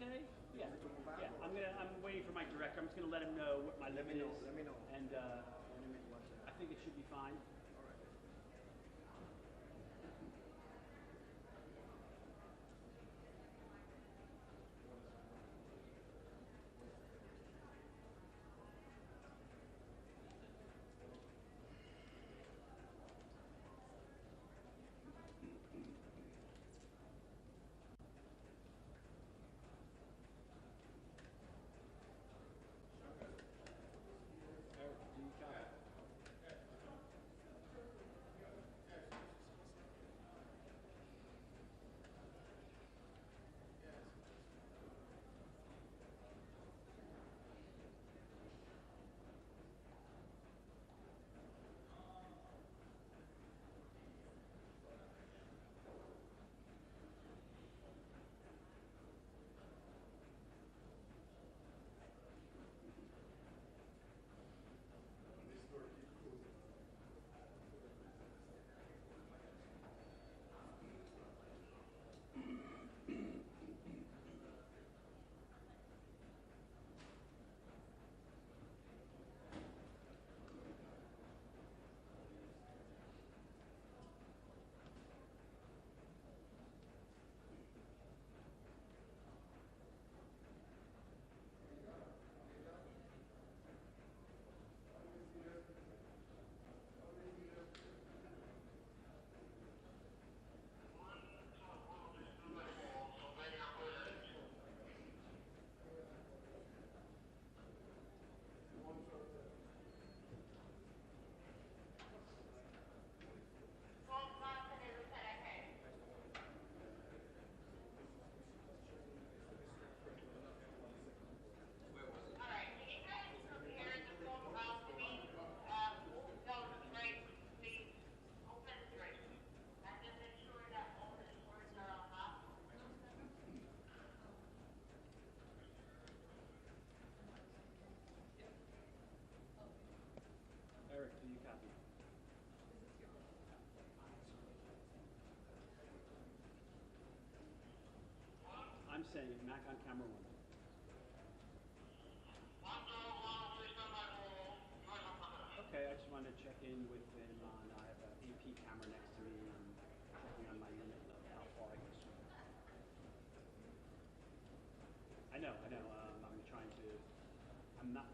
okay? Yeah. Yeah. I'm waiting for my director. I'm just gonna let him know what my limit is. Let me know. And I think it should be fine. All right. Eric, do you copy? I'm saying Mac on camera 1. Okay, I just wanted to check in with him on, I have an AP camera next to me and checking on my limit of how far I can swim. I know, I'm trying to, I'm not,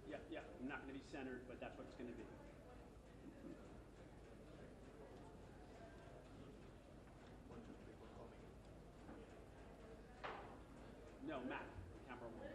yeah, I'm not going to be centered, but that's what it's going to be. No, Mac, camera 1.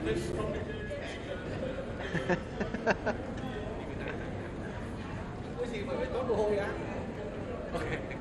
Cái gì mà phải tốt mồ hôi á? Okay.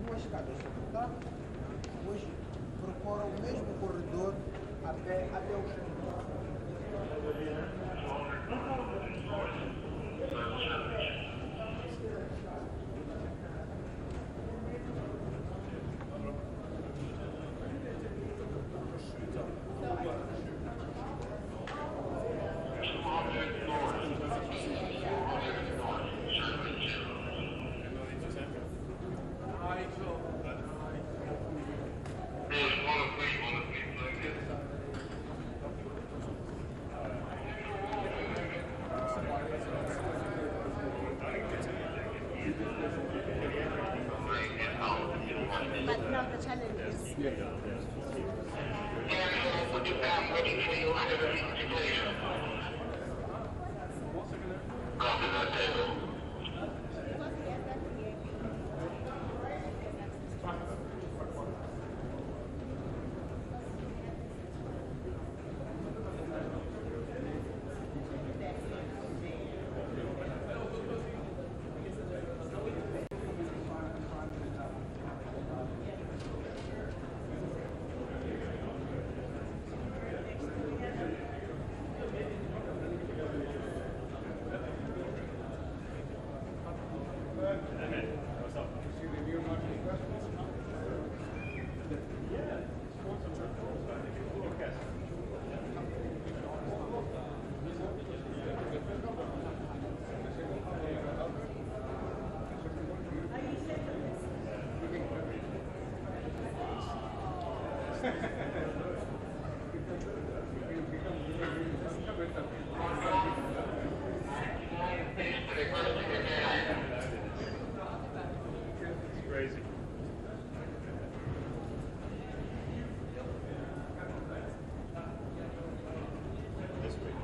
Duas escadas, tá? Hoje procura o mesmo corredor até o chão. But now the challenge is Put your back ready for your integration. Copy that table. Crazy. This week.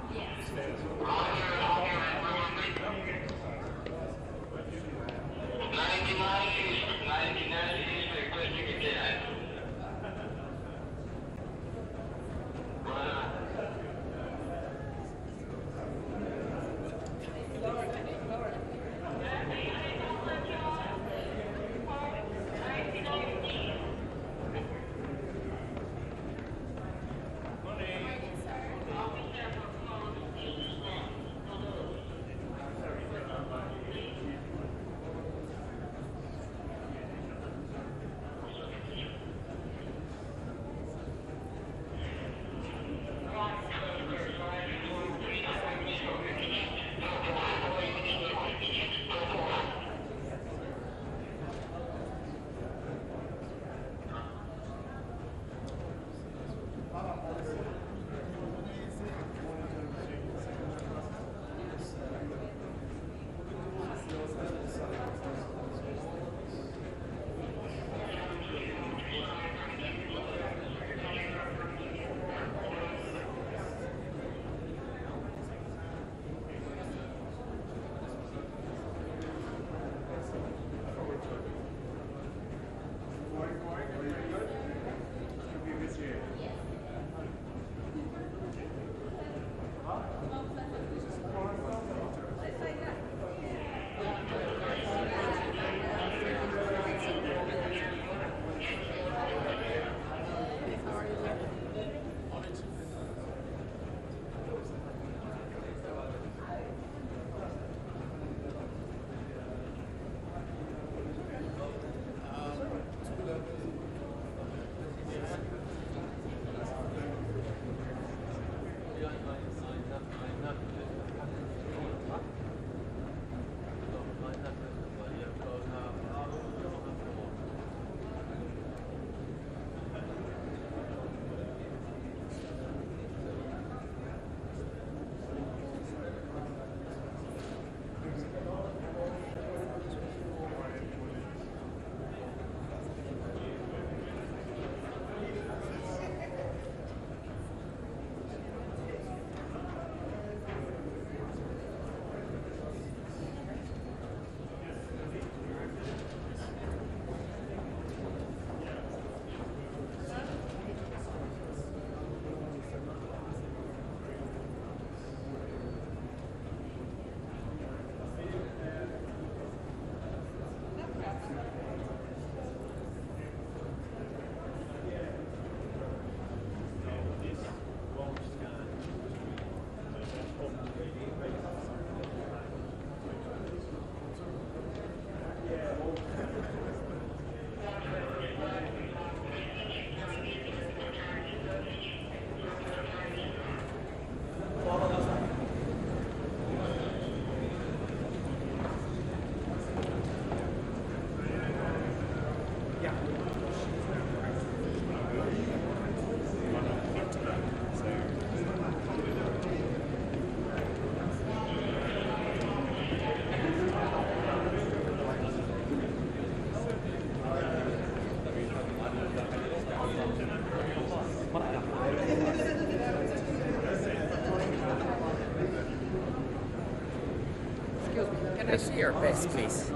us your best, please.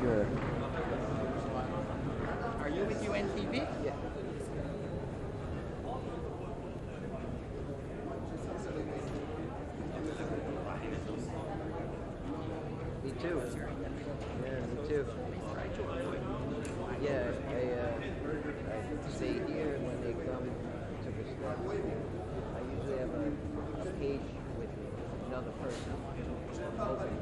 Sure. Are you with UNFPA? Yeah. Me too. Yeah, me too. Yeah, I stay here when they come to the steps. I usually have a page with another person. Open.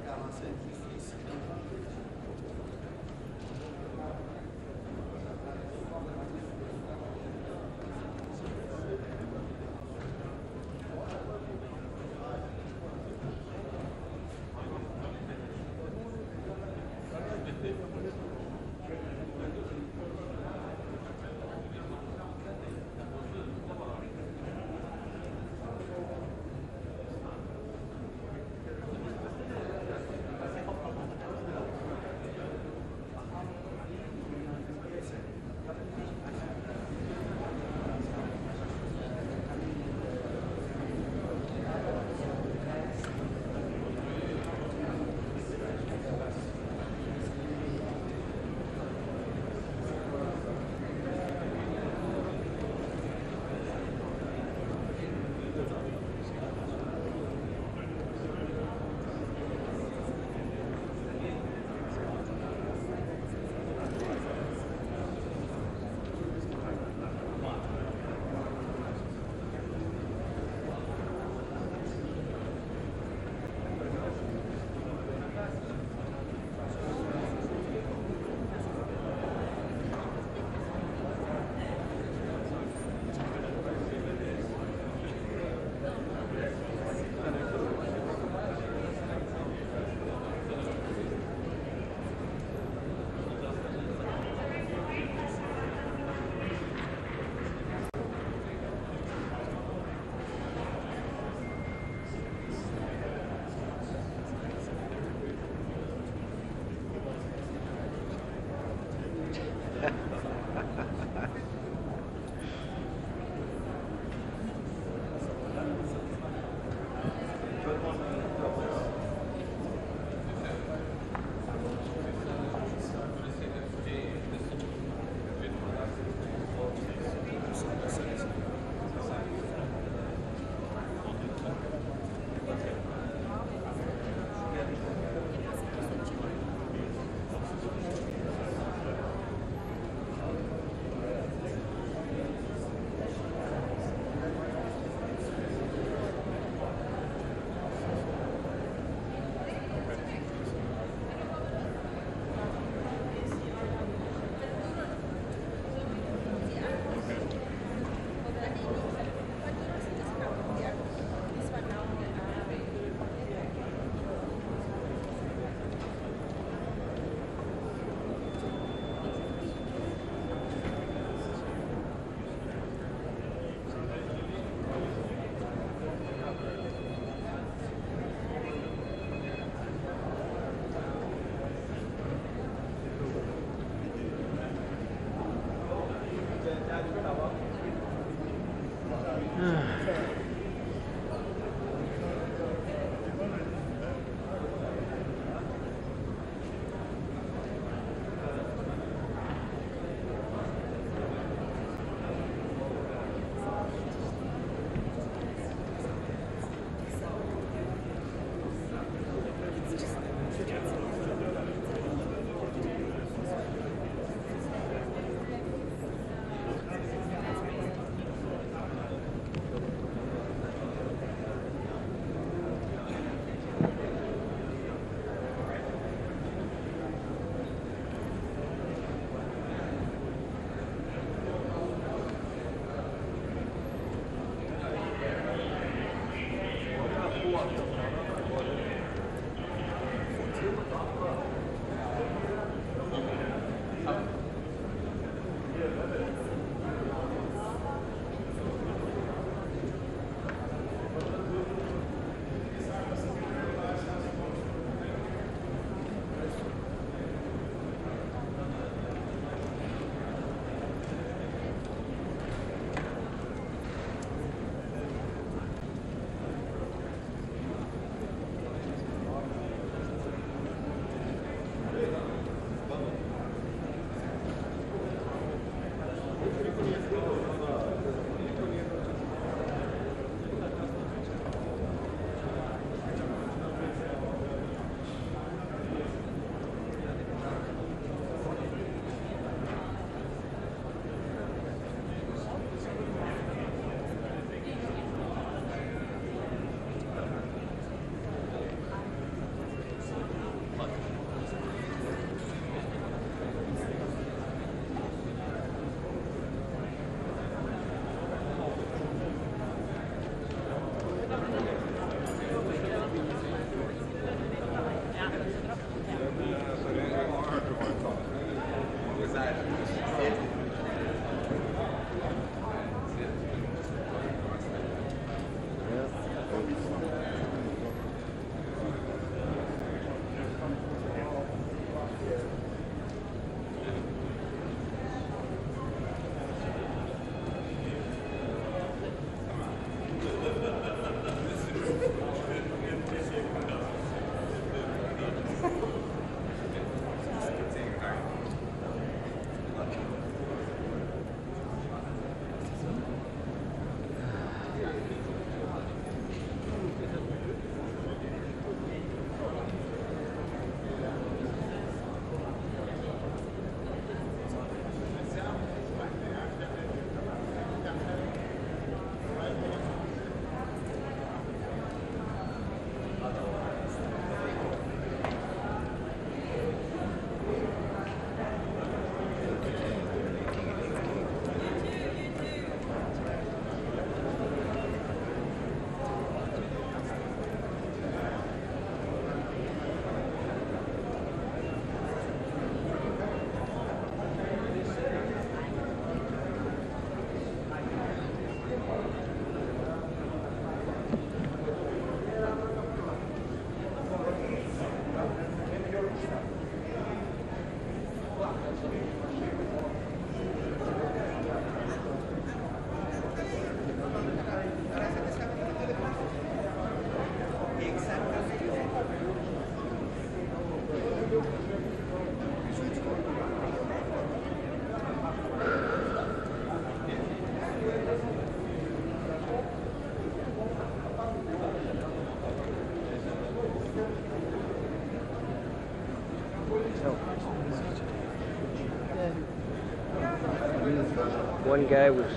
One guy was,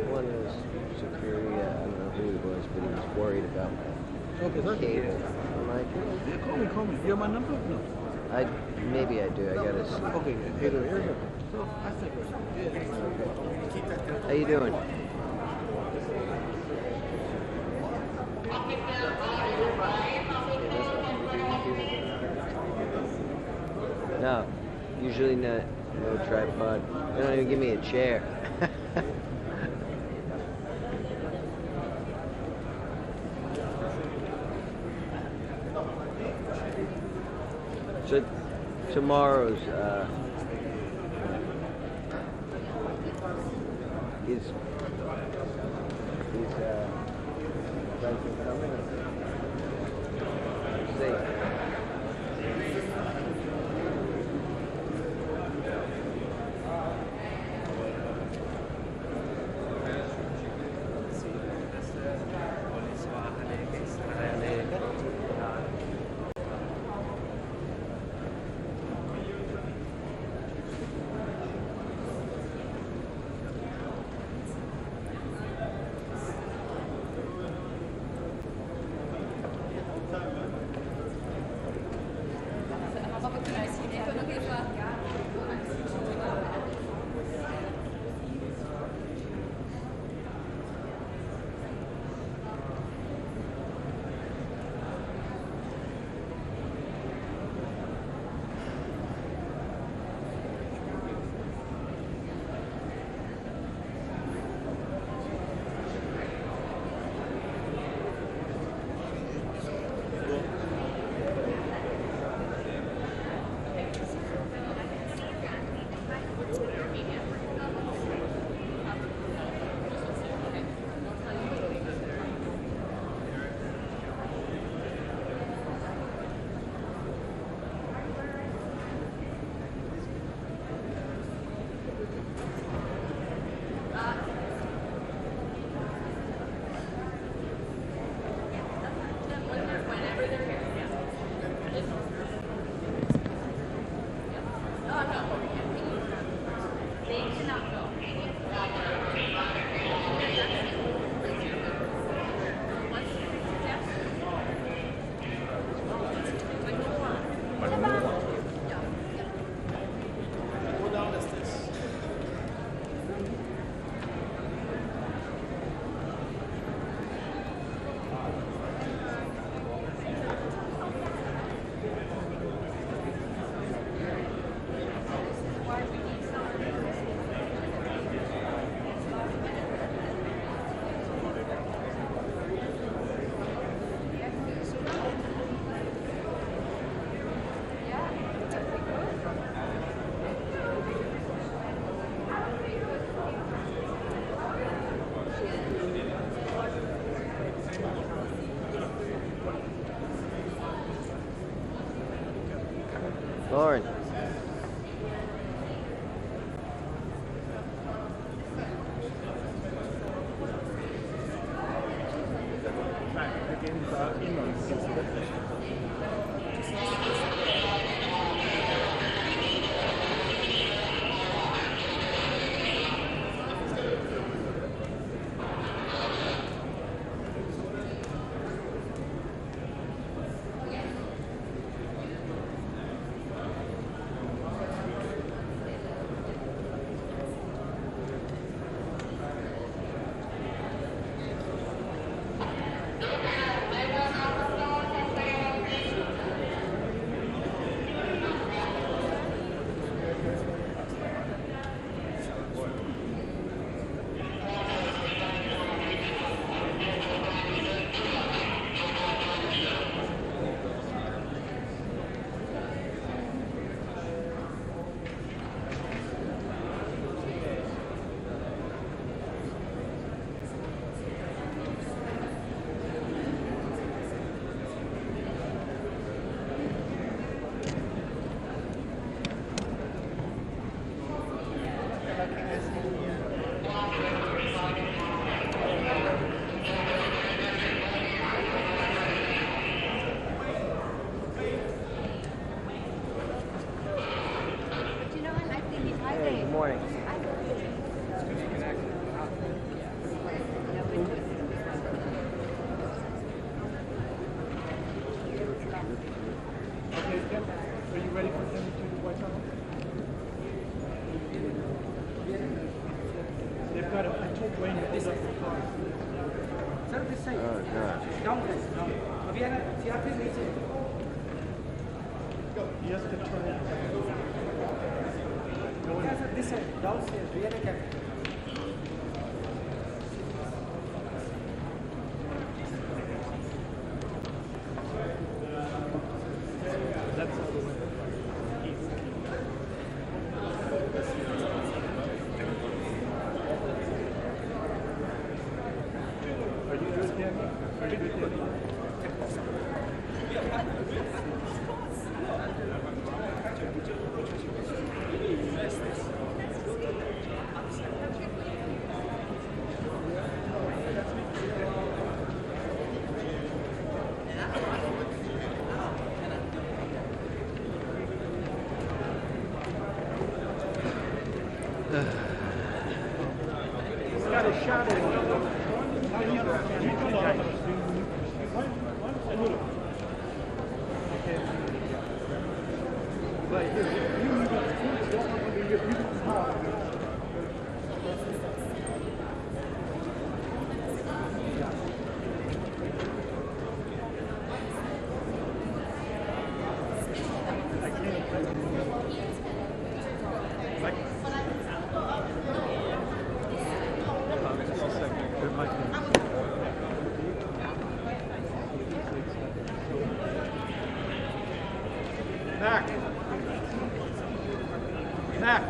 one was security, I don't know who he was, but he was worried about Okay, sir. cable. I'm like, Yeah, call me. You have my number? No. maybe I do, I gotta see. Okay, here you go. So, I think How you doing? No, usually not. No tripod. They don't even give me a chair. So tomorrow's is Brundtland coming? See. Lauren. Madam, I told Wayne that this is Sir, this side. Oh, God. Down guys, down. अभी आना, CRP नीचे. He has to turn it. Yeah, sir, this side. Downstairs. We are a camera. That's all the way. Are you good, Danny? Are you good, Danny? He's got a shot at it. Back. Back.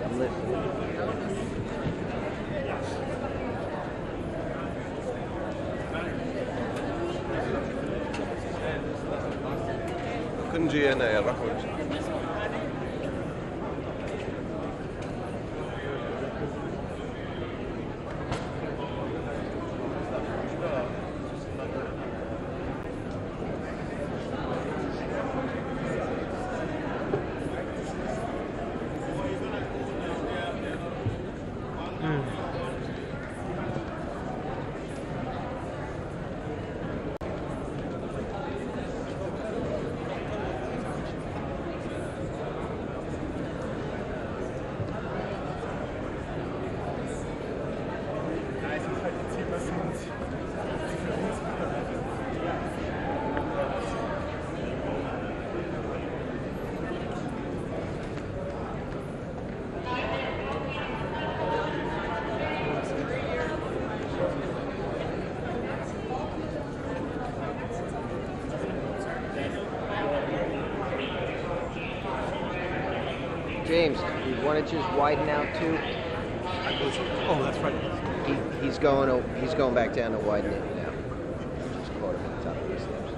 I'm listening. كنجي أنا يا رحمة. James, you want to just widen out too? Oh, that's right. He's going back down to widen it now. Just caught him at the top of the steps.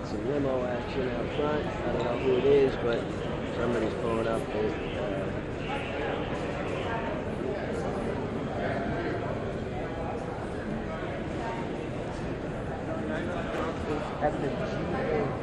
got some limo action out front. I don't know who it is, but somebody's pulling up with at the GA.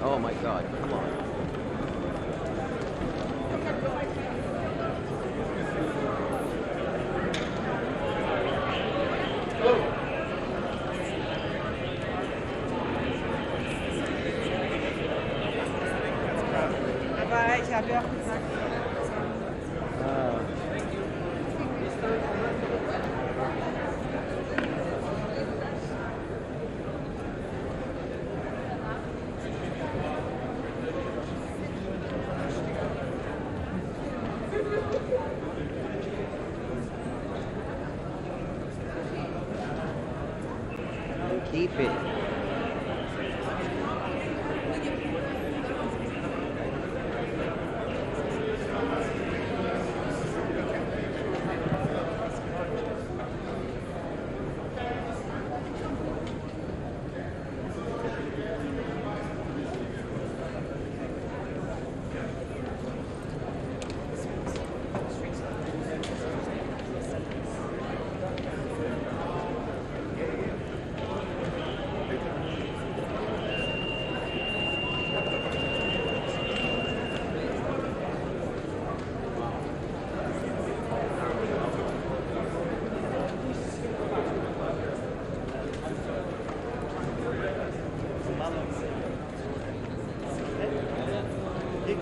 Oh my God, come on. Keep it.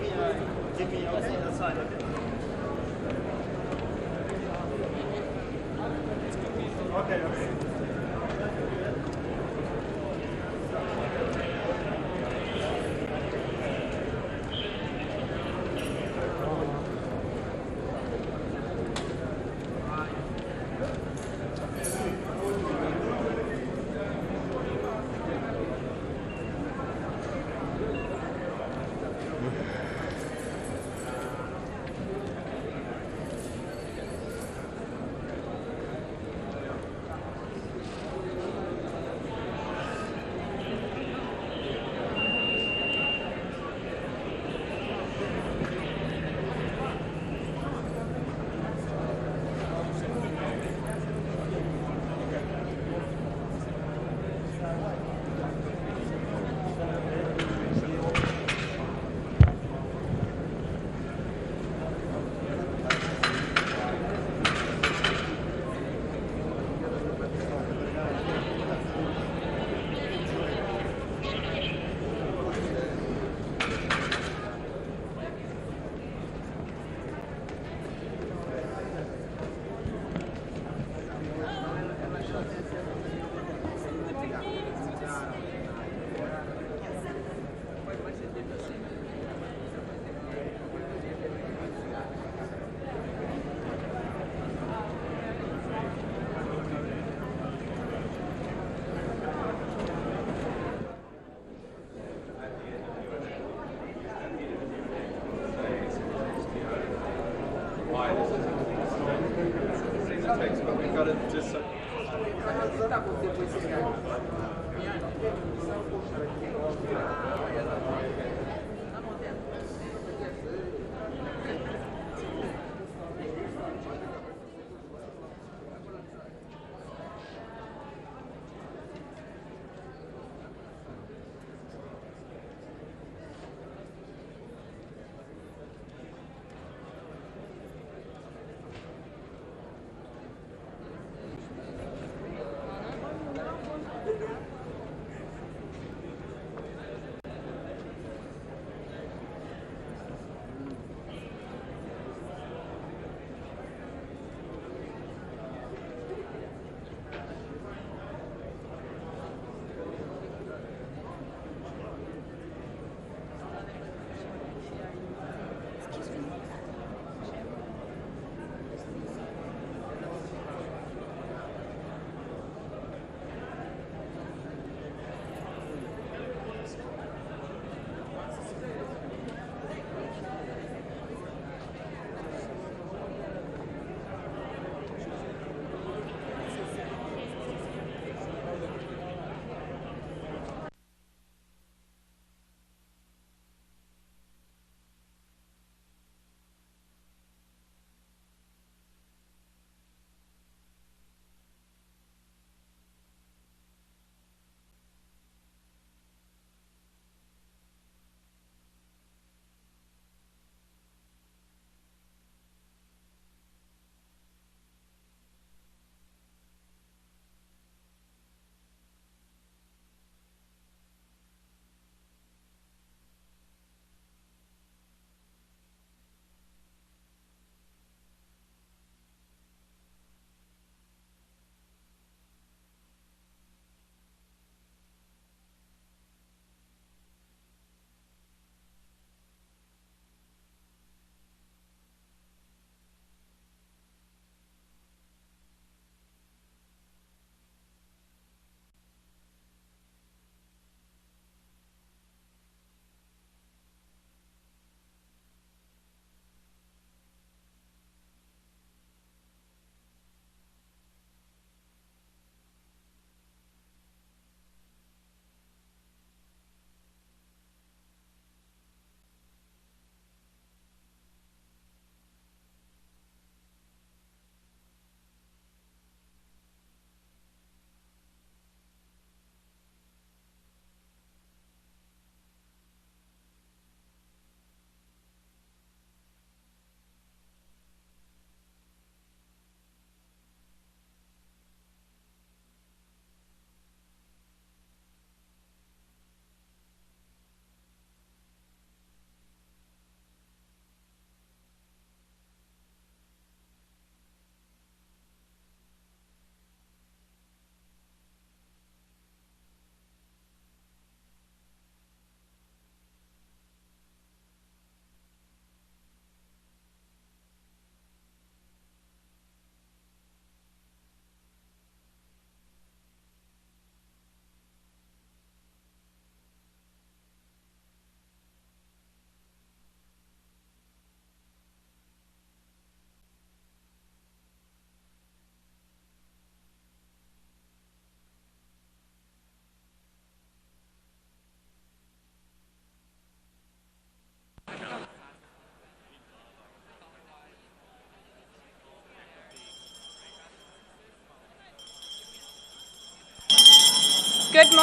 Okay, that's fine. Okay. Okay.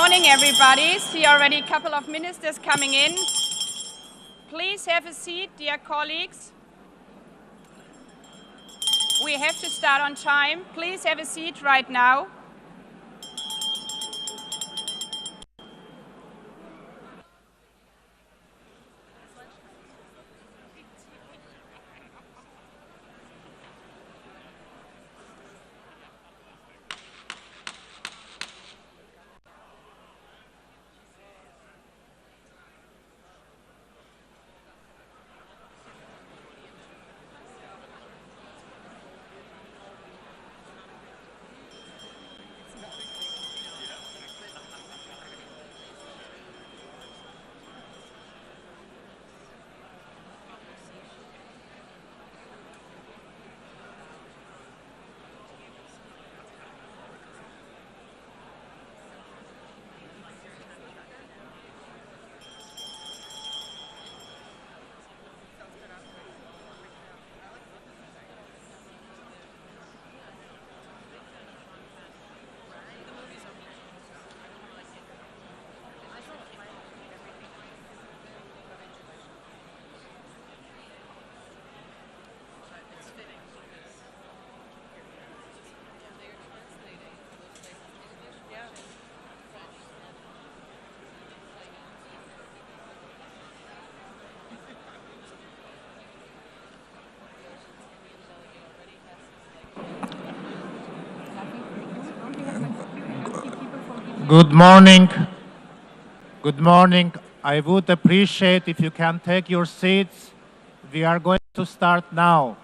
morning, everybody. See already a couple of ministers coming in. Please have a seat, dear colleagues. We have to start on time. Please have a seat right now. Good morning. Good morning. I would appreciate if you can take your seats. We are going to start now.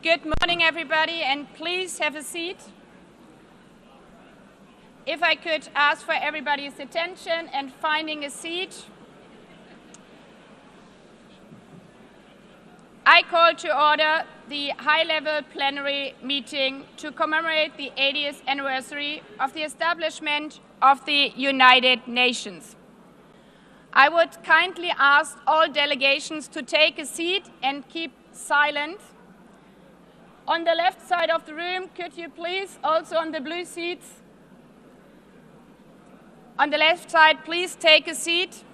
Good morning, everybody, and please have a seat. If I could ask for everybody's attention and finding a seat. I call to order the high-level plenary meeting to commemorate the 80th anniversary of the establishment of the United Nations. I would kindly ask all delegations to take a seat and keep silent. On the left side of the room, could you please, also on the blue seats, on the left side, please take a seat.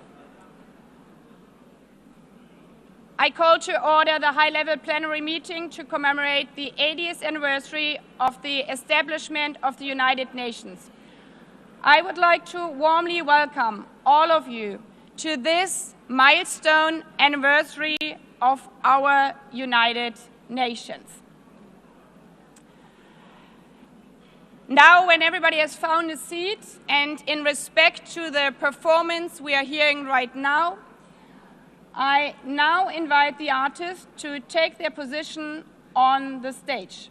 I call to order the high-level plenary meeting to commemorate the 80th anniversary of the establishment of the United Nations. I would like to warmly welcome all of you to this milestone anniversary of our United Nations. Now, when everybody has found a seat, and in respect to the performance we are hearing right now, I now invite the artists to take their position on the stage.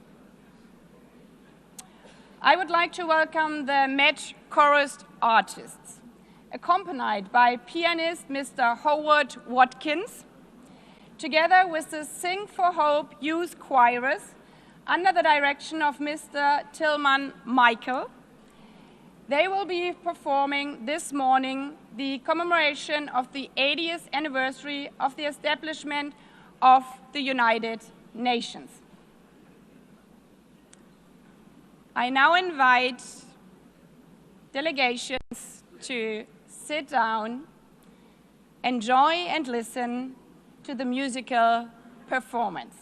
I would like to welcome the Met Chorus artists, accompanied by pianist Mr. Howard Watkins, together with the Sing for Hope youth choirs, under the direction of Mr. Tillman Michael. They will be performing this morning the commemoration of the 80th anniversary of the establishment of the United Nations. I now invite delegations to sit down, enjoy and listen to the musical performance.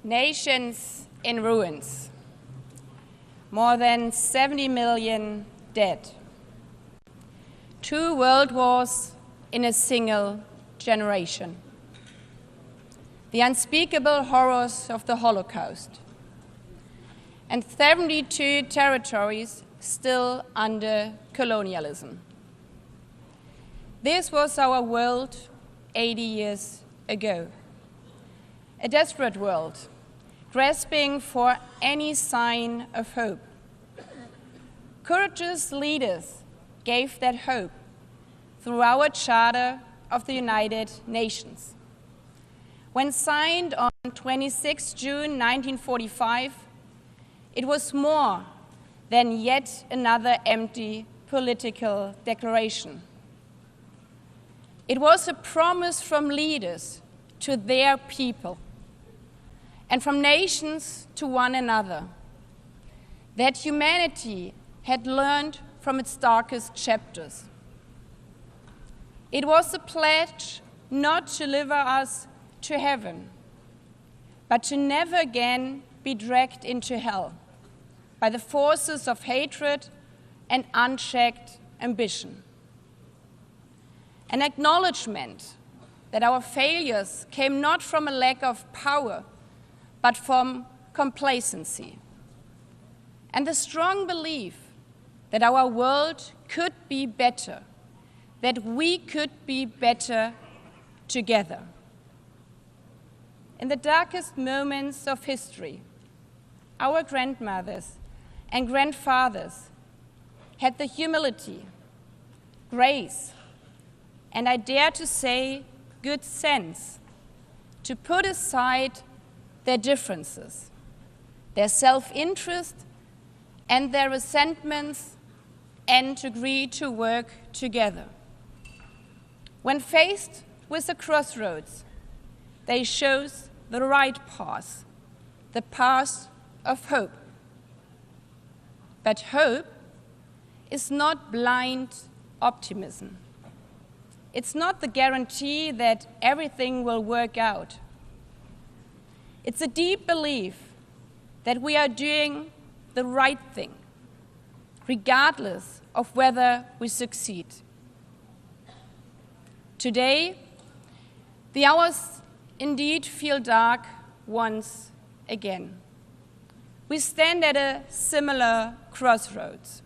Nations in ruins. More than 70 million dead. 2 world wars in a single generation. The unspeakable horrors of the Holocaust. And 72 territories still under colonialism. This was our world 80 years ago. A desperate world, grasping for any sign of hope. Courageous leaders gave that hope through our Charter of the United Nations. When signed on 26 June 1945, it was more than yet another empty political declaration. It was a promise from leaders to their people and from nations to one another that humanity had learned from its darkest chapters. It was a pledge not to deliver us to heaven, but to never again be dragged into hell by the forces of hatred and unchecked ambition. An acknowledgement that our failures came not from a lack of power, but from complacency. And the strong belief that our world could be better, that we could be better together. In the darkest moments of history, our grandmothers and grandfathers had the humility, grace, and I dare to say good sense to put aside their differences, their self-interest and their resentments, and to agree to work together. When faced with a crossroads, they chose the right path, the path of hope. But hope is not blind optimism. It's not the guarantee that everything will work out. It's a deep belief that we are doing the right thing, regardless of whether we succeed. Today, the hours indeed feel dark once again. We stand at a similar crossroads.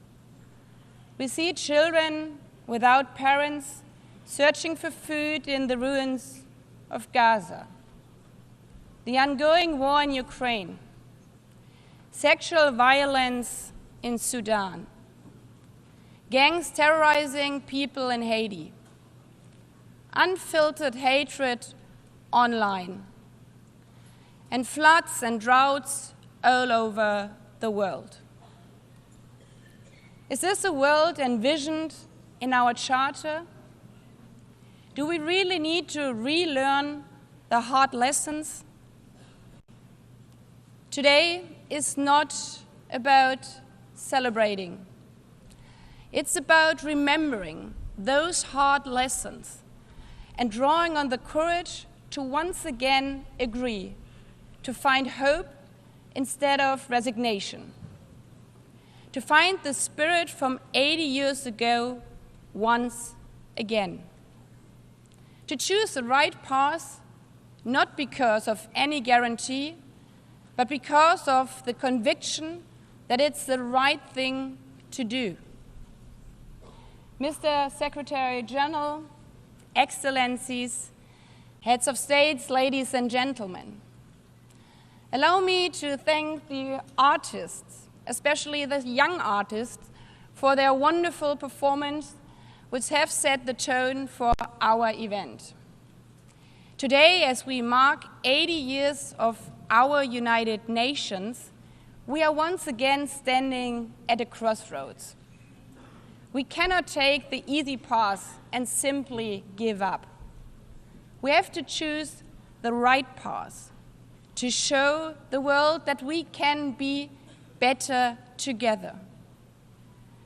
We see children without parents searching for food in the ruins of Gaza, the ongoing war in Ukraine, sexual violence in Sudan, gangs terrorizing people in Haiti, unfiltered hatred online, and floods and droughts all over the world. Is this a world envisioned in our charter? Do we really need to relearn the hard lessons? Today is not about celebrating. It's about remembering those hard lessons and drawing on the courage to once again agree, to find hope instead of resignation, to find the spirit from 80 years ago once again, to choose the right path, not because of any guarantee, but because of the conviction that it's the right thing to do. Mr. Secretary General, Excellencies, Heads of States, ladies and gentlemen, allow me to thank the artists, especially the young artists, for their wonderful performance, which have set the tone for our event. Today, as we mark 80 years of our United Nations, we are once again standing at a crossroads. We cannot take the easy path and simply give up. We have to choose the right path to show the world that we can be better together.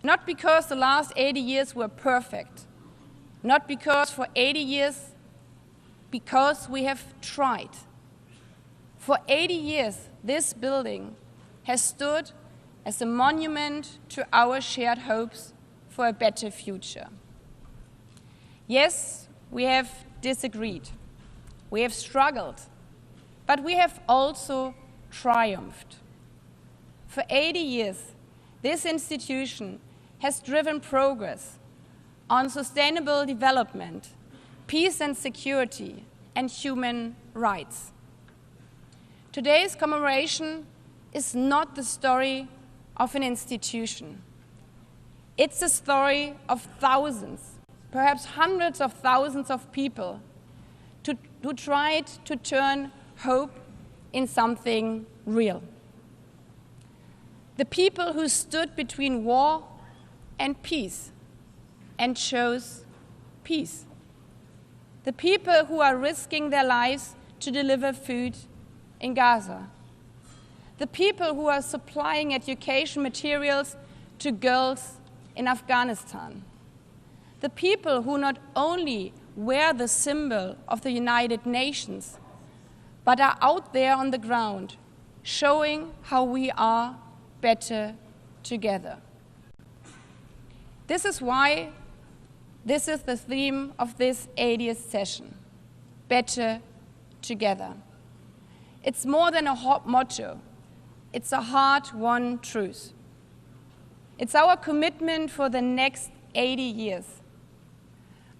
Not because the last 80 years were perfect, not because for 80 years, because we have tried. For 80 years, this building has stood as a monument to our shared hopes for a better future. Yes, we have disagreed, we have struggled, but we have also triumphed. For 80 years, this institution has driven progress on sustainable development, peace and security, and human rights. Today's commemoration is not the story of an institution. It's the story of thousands, perhaps hundreds of thousands of people who tried to turn hope in something real. The people who stood between war and peace and chose peace. The people who are risking their lives to deliver food in Gaza. The people who are supplying education materials to girls in Afghanistan. The people who not only wear the symbol of the United Nations, but are out there on the ground, showing how we are better together. This is why this is the theme of this 80th session, better together. It's more than a hot motto, it's a hard-won truth. It's our commitment for the next 80 years.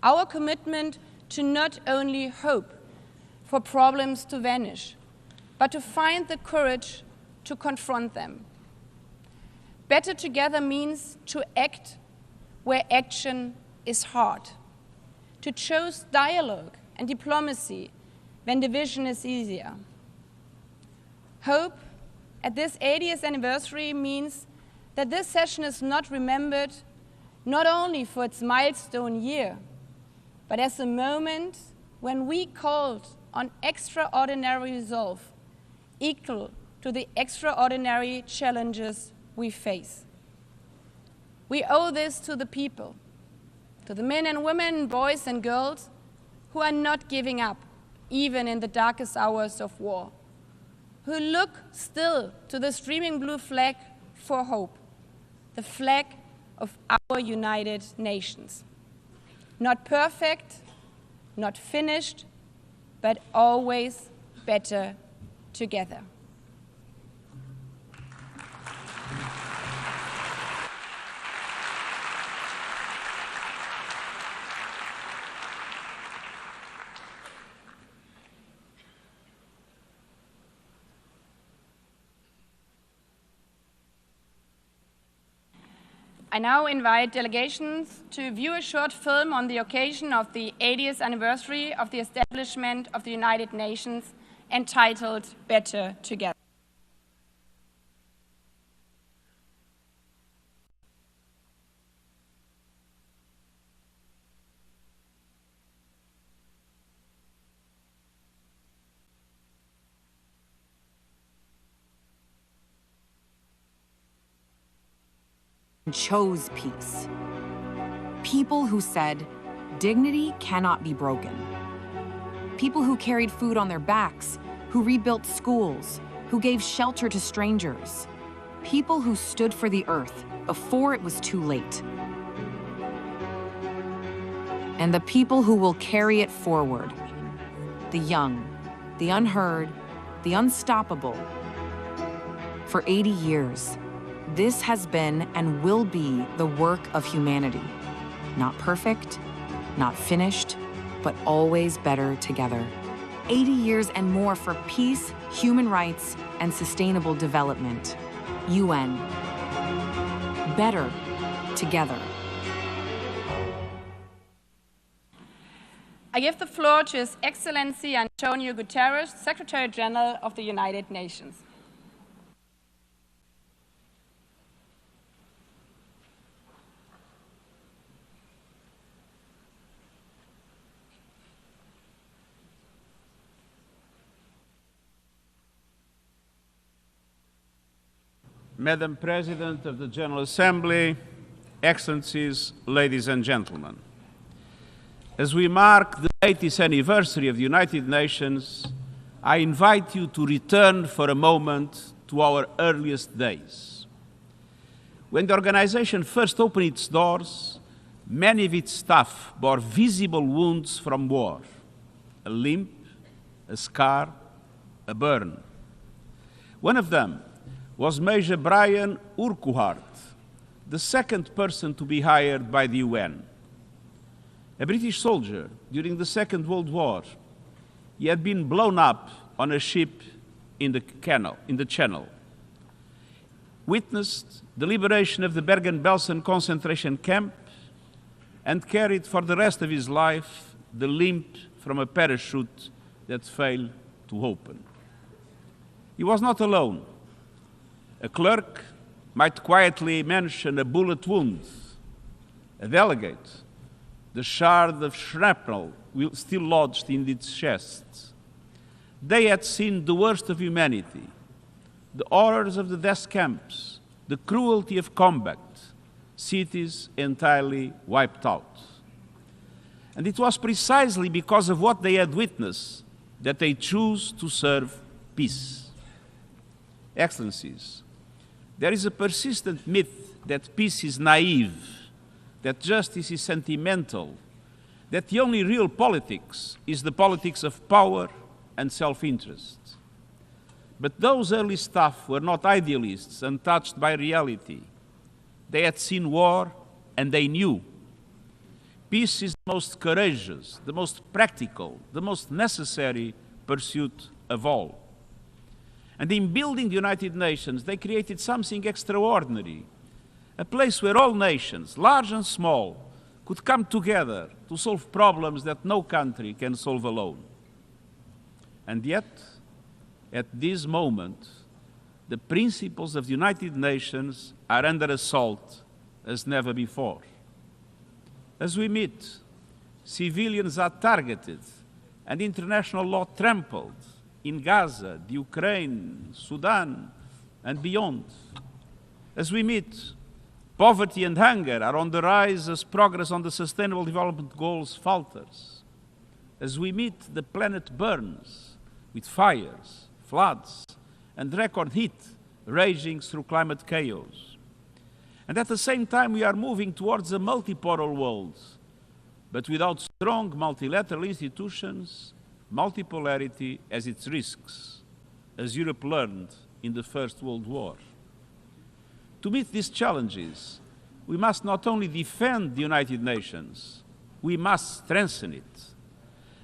Our commitment to not only hope for problems to vanish, but to find the courage to confront them. Better together means to act where action is hard, to choose dialogue and diplomacy when division is easier. Hope at this 80th anniversary means that this session is not remembered not only for its milestone year, but as a moment when we called on extraordinary resolve equal to the extraordinary challenges we face. We owe this to the people, to the men and women, boys and girls who are not giving up, even in the darkest hours of war, who look still to the streaming blue flag for hope, the flag of our United Nations. Not perfect, not finished, but always better together. I now invite delegations to view a short film on the occasion of the 80th anniversary of the establishment of the United Nations entitled Better Together. Chose peace. People who said, dignity cannot be broken. People who carried food on their backs, who rebuilt schools, who gave shelter to strangers. People who stood for the earth before it was too late. And the people who will carry it forward. The young, the unheard, the unstoppable. For 80 years, this has been and will be the work of humanity. Not perfect, not finished, but always better together. 80 years and more for peace, human rights, and sustainable development. UN. Better together. I give the floor to His Excellency Antonio Guterres, Secretary General of the United Nations. Madam President of the General Assembly, Excellencies, ladies and gentlemen. As we mark the 80th anniversary of the United Nations, I invite you to return for a moment to our earliest days. When the organization first opened its doors, many of its staff bore visible wounds from war, a limp, a scar, a burn. One of them was Major Brian Urquhart, the second person to be hired by the UN. A British soldier during the Second World War. He had been blown up on a ship in the Channel. Witnessed the liberation of the Bergen-Belsen concentration camp and carried for the rest of his life the limp from a parachute that failed to open. He was not alone. A clerk might quietly mention a bullet wound, a delegate, the shard of shrapnel still lodged in its chest. They had seen the worst of humanity, the horrors of the death camps, the cruelty of combat, cities entirely wiped out. And it was precisely because of what they had witnessed that they chose to serve peace. Excellencies, there is a persistent myth that peace is naive, that justice is sentimental, that the only real politics is the politics of power and self-interest. But those early staff were not idealists untouched by reality. They had seen war and they knew. Peace is the most courageous, the most practical, the most necessary pursuit of all. And in building the United Nations, they created something extraordinary, a place where all nations, large and small, could come together to solve problems that no country can solve alone. And yet, at this moment, the principles of the United Nations are under assault as never before. As we meet, civilians are targeted and international law trampled in Gaza, the Ukraine, Sudan, and beyond. As we meet, poverty and hunger are on the rise as progress on the Sustainable Development Goals falters. As we meet, the planet burns with fires, floods, and record heat raging through climate chaos. And at the same time, we are moving towards a multipolar world, but without strong multilateral institutions, multipolarity has its risks, as Europe learned in the First World War. To meet these challenges, we must not only defend the United Nations, we must strengthen it.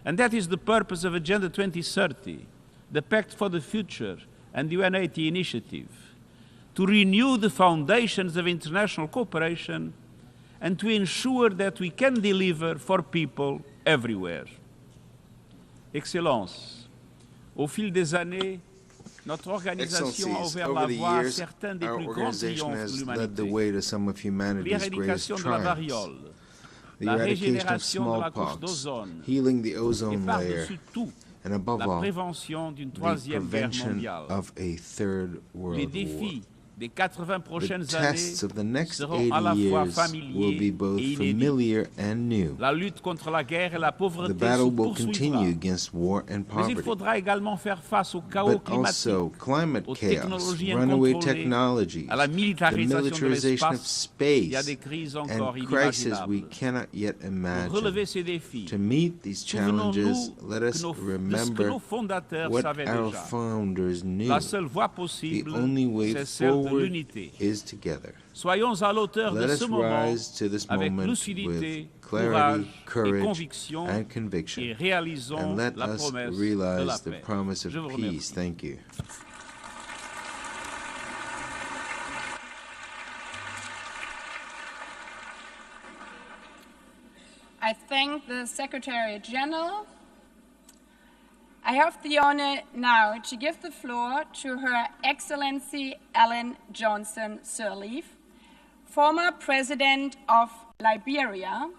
And that is the purpose of Agenda 2030, the Pact for the Future, and the UN80 initiative, to renew the foundations of international cooperation and to ensure that we can deliver for people everywhere. Excellences, au fil des années, notre organisation a ouvert la voie à certains des plus grands triomphes de l'humanité. L'éradication de la variole, la régénération de la couche d'ozone, et par-dessus tout, la prévention d'une troisième guerre mondiale. Les défis des 80 prochaines années seront à la fois familiers et inédits. La lutte contre la guerre et la pauvreté se poursuivra. Mais il faudra également faire face au chaos climatique, aux technologies incontrôlées, à la militarisation de l'espace et à des crises encore inimaginables. Pour relever ces défis, souvenons-nous que nos fondateurs savaient déjà. La seule voie possible, c'est celle de l'unité. Soyons à l'auteur de ce moment avec lucidité, courage et conviction et réalisons la promesse de la paix. Je vous remercie. Thank you. I thank the Secretary General. I have the honor now to give the floor to Her Excellency Ellen Johnson Sirleaf, former President of Liberia,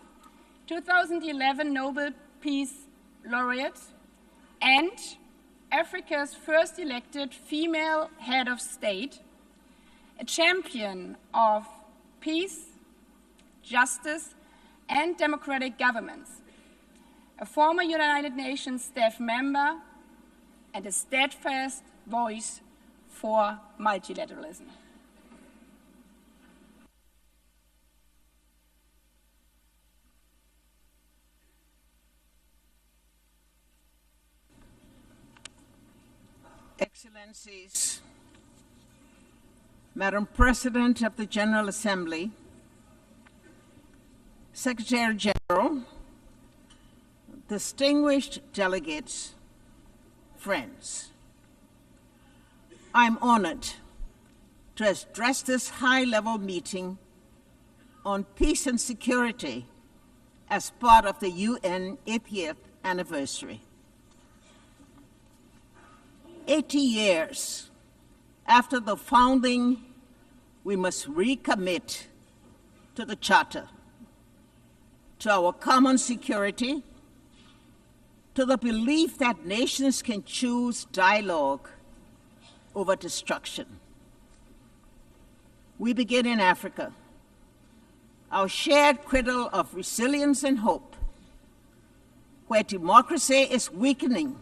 2011 Nobel Peace Laureate, and Africa's first elected female head of state, a champion of peace, justice, and democratic governments, a former United Nations staff member, and a steadfast voice for multilateralism. Excellencies, Madam President of the General Assembly, Secretary General, distinguished delegates, friends, I'm honored to address this high-level meeting on peace and security as part of the UN 80th anniversary. 80 years after the founding, we must recommit to the Charter, to our common security, to the belief that nations can choose dialogue over destruction. We begin in Africa, our shared cradle of resilience and hope, where democracy is weakening,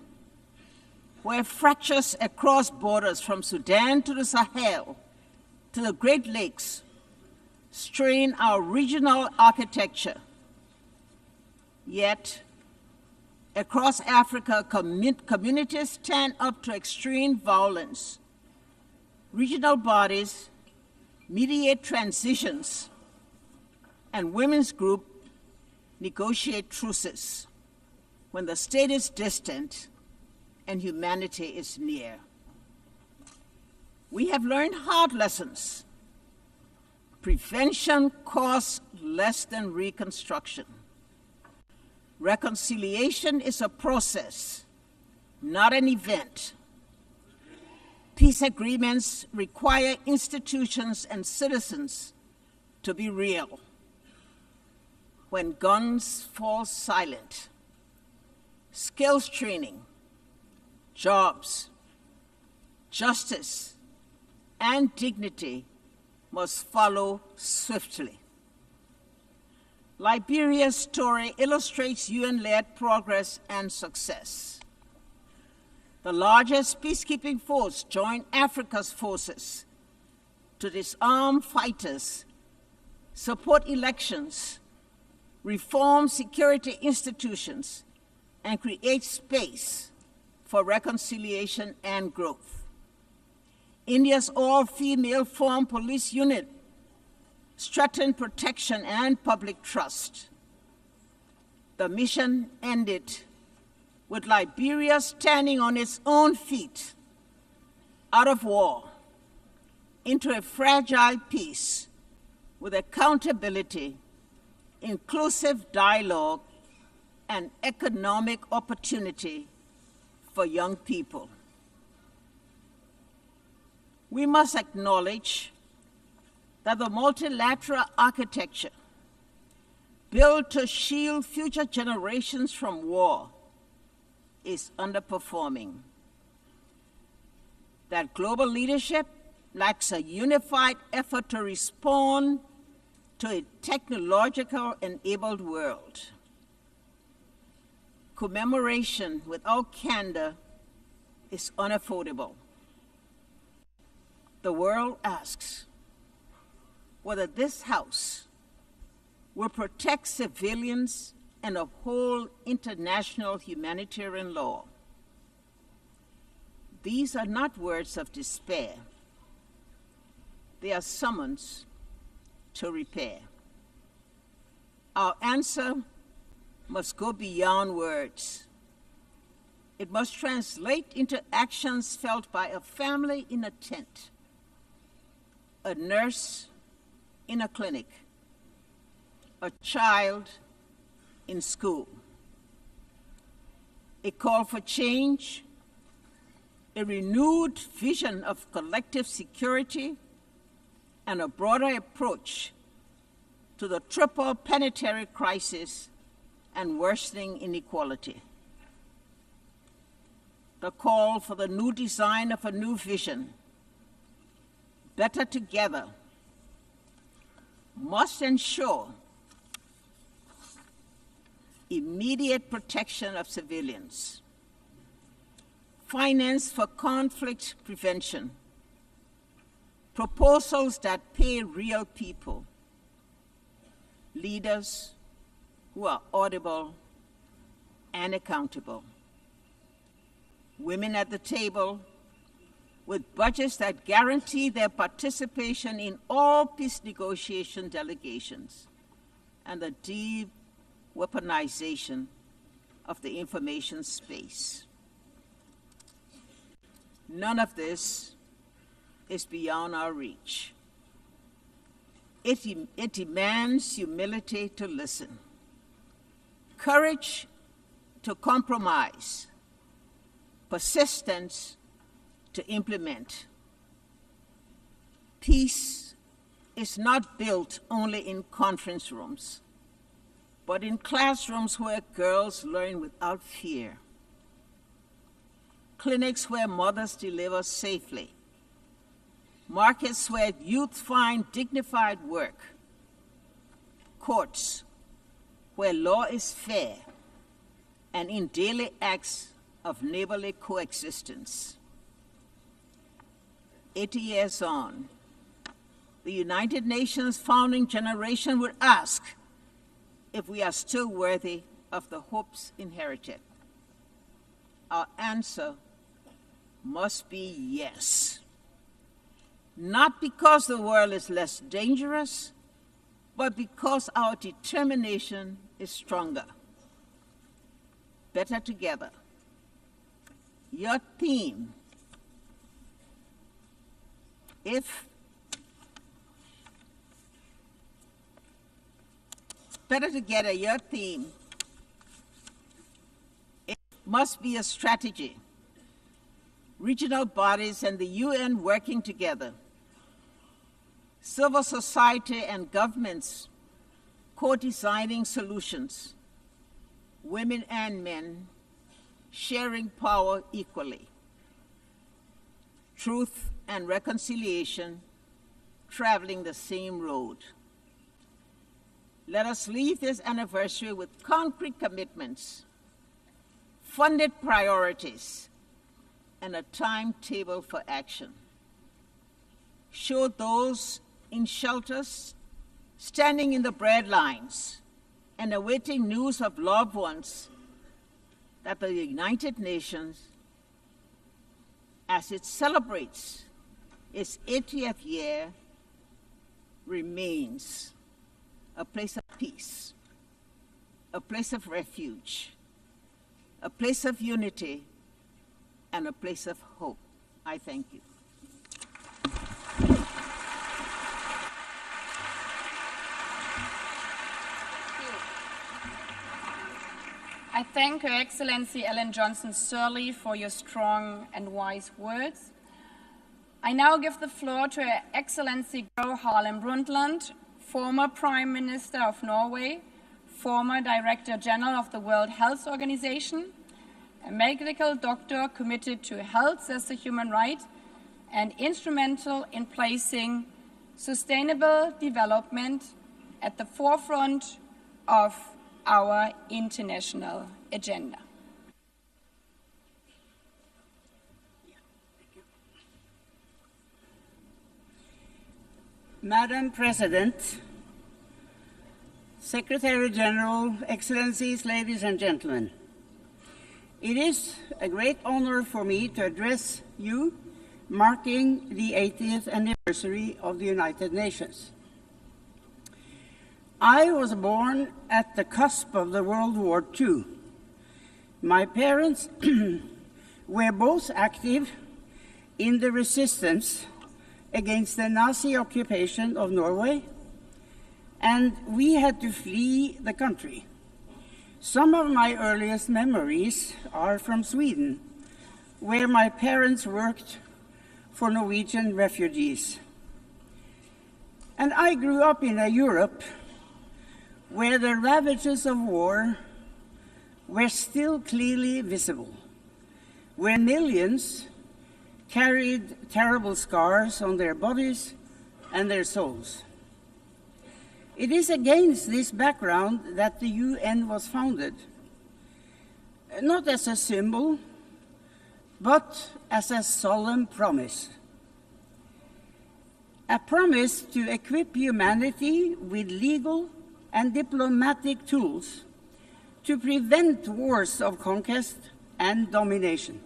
where fractures across borders from Sudan to the Sahel to the Great Lakes strain our regional architecture. Yet, across Africa, communities stand up to extreme violence. Regional bodies mediate transitions, and women's groups negotiate truces when the state is distant and humanity is near. We have learned hard lessons. Prevention costs less than reconstruction. Reconciliation is a process, not an event. Peace agreements require institutions and citizens to be real. When guns fall silent, skills training, jobs, justice, and dignity must follow swiftly. Liberia's story illustrates UN-led progress and success. The largest peacekeeping force joined Africa's forces to disarm fighters, support elections, reform security institutions, and create space for reconciliation and growth. India's all-female formed police unit strengthened protection and public trust. The mission ended with Liberia standing on its own feet, out of war, into a fragile peace with accountability, inclusive dialogue, and economic opportunity for young people. We must acknowledge that the multilateral architecture built to shield future generations from war is underperforming. That global leadership lacks a unified effort to respond to a technological enabled world. Commemoration without candor is unaffordable. The world asks whether this House will protect civilians and uphold international humanitarian law. These are not words of despair. They are summons to repair. Our answer must go beyond words. It must translate into actions felt by a family in a tent, a nurse in a clinic, a child in school. A call for change, a renewed vision of collective security, and a broader approach to the triple planetary crisis and worsening inequality. The call for the new design of a new vision, better together, must ensure immediate protection of civilians, finance for conflict prevention, proposals that pay real people, leaders who are audible and accountable, women at the table with budgets that guarantee their participation in all peace negotiation delegations, and the de-weaponization of the information space. None of this is beyond our reach. It demands humility to listen, courage to compromise, persistence to implement. Peace is not built only in conference rooms, but in classrooms where girls learn without fear, clinics where mothers deliver safely, markets where youth find dignified work, courts where law is fair, and in daily acts of neighborly coexistence. 80 years on, the United Nations founding generation would ask if we are still worthy of the hopes inherited. Our answer must be yes. Not because the world is less dangerous, but because our determination is stronger. Better together. Your theme, better together, your theme, it must be a strategy. Regional bodies and the UN working together. Civil society and governments co-designing solutions. Women and men sharing power equally. Truth and reconciliation traveling the same road. Let us leave this anniversary with concrete commitments, funded priorities, and a timetable for action. Show those in shelters standing in the bread lines and awaiting news of loved ones that the United Nations, as it celebrates its 80th year, remains a place of peace, a place of refuge, a place of unity, and a place of hope. I thank you. I thank Her Excellency Ellen Johnson Sirleaf for your strong and wise words. I now give the floor to Her Excellency Gro Harlem Brundtland, former Prime Minister of Norway, former Director General of the World Health Organization, a medical doctor committed to health as a human right, and instrumental in placing sustainable development at the forefront of our international agenda. Madam President, Secretary General, Excellencies, ladies and gentlemen, it is a great honor for me to address you marking the 80th anniversary of the United Nations. I was born at the cusp of the World War II. My parents were both active in the resistance against the Nazi occupation of Norway, and we had to flee the country. Some of my earliest memories are from Sweden, where my parents worked for Norwegian refugees. And I grew up in a Europe where the ravages of war were still clearly visible, where millions carried terrible scars on their bodies and their souls. It is against this background that the UN was founded, not as a symbol, but as a solemn promise. A promise to equip humanity with legal and diplomatic tools to prevent wars of conquest and domination.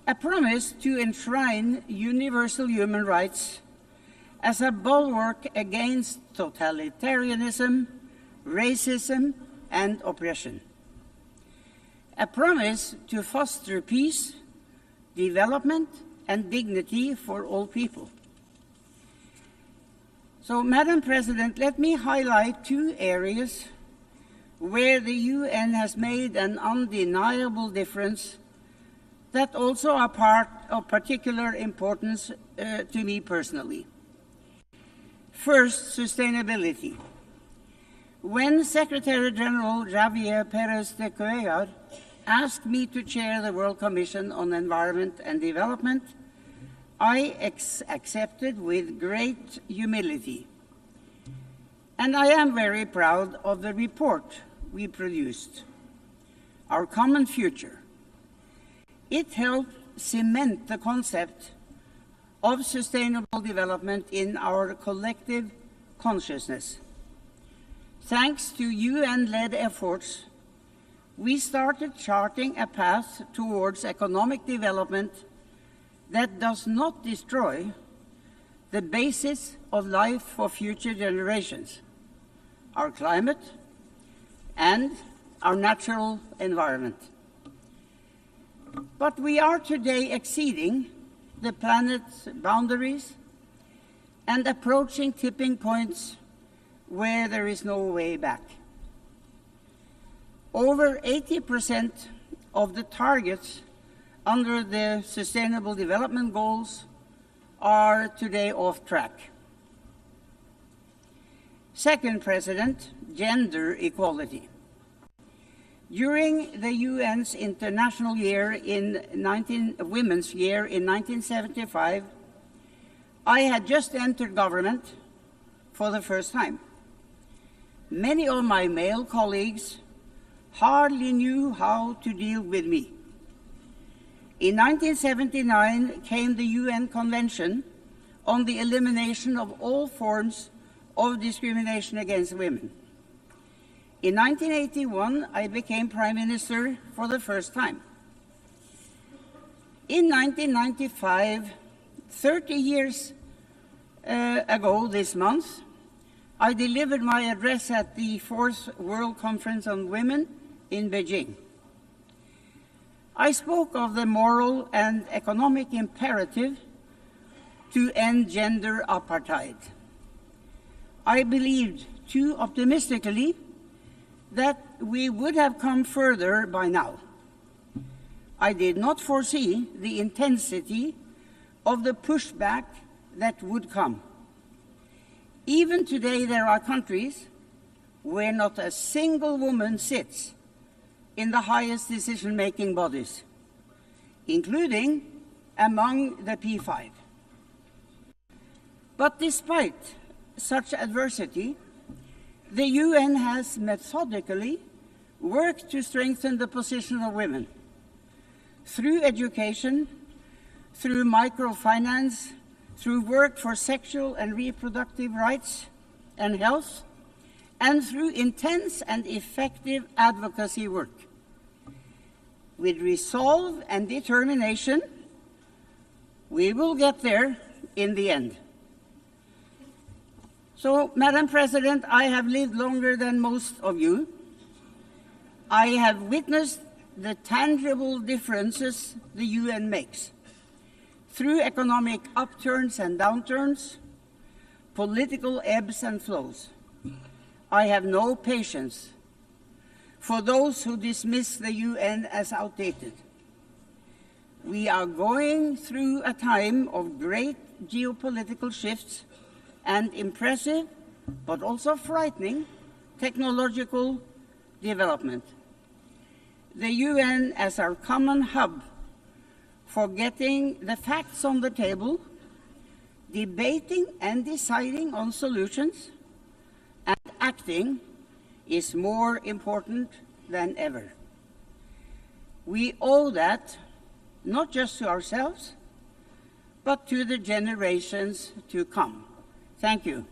A promise to enshrine universal human rights as a bulwark against totalitarianism, racism, and oppression. A promise to foster peace, development, and dignity for all people. So, Madam President, let me highlight two areas where the UN has made an undeniable difference that also are part of particular importance to me personally. First, sustainability. When Secretary General Javier Pérez de Cuellar asked me to chair the World Commission on Environment and Development, I accepted with great humility. And I am very proud of the report we produced, Our Common Future. It helped cement the concept of sustainable development in our collective consciousness. Thanks to UN-led efforts, we started charting a path towards economic development that does not destroy the basis of life for future generations, our climate and our natural environment. But we are today exceeding the planet's boundaries and approaching tipping points where there is no way back. Over 80% of the targets under the Sustainable Development Goals are today off track. Second, President, gender equality. During the UN's International Year Women's Year in 1975, I had just entered government for the first time. Many of my male colleagues hardly knew how to deal with me. In 1979 came the UN Convention on the Elimination of All Forms of Discrimination against Women. In 1981, I became Prime Minister for the first time. In 1995, 30 years ago this month, I delivered my address at the 4th World Conference on Women in Beijing. I spoke of the moral and economic imperative to end gender apartheid. I believed too optimistically that we would have come further by now. I did not foresee the intensity of the pushback that would come. Even today, there are countries where not a single woman sits in the highest decision-making bodies, including among the P5. But despite such adversity, the UN has methodically worked to strengthen the position of women through education, through microfinance, through work for sexual and reproductive rights and health, and through intense and effective advocacy work. With resolve and determination, we will get there in the end. So, Madam President, I have lived longer than most of you. I have witnessed the tangible differences the UN makes through economic upturns and downturns, political ebbs and flows. I have no patience for those who dismiss the UN as outdated. We are going through a time of great geopolitical shifts and impressive, but also frightening, technological development. The UN as our common hub for getting the facts on the table, debating and deciding on solutions, and acting is more important than ever. We owe that not just to ourselves, but to the generations to come. Thank you.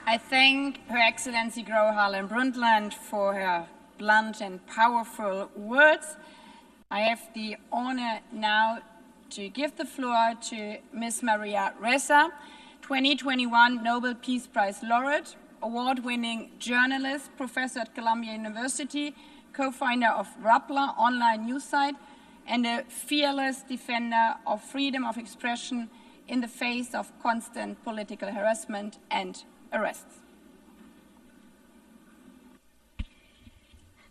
I thank Her Excellency Gro Harlem Brundtland for her blunt and powerful words. I have the honor now to give the floor to Ms. Maria Ressa, 2021 Nobel Peace Prize laureate, award-winning journalist, professor at Columbia University, co-founder of Rappler online news site, and a fearless defender of freedom of expression in the face of constant political harassment and arrests.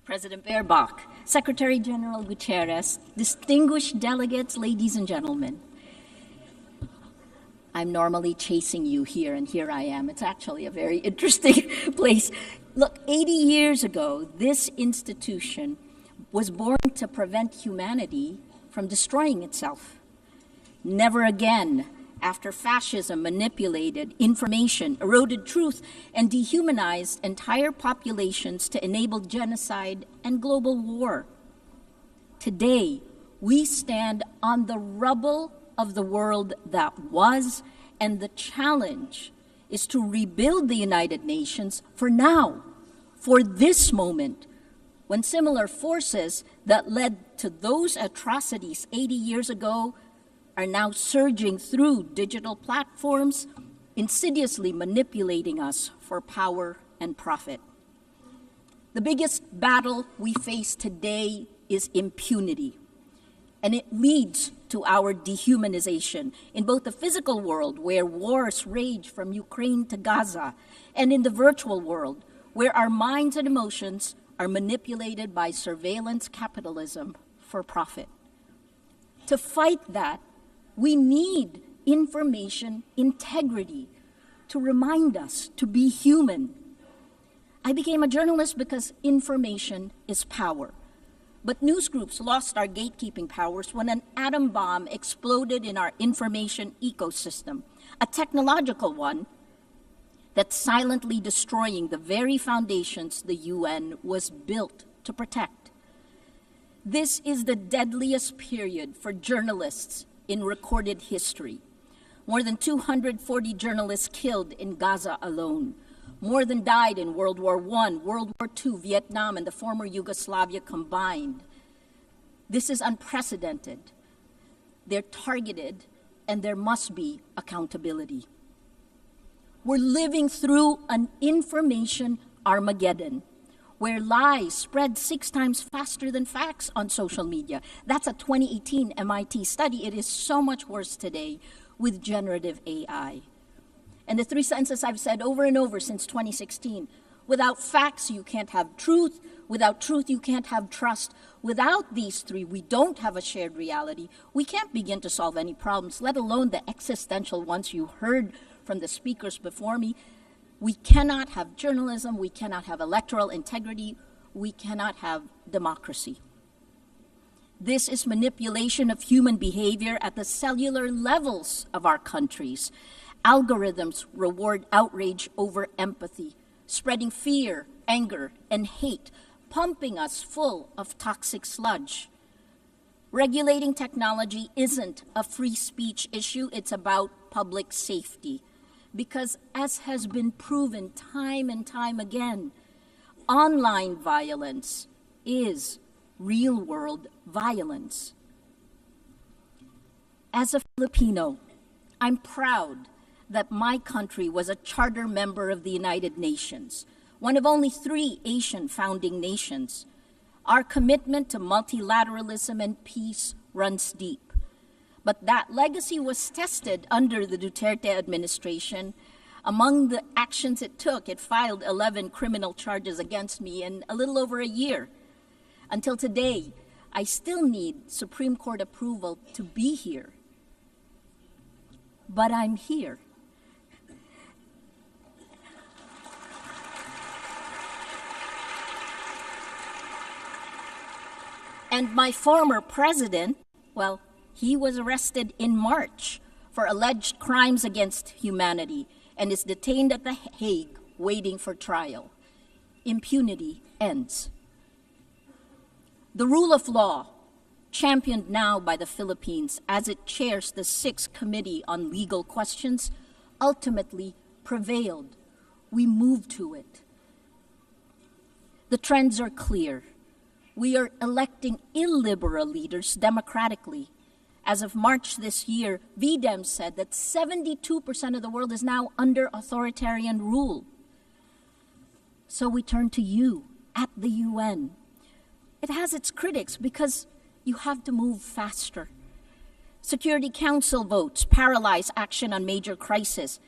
President Baerbock, Secretary General Guterres, distinguished delegates, ladies and gentlemen. I'm normally chasing you here, and here I am. It's actually a very interesting place. Look, 80 years ago, this institution was born to prevent humanity from destroying itself. Never again, after fascism manipulated information, eroded truth, and dehumanized entire populations to enable genocide and global war. Today, we stand on the rubble of the world that was, and the challenge is to rebuild the United Nations for now, for this moment, when similar forces that led to those atrocities 80 years ago are now surging through digital platforms, insidiously manipulating us for power and profit. The biggest battle we face today is impunity, and it leads to our dehumanization in both the physical world, where wars rage from Ukraine to Gaza, and in the virtual world, where our minds and emotions are manipulated by surveillance capitalism for profit. To fight that, we need information integrity to remind us to be human. I became a journalist because information is power. But news groups lost our gatekeeping powers when an atom bomb exploded in our information ecosystem, a technological one that's silently destroying the very foundations the UN was built to protect. This is the deadliest period for journalists in recorded history. More than 240 journalists killed in Gaza alone. More than died in World War I, World War II, Vietnam, and the former Yugoslavia combined. This is unprecedented. They're targeted, and there must be accountability. We're living through an information Armageddon, where lies spread 6 times faster than facts on social media. That's a 2018 MIT study. It is so much worse today with generative AI. And the 3 sentences I've said over and over since 2016, without facts, you can't have truth. Without truth, you can't have trust. Without these 3, we don't have a shared reality. We can't begin to solve any problems, let alone the existential ones you heard from the speakers before me. We cannot have journalism, we cannot have electoral integrity, we cannot have democracy. This is manipulation of human behavior at the cellular levels of our countries. Algorithms reward outrage over empathy, spreading fear, anger, and hate, pumping us full of toxic sludge. Regulating technology isn't a free speech issue, it's about public safety. Because, as has been proven time and time again, online violence is real-world violence. As a Filipino, I'm proud that my country was a charter member of the United Nations, one of only 3 Asian founding nations. Our commitment to multilateralism and peace runs deep. But that legacy was tested under the Duterte administration. Among the actions it took, it filed 11 criminal charges against me in a little over a year. Until today, I still need Supreme Court approval to be here. But I'm here. And my former president, well, he was arrested in March for alleged crimes against humanity, and is detained at The Hague waiting for trial. Impunity ends. The rule of law, championed now by the Philippines as it chairs the 6th Committee on Legal Questions, ultimately prevailed. We moved to it. The trends are clear. We are electing illiberal leaders democratically. As of March this year, VDEM said that 72% of the world is now under authoritarian rule. So we turn to you at the UN. It has its critics because you have to move faster. Security Council votes paralyze action on major crises.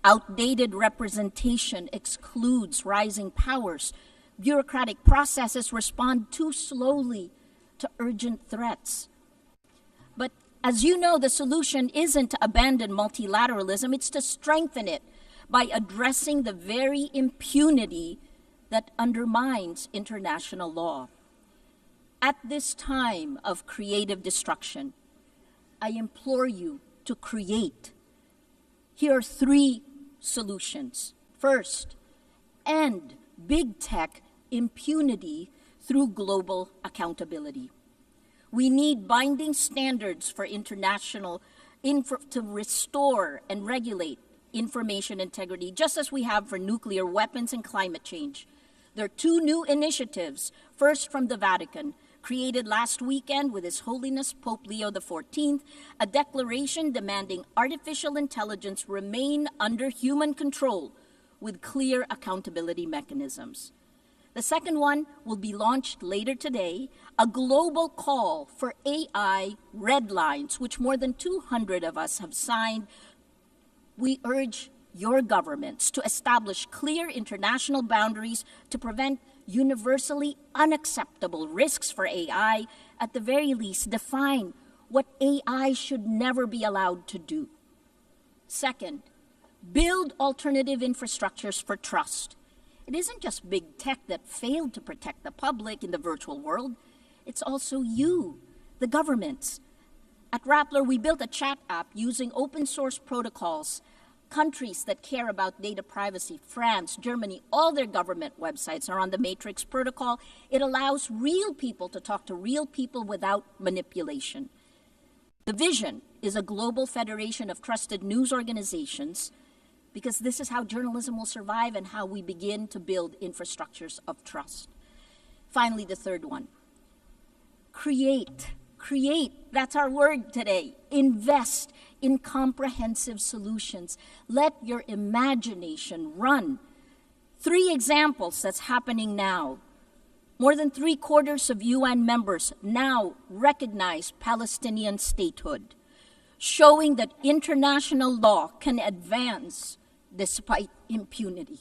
Outdated representation excludes rising powers. Bureaucratic processes respond too slowly to urgent threats. But as you know, the solution isn't to abandon multilateralism, it's to strengthen it by addressing the very impunity that undermines international law. At this time of creative destruction, I implore you to create. Here are 3 solutions. First, end big tech impunity through global accountability. We need binding standards for international to restore and regulate information integrity, just as we have for nuclear weapons and climate change. There are 2 new initiatives, first from the Vatican, created last weekend with His Holiness Pope Leo XIV, a declaration demanding artificial intelligence remain under human control with clear accountability mechanisms. The second one will be launched later today, a global call for AI red lines, which more than 200 of us have signed. We urge your governments to establish clear international boundaries to prevent universally unacceptable risks for AI, at the very least define what AI should never be allowed to do. Second, build alternative infrastructures for trust. It isn't just big tech that failed to protect the public in the virtual world, it's also you, the governments. At Rappler, we built a chat app using open source protocols. Countries that care about data privacy, France, Germany, all their government websites are on the Matrix protocol. It allows real people to talk to real people without manipulation. The vision is a global federation of trusted news organizations, because this is how journalism will survive and how we begin to build infrastructures of trust. Finally, the third one, create. That's our word today. Invest in comprehensive solutions. Let your imagination run. 3 examples that's happening now. More than 3/4 of UN members now recognize Palestinian statehood, showing that international law can advance despite impunity.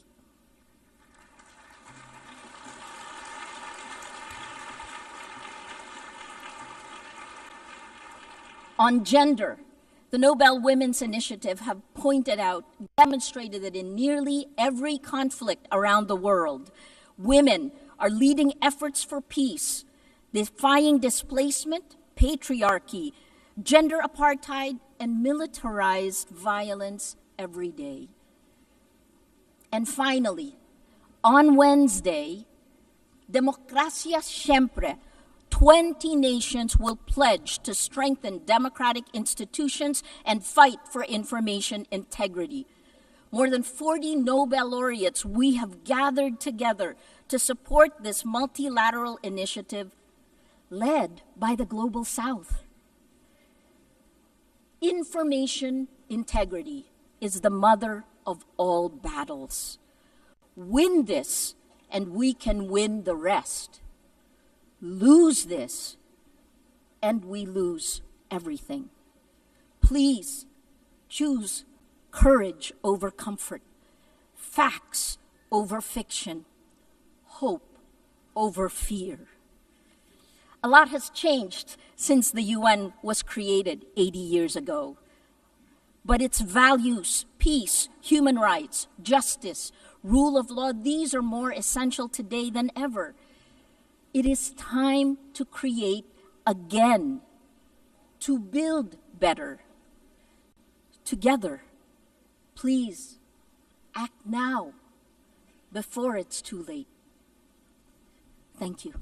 On gender, the Nobel Women's Initiative have demonstrated that in nearly every conflict around the world, women are leading efforts for peace, defying displacement, patriarchy, gender apartheid, and militarized violence every day. And finally, on Wednesday, Demokrasya Siempre, 20 nations will pledge to strengthen democratic institutions and fight for information integrity. More than 40 Nobel laureates we have gathered together to support this multilateral initiative led by the Global South. Information integrity is the mother of all battles. Win this, and we can win the rest. Lose this, and we lose everything. Please choose courage over comfort, facts over fiction, hope over fear. A lot has changed since the UN was created 80 years ago. But its values, peace, human rights, justice, rule of law, these are more essential today than ever. It is time to create again, to build better. Together, please Act now, before it's too late. Thank you.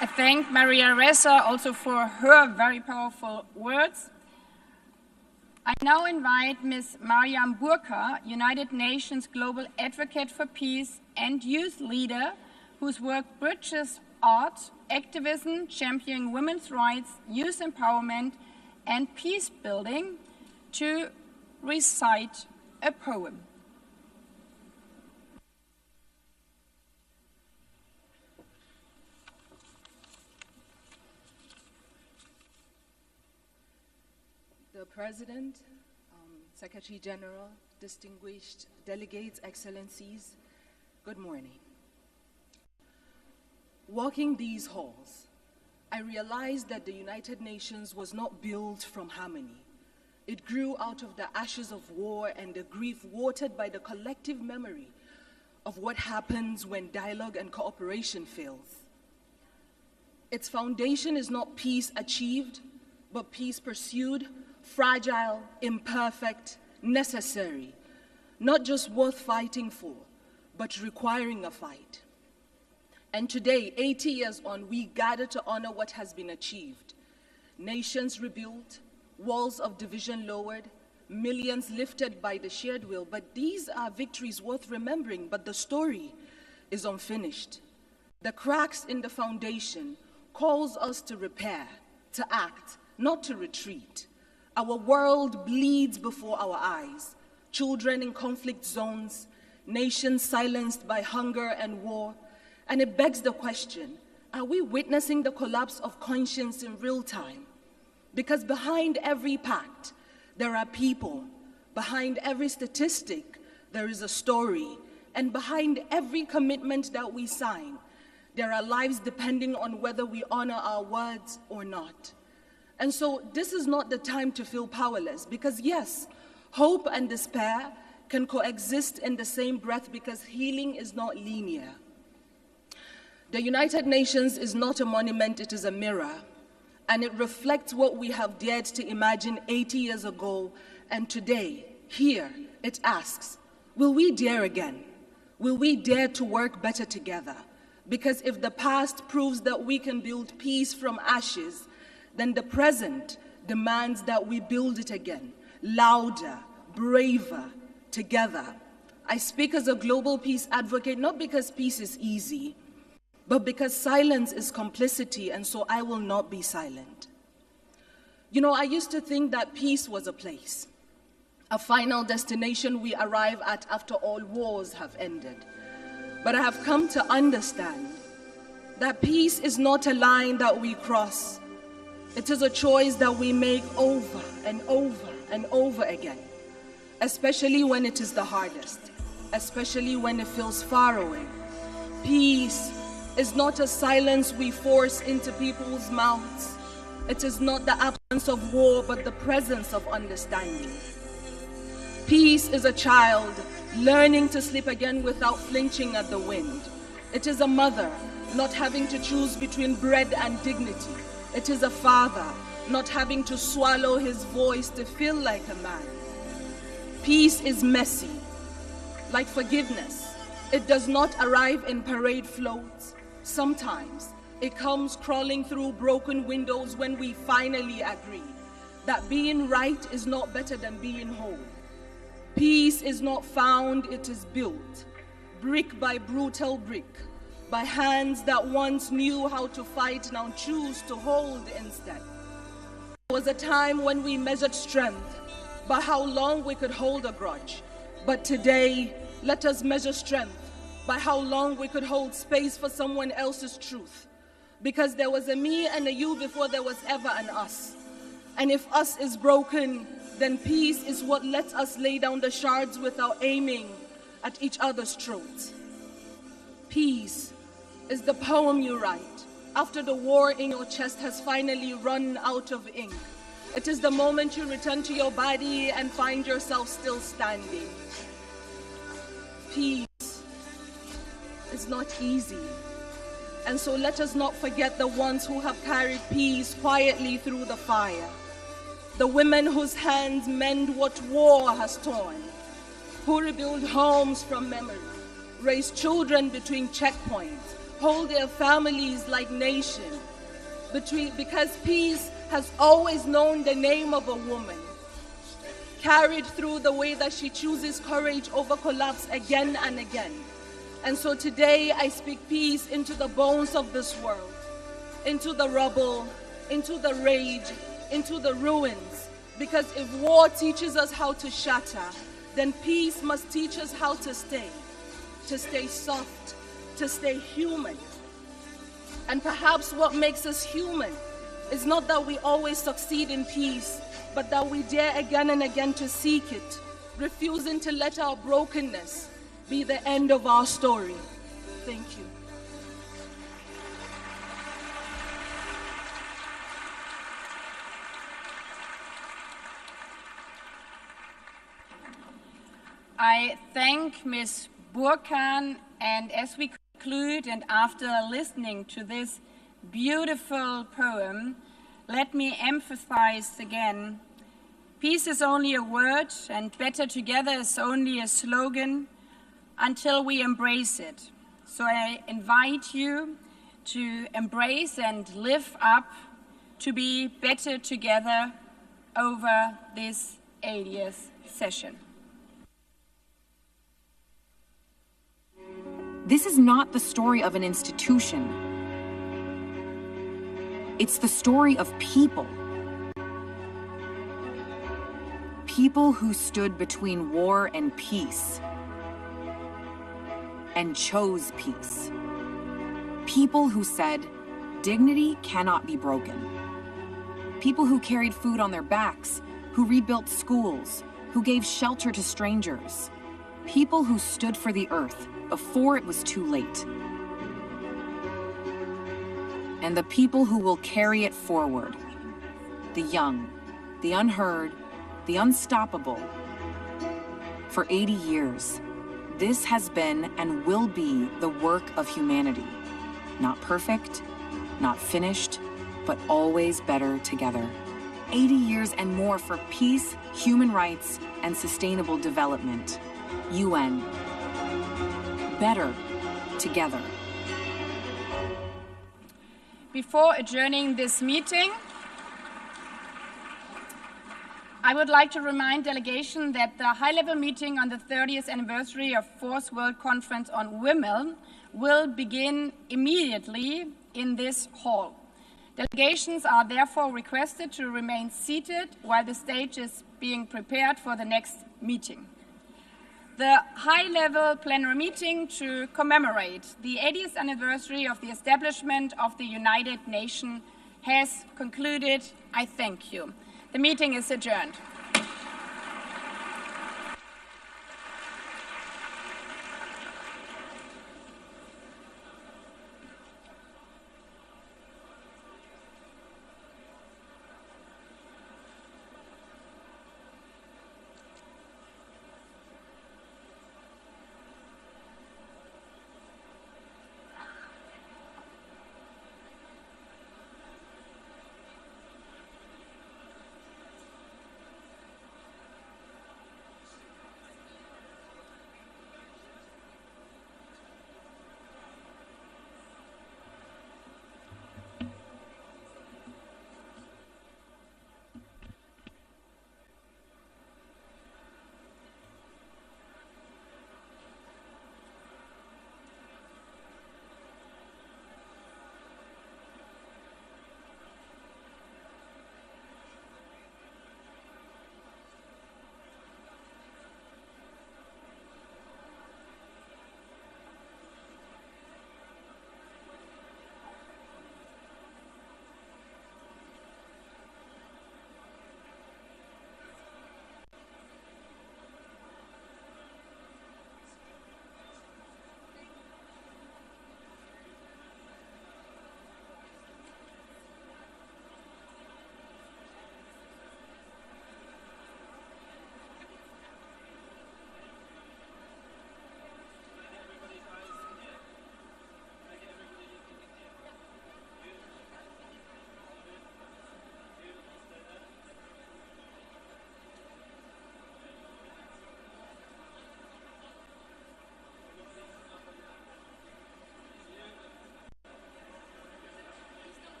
I thank Maria Ressa also for her very powerful words. I now invite Ms. Mariam Burka, United Nations Global Advocate for Peace and youth leader, whose work bridges art, activism, championing women's rights, youth empowerment, and peace building, to recite a poem. The President, Secretary General, distinguished delegates, excellencies, good morning. Walking these halls, I realized that the United Nations was not built from harmony. It grew out of the ashes of war and the grief watered by the collective memory of what happens when dialogue and cooperation fails. Its foundation is not peace achieved, but peace pursued, fragile, imperfect, necessary, not just worth fighting for, but requiring a fight. And today, 80 years on, we gather to honor what has been achieved. Nations rebuilt, walls of division lowered, millions lifted by the shared will. But these are victories worth remembering, but the story is unfinished. The cracks in the foundation calls us to repair, to act, not to retreat. Our world bleeds before our eyes. Children in conflict zones, nations silenced by hunger and war. And it begs the question, are we witnessing the collapse of conscience in real time? Because behind every pact, there are people. Behind every statistic, there is a story. And behind every commitment that we sign, there are lives depending on whether we honor our words or not. And so this is not the time to feel powerless, because yes, hope and despair can coexist in the same breath, because healing is not linear. The United Nations is not a monument, it is a mirror, and it reflects what we have dared to imagine 80 years ago, and today, here, it asks, will we dare again? Will we dare to work better together? Because if the past proves that we can build peace from ashes, then the present demands that we build it again, louder, braver, together. I speak as a global peace advocate, not because peace is easy, but because silence is complicity, and so I will not be silent. You know, I used to think that peace was a place, a final destination we arrive at after all wars have ended. But I have come to understand that peace is not a line that we cross. It is a choice that we make over and over and over again, especially when it is the hardest, especially when it feels far away. Peace is not a silence we force into people's mouths. It is not the absence of war, but the presence of understanding. Peace is a child learning to sleep again without flinching at the wind. It is a mother not having to choose between bread and dignity. It is a father not having to swallow his voice to feel like a man. Peace is messy, like forgiveness. It does not arrive in parade floats. Sometimes it comes crawling through broken windows when we finally agree that being right is not better than being whole. Peace is not found, it is built, brick by brutal brick, by hands that once knew how to fight, now choose to hold instead. There was a time when we measured strength by how long we could hold a grudge. But today, let us measure strength by how long we could hold space for someone else's truth. Because there was a me and a you before there was ever an us. And if us is broken, then peace is what lets us lay down the shards without aiming at each other's throats. Peace is the poem you write after the war in your chest has finally run out of ink. It is the moment you return to your body and find yourself still standing. Peace is not easy, And so let us not forget the ones who have carried peace quietly through the fire. The women whose hands mend what war has torn, who rebuild homes from memory, raise children between checkpoints, hold their families like nations. Because peace has always known the name of a woman, carried through the way that she chooses courage over collapse again and again. And so today I speak peace into the bones of this world, into the rubble, into the rage, into the ruins. Because if war teaches us how to shatter, then peace must teach us how to stay soft, to stay human. And perhaps what makes us human is not that we always succeed in peace, but that we dare again and again to seek it, refusing to let our brokenness be the end of our story. Thank you. I thank Ms. Burkan, and as we conclude and after listening to this beautiful poem, let me emphasize again, peace is only a word and better together is only a slogan until we embrace it. So I invite you to embrace and live up to be better together over this 80th session. This is not the story of an institution. It's the story of people. People who stood between war and peace and chose peace. People who said, dignity cannot be broken. People who carried food on their backs, who rebuilt schools, who gave shelter to strangers. People who stood for the earth before it was too late. And the people who will carry it forward. The young, the unheard, the unstoppable. For 80 years, this has been and will be the work of humanity. Not perfect, not finished, but always better together. 80 years and more for peace, human rights, and sustainable development. UN. Better together. Before adjourning this meeting, I would like to remind delegation that the high-level meeting on the 30th anniversary of Fourth World Conference on Women will begin immediately in this hall. Delegations are therefore requested to remain seated while the stage is being prepared for the next meeting. The high-level plenary meeting to commemorate the 80th anniversary of the establishment of the United Nations has concluded. I thank you. The meeting is adjourned.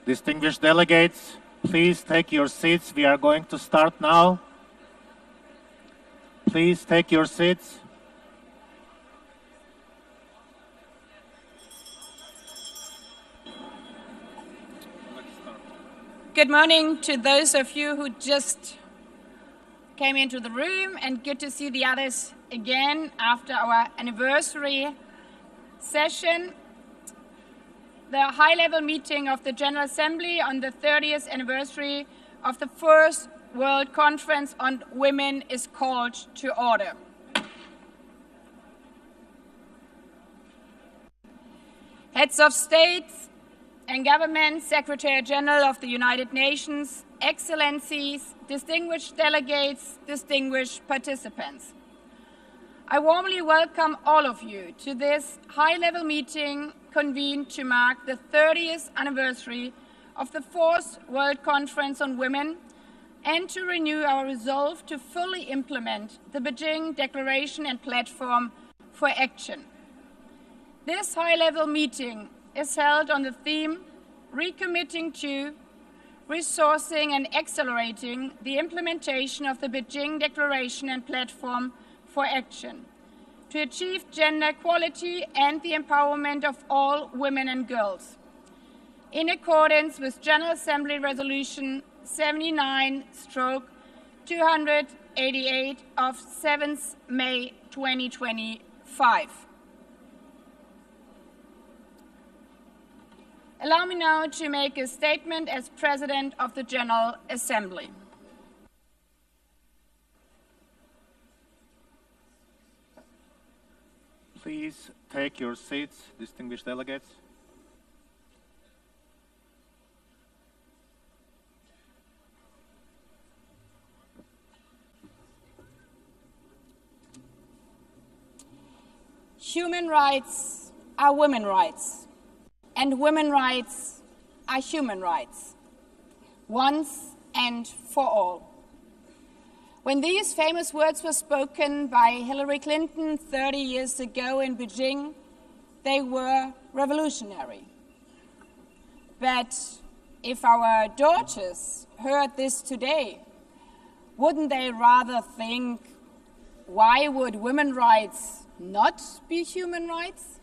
Distinguished delegates, please take your seats. We are going to start now. Please take your seats. Good morning to those of you who just came into the room, and good to see the others again after our anniversary session. The high-level meeting of the General Assembly on the 30th anniversary of the First World Conference on Women is called to order. Heads of states and government, Secretary General of the United Nations, Excellencies, distinguished delegates, distinguished participants. I warmly welcome all of you to this high-level meeting convened to mark the 30th anniversary of the Fourth World Conference on Women and to renew our resolve to fully implement the Beijing Declaration and Platform for Action. This high-level meeting is held on the theme Recommitting to, Resourcing and Accelerating the Implementation of the Beijing Declaration and Platform for Action to achieve gender equality and the empowerment of all women and girls, in accordance with General Assembly Resolution 79/288 of 7th May 2025. Allow me now to make a statement as President of the General Assembly. Please take your seats, distinguished delegates. Human rights are women's rights, and women's rights are human rights, once and for all. When these famous words were spoken by Hillary Clinton 30 years ago in Beijing, they were revolutionary. But if our daughters heard this today, wouldn't they rather think, why would women's rights not be human rights?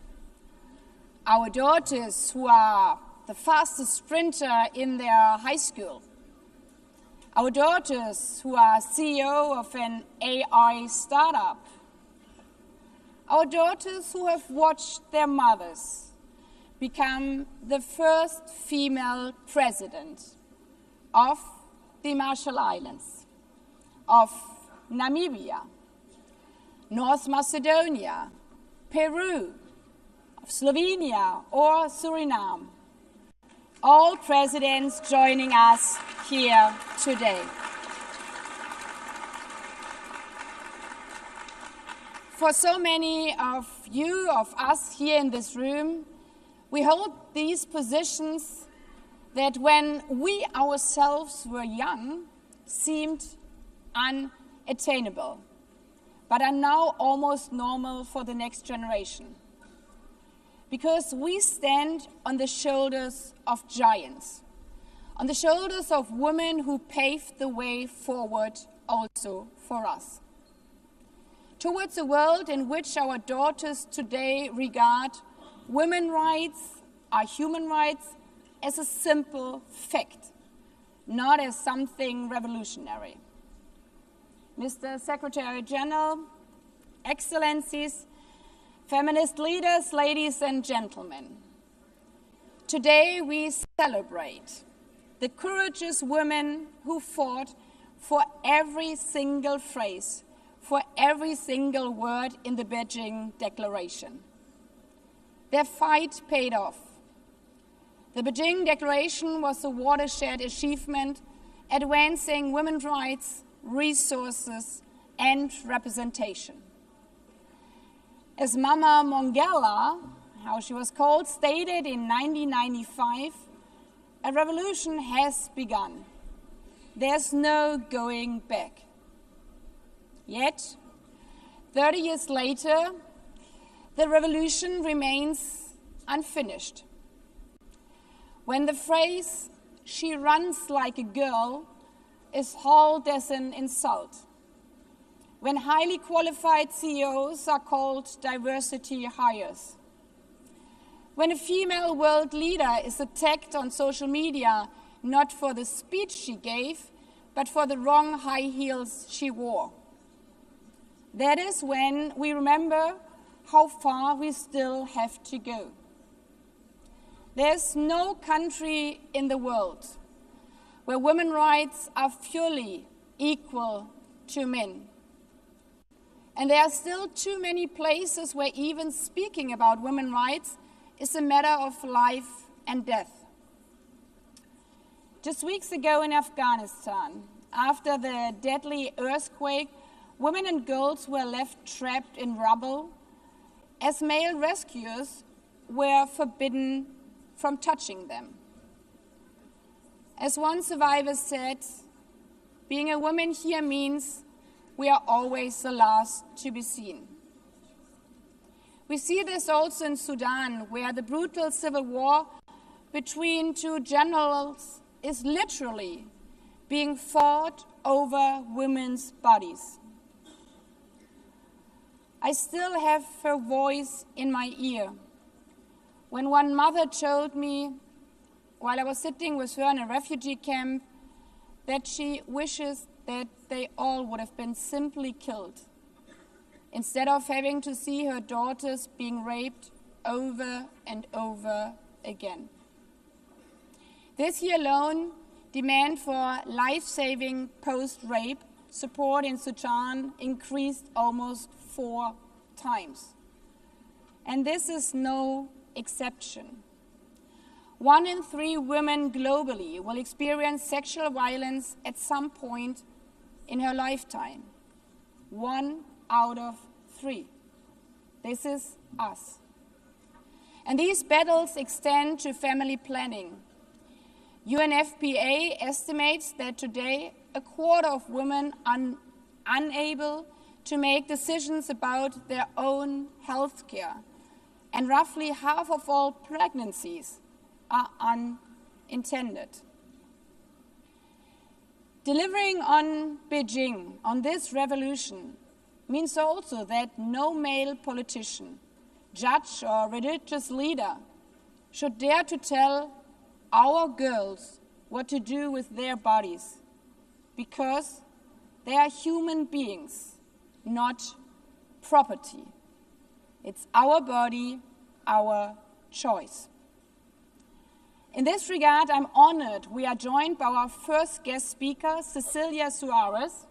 Our daughters, who are the fastest sprinter in their high school, our daughters who are CEO of an AI startup, our daughters who have watched their mothers become the first female president of the Marshall Islands, of Namibia, North Macedonia, Peru, of Slovenia or Suriname. All presidents joining us here today. For so many of you, of us here in this room, we hold these positions that when we ourselves were young seemed unattainable, but are now almost normal for the next generation. Because we stand on the shoulders of giants, on the shoulders of women who paved the way forward also for us, towards a world in which our daughters today regard women's rights, our human rights, as a simple fact, not as something revolutionary. Mr. Secretary General, Excellencies, feminist leaders, ladies and gentlemen, today we celebrate the courageous women who fought for every single phrase, for every single word in the Beijing Declaration. Their fight paid off. The Beijing Declaration was a watershed achievement advancing women's rights, resources, and representation. As Mama Mongella, how she was called, stated in 1995, a revolution has begun. There's no going back. Yet, 30 years later, the revolution remains unfinished. When the phrase "She runs like a girl" is hailed as an insult. When highly qualified CEOs are called diversity hires. When a female world leader is attacked on social media, not for the speech she gave, but for the wrong high heels she wore. That is when we remember how far we still have to go. There's no country in the world where women's rights are fully equal to men. And there are still too many places where even speaking about women's rights is a matter of life and death. Just weeks ago in Afghanistan, after the deadly earthquake, women and girls were left trapped in rubble as male rescuers were forbidden from touching them. As one survivor said, "Being a woman here means we are always the last to be seen." We see this also in Sudan, where the brutal civil war between two generals is literally being fought over women's bodies. I still have her voice in my ear when one mother told me, while I was sitting with her in a refugee camp, that she wishes that they all would have been simply killed instead of having to see her daughters being raped over and over again. This year alone, demand for life-saving post-rape support in Sudan increased almost 4 times. And this is no exception. 1 in 3 women globally will experience sexual violence at some point in her lifetime. 1 out of 3. This is us. And these battles extend to family planning. UNFPA estimates that today a quarter of women are unable to make decisions about their own health care, and roughly half of all pregnancies are unintended. Delivering on Beijing, on this revolution, means also that no male politician, judge, or religious leader should dare to tell our girls what to do with their bodies, because they are human beings, not property. It's our body, our choice. In this regard, I'm honored we are joined by our first guest speaker, Cecilia Suarez,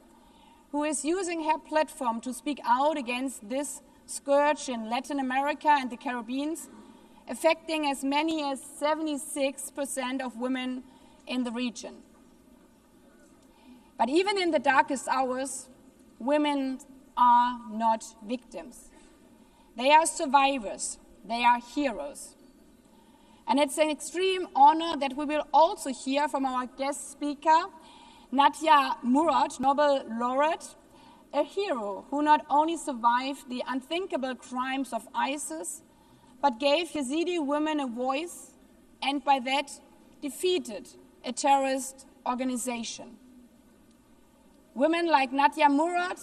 who is using her platform to speak out against this scourge in Latin America and the Caribbean, affecting as many as 76% of women in the region. But even in the darkest hours, women are not victims. They are survivors. They are heroes. And it's an extreme honor that we will also hear from our guest speaker, Nadia Murad, Nobel laureate, a hero who not only survived the unthinkable crimes of ISIS, but gave Yazidi women a voice and by that defeated a terrorist organization. Women like Nadia Murad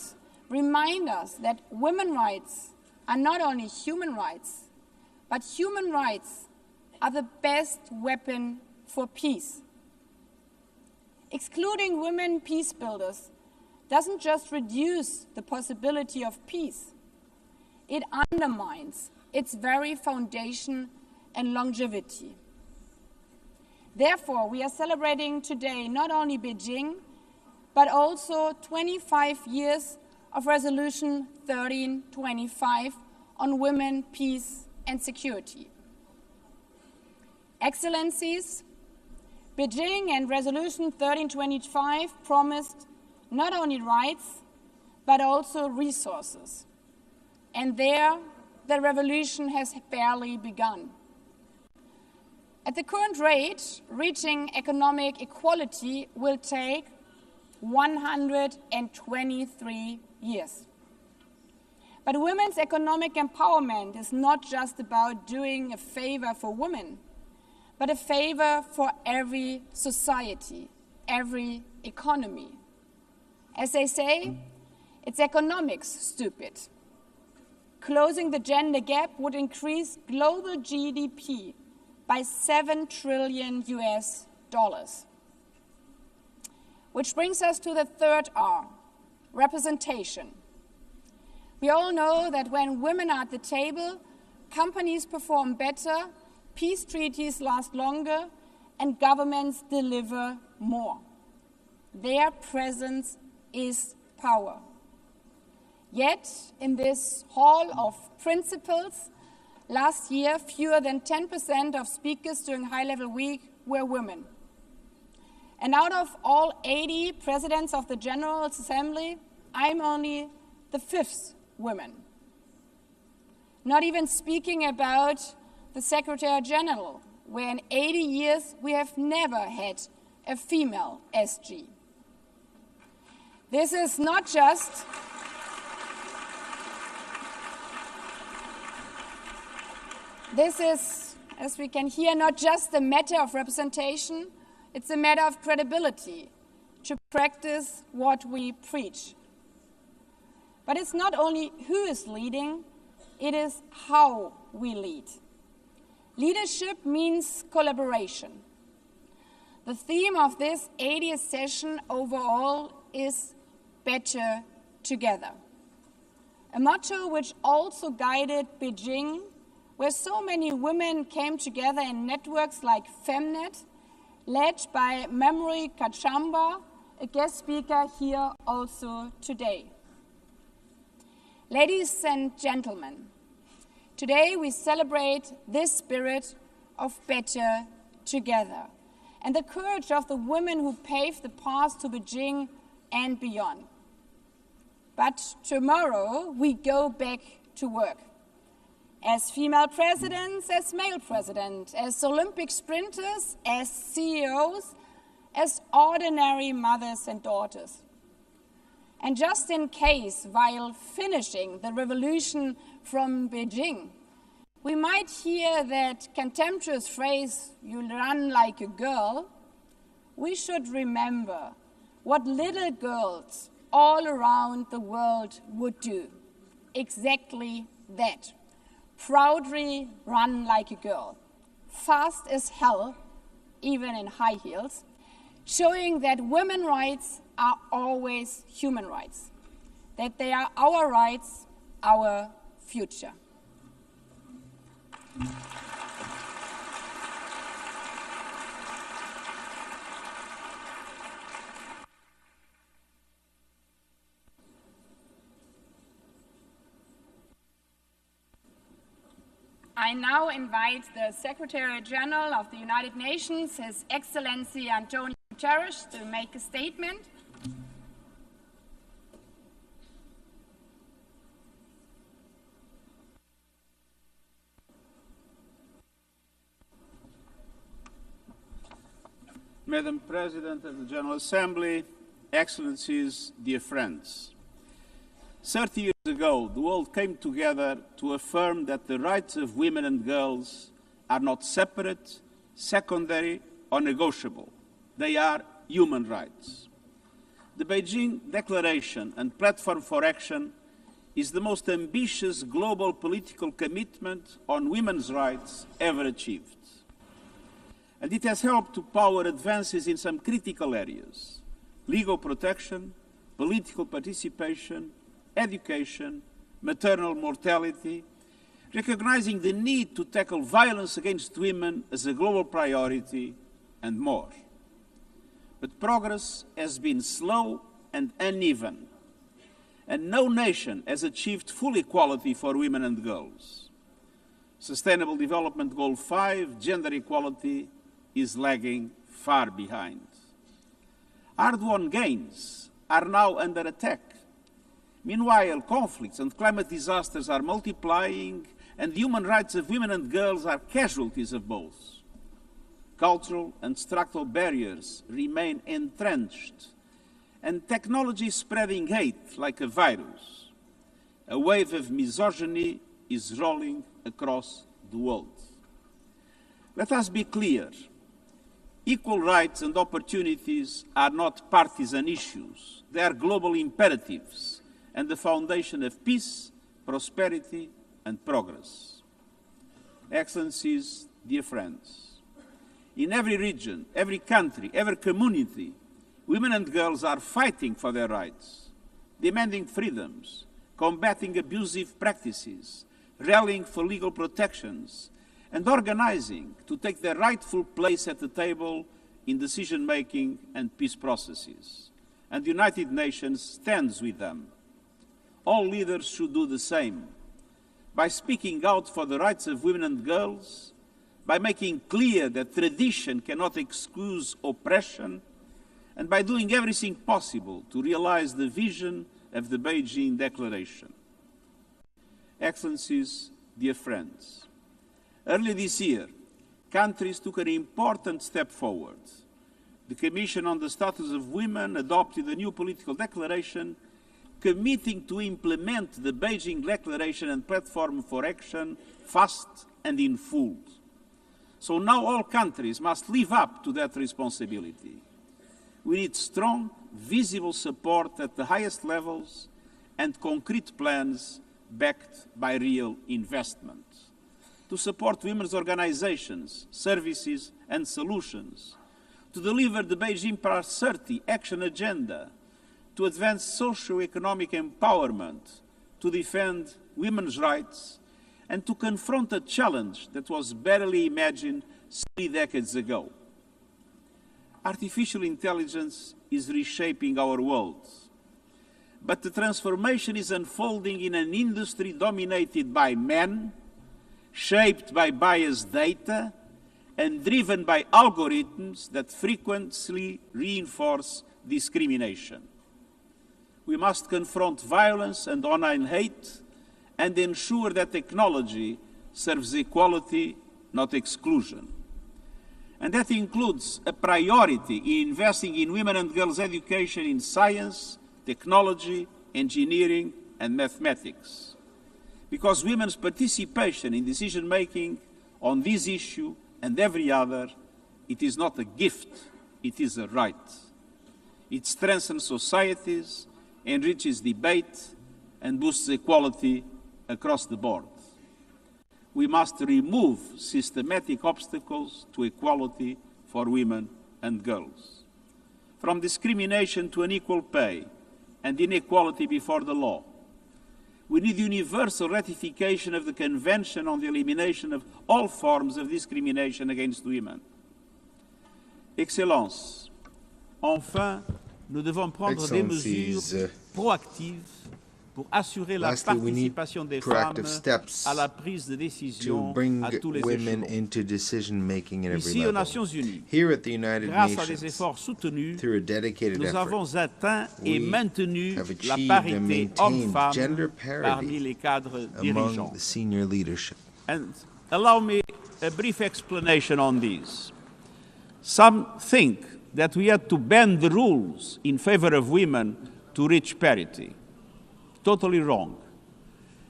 remind us that women's rights are not only human rights, but human rights are the best weapon for peace. Excluding women peace builders doesn't just reduce the possibility of peace, it undermines its very foundation and longevity. Therefore, we are celebrating today not only Beijing, but also 25 years of Resolution 1325 on women, peace, and security. Excellencies, Beijing and Resolution 1325 promised not only rights, but also resources. And there, the revolution has barely begun. At the current rate, reaching economic equality will take 123 years. But women's economic empowerment is not just about doing a favor for women, but a favor for every society, every economy. As they say, it's economics, stupid. Closing the gender gap would increase global GDP by $7 trillion US. Which brings us to the third R, representation. We all know that when women are at the table, companies perform better, peace treaties last longer, and governments deliver more. Their presence is power. Yet, in this hall of principles, last year, fewer than 10% of speakers during high-level week were women. And out of all 80 presidents of the General Assembly, I'm only the 5th woman. Not even speaking about the Secretary General, where in 80 years we have never had a female SG. This is not just This is, as we can hear, not just a matter of representation, it's a matter of credibility to practice what we preach. But it's not only who is leading, it is how we lead. Leadership means collaboration. The theme of this 80th session overall is better together. A motto which also guided Beijing, where so many women came together in networks like Femnet, led by Memory Kachamba, a guest speaker here also today. Ladies and gentlemen, today we celebrate this spirit of better together and the courage of the women who paved the path to Beijing and beyond. But tomorrow we go back to work. As female presidents, as male presidents, as Olympic sprinters, as CEOs, as ordinary mothers and daughters. And just in case, while finishing the revolution from Beijing, we might hear that contemptuous phrase, "you run like a girl," we should remember what little girls all around the world would do. Exactly that. Proudly run like a girl, fast as hell, even in high heels, showing that women's rights are always human rights, that they are our rights, our future. I now invite the Secretary General of the United Nations, His Excellency Antonio Guterres, to make a statement. Madam President of the General Assembly, Excellencies, dear friends. 30 years ago, the world came together to affirm that the rights of women and girls are not separate, secondary, or negotiable. They are human rights. The Beijing Declaration and Platform for Action is the most ambitious global political commitment on women's rights ever achieved. And it has helped to power advances in some critical areas: legal protection, political participation, education, maternal mortality, recognizing the need to tackle violence against women as a global priority, and more. But progress has been slow and uneven, and no nation has achieved full equality for women and girls. Sustainable Development Goal 5, gender equality, is lagging far behind. Hard-won gains are now under attack. Meanwhile, conflicts and climate disasters are multiplying, and the human rights of women and girls are casualties of both. Cultural and structural barriers remain entrenched, and technology is spreading hate like a virus. A wave of misogyny is rolling across the world. Let us be clear. Equal rights and opportunities are not partisan issues. They are global imperatives and the foundation of peace, prosperity, and progress. Excellencies, dear friends, in every region, every country, every community, women and girls are fighting for their rights, demanding freedoms, combating abusive practices, rallying for legal protections, and organizing to take their rightful place at the table in decision-making and peace processes. And the United Nations stands with them. All leaders should do the same, by speaking out for the rights of women and girls, by making clear that tradition cannot excuse oppression, and by doing everything possible to realize the vision of the Beijing Declaration. Excellencies, dear friends, earlier this year, countries took an important step forward. The Commission on the Status of Women adopted a new political declaration committing to implement the Beijing Declaration and Platform for Action fast and in full. So now all countries must live up to that responsibility. We need strong, visible support at the highest levels and concrete plans backed by real investment to support women's organizations, services, and solutions, to deliver the Beijing Plus 30 action agenda, to advance socio-economic empowerment, to defend women's rights, and to confront a challenge that was barely imagined 3 decades ago. Artificial intelligence is reshaping our world, but the transformation is unfolding in an industry dominated by men, shaped by biased data, and driven by algorithms that frequently reinforce discrimination. We must confront violence and online hate and ensure that technology serves equality, not exclusion. And that includes a priority in investing in women and girls' education in science, technology, engineering, and mathematics. Because women's participation in decision-making on this issue and every other, it is not a gift, it is a right. It strengthens societies, enriches debate, and boosts equality across the board. We must remove systematic obstacles to equality for women and girls. From discrimination to unequal pay and inequality before the law. We need universal ratification of the Convention on the Elimination of all forms of discrimination against women. Excellences, enfin, nous devons prendre des mesures proactives pour assurer la participation des femmes à la prise de décision à tous les échelons. Ici, aux Nations Unies, grâce à des efforts soutenus, nous avons atteint et maintenu la parité hommes-femmes parmi les cadres dirigeants. And allow me a brief explanation on this. Some think that we had to bend the rules in favor of women to reach parity. Totally wrong.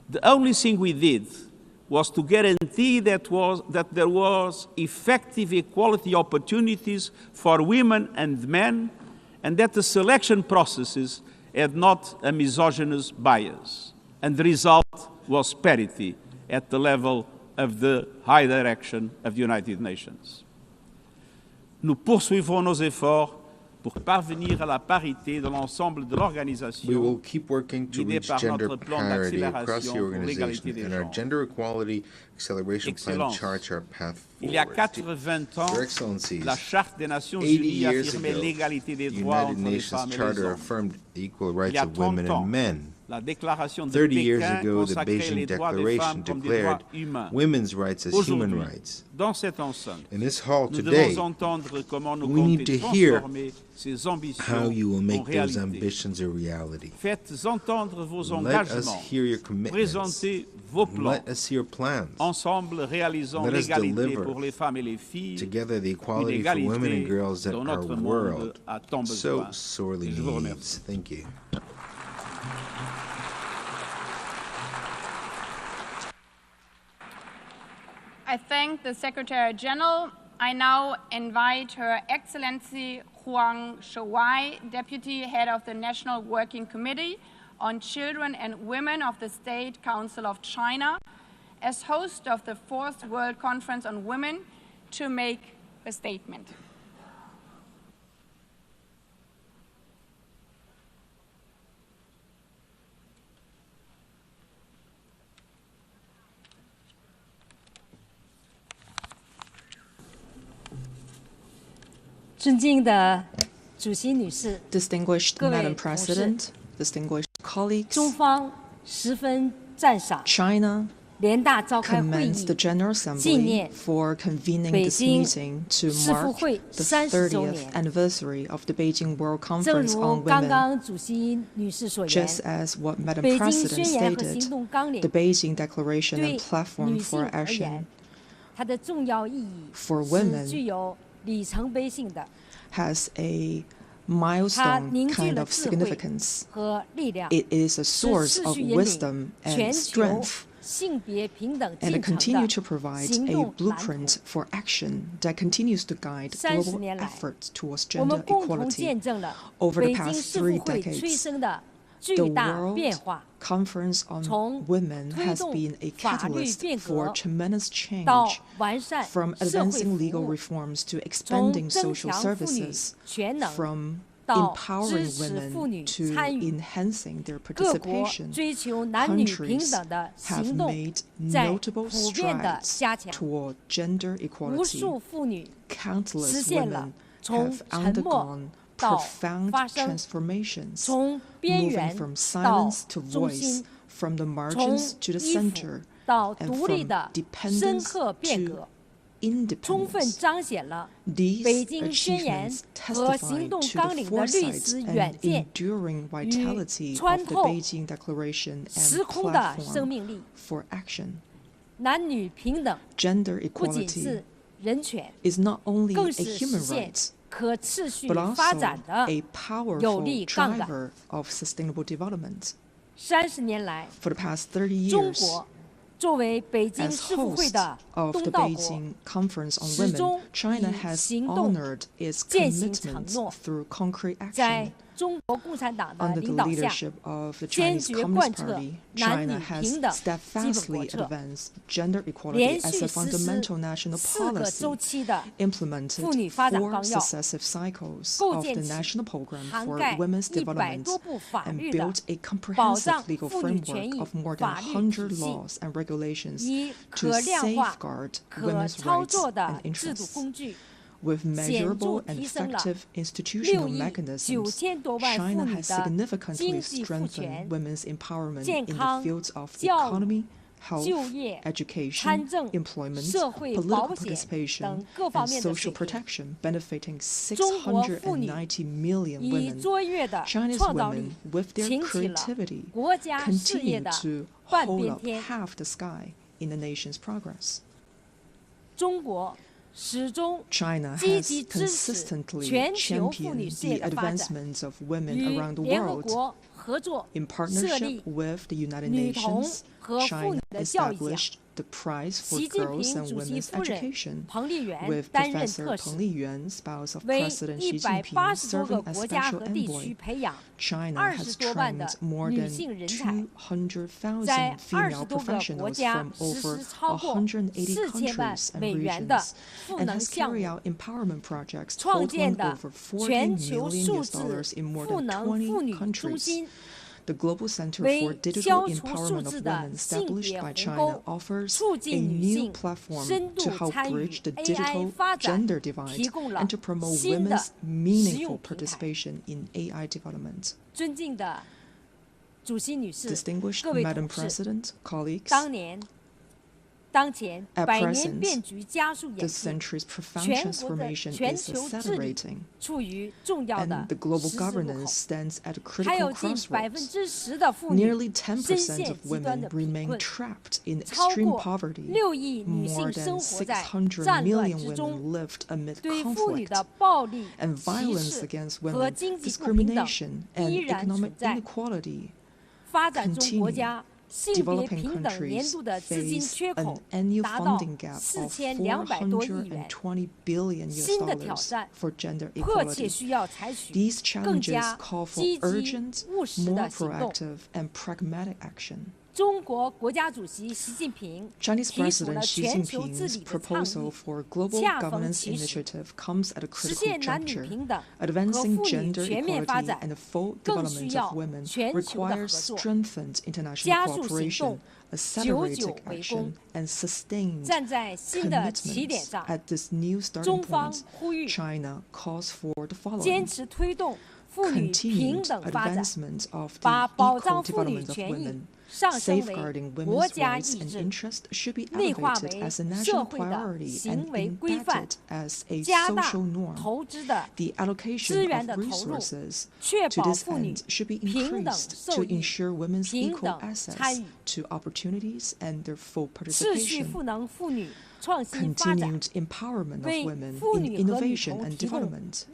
The only thing we did was to guarantee that there was effective equality opportunities for women and men, and that the selection processes had not a misogynist bias. And the result was parity at the level of the high direction of the United Nations. Nous poursuivrons nos efforts pour parvenir à la parité dans l'ensemble de l'organisation, guidée par notre plan d'accélération pour l'égalité des genres. Excellences, il y a 80 ans, la Charte des Nations Unies affirmait l'égalité des droits entre les femmes et les hommes. Il y a 30 ans, la déclaration de Pékin consacrait les droits des femmes comme des droits humains. Aujourd'hui, dans cette enceinte, nous devons entendre comment nous comptez transformer ces ambitions en réalité. Faites entendre vos engagements, présentez vos plans. Ensemble, réalisons l'égalité pour les femmes et les filles, une égalité dont notre monde a tant besoin. Je vous remercie. I thank the Secretary General. I now invite Her Excellency Huang Shouwei, Deputy Head of the National Working Committee on Children and Women of the State Council of China, as host of the 4th World Conference on Women, to make a statement. Distinguished Madam President, distinguished colleagues, China commends the General Assembly for convening this meeting to mark the 30th anniversary of the Beijing World Conference on Women. Just as what Madam President stated, the Beijing Declaration and Platform for Action for Women has a milestone kind of significance. It is a source of wisdom and strength, and it continues to provide a blueprint for action that continues to guide global efforts towards gender equality. Over the past 3 decades, the World Conference on Women has been a catalyst for tremendous change, from advancing legal reforms to expanding social services, from empowering women to enhancing their participation. Countries have made notable strides toward gender equality. Countless women have undergone profound transformations, moving from silence to voice, from the margins to the center, and from dependence to independence. These achievements testify to the foresight and enduring vitality of the Beijing Declaration and Platform for Action. Gender equality is not only a human right, but also a powerful driver of sustainable development. For the past 30 years, as host of the Beijing Conference on Women, China has honored its commitments through concrete action. Under the leadership of the Chinese Communist Party, China has steadfastly advanced gender equality as a fundamental national policy, implemented 4 successive cycles of the National Program for Women's Development, and built a comprehensive legal framework of more than 100 laws and regulations to safeguard women's rights and interests. With measurable and effective institutional mechanisms, China has significantly strengthened women's empowerment in the fields of economy, health, education, employment, political participation, and social protection, benefiting 690 million women. China's women, with their creativity, continue to hold up half the sky in the nation's progress. China has consistently championed the advancements of women around the world. In partnership with the United Nations, China established the Prize for Girls and Women's Education, with Professor Peng Liyuan, spouse of President Xi Jinping, serving as special envoy. China has trained more than 200,000 female professionals from over 180 countries and regions, and has carried out empowerment projects totaling over $40 million in more than 20 countries. The Global Center for Digital Empowerment of Women, established by China, offers a new platform to help bridge the digital gender divide and to promote women's meaningful participation in AI development. Distinguished Madam President, colleagues, at present, the century's profound transformation is accelerating, and the global governance stands at a critical crossroads. Nearly 10% of women remain trapped in extreme poverty. More than 600 million women lived amid conflict, and violence against women, discrimination, and economic inequality continue. developing countries face an annual funding gap of $420 billion for gender equality. These challenges call for urgent, more proactive, and pragmatic action. Chinese President Xi Jinping's proposal for global governance initiative comes at a critical juncture. Advancing gender equality and the full development of women requires strengthened international cooperation, accelerated action, and sustained commitments. At this new starting point, China calls for the following: continued advancement of the equal development of women. Safeguarding women's rights and interests should be elevated as a national priority and embedded as a social norm. The allocation of resources to this end should be increased to ensure women's equal access to opportunities and their full participation. Continued empowerment of women in innovation and development.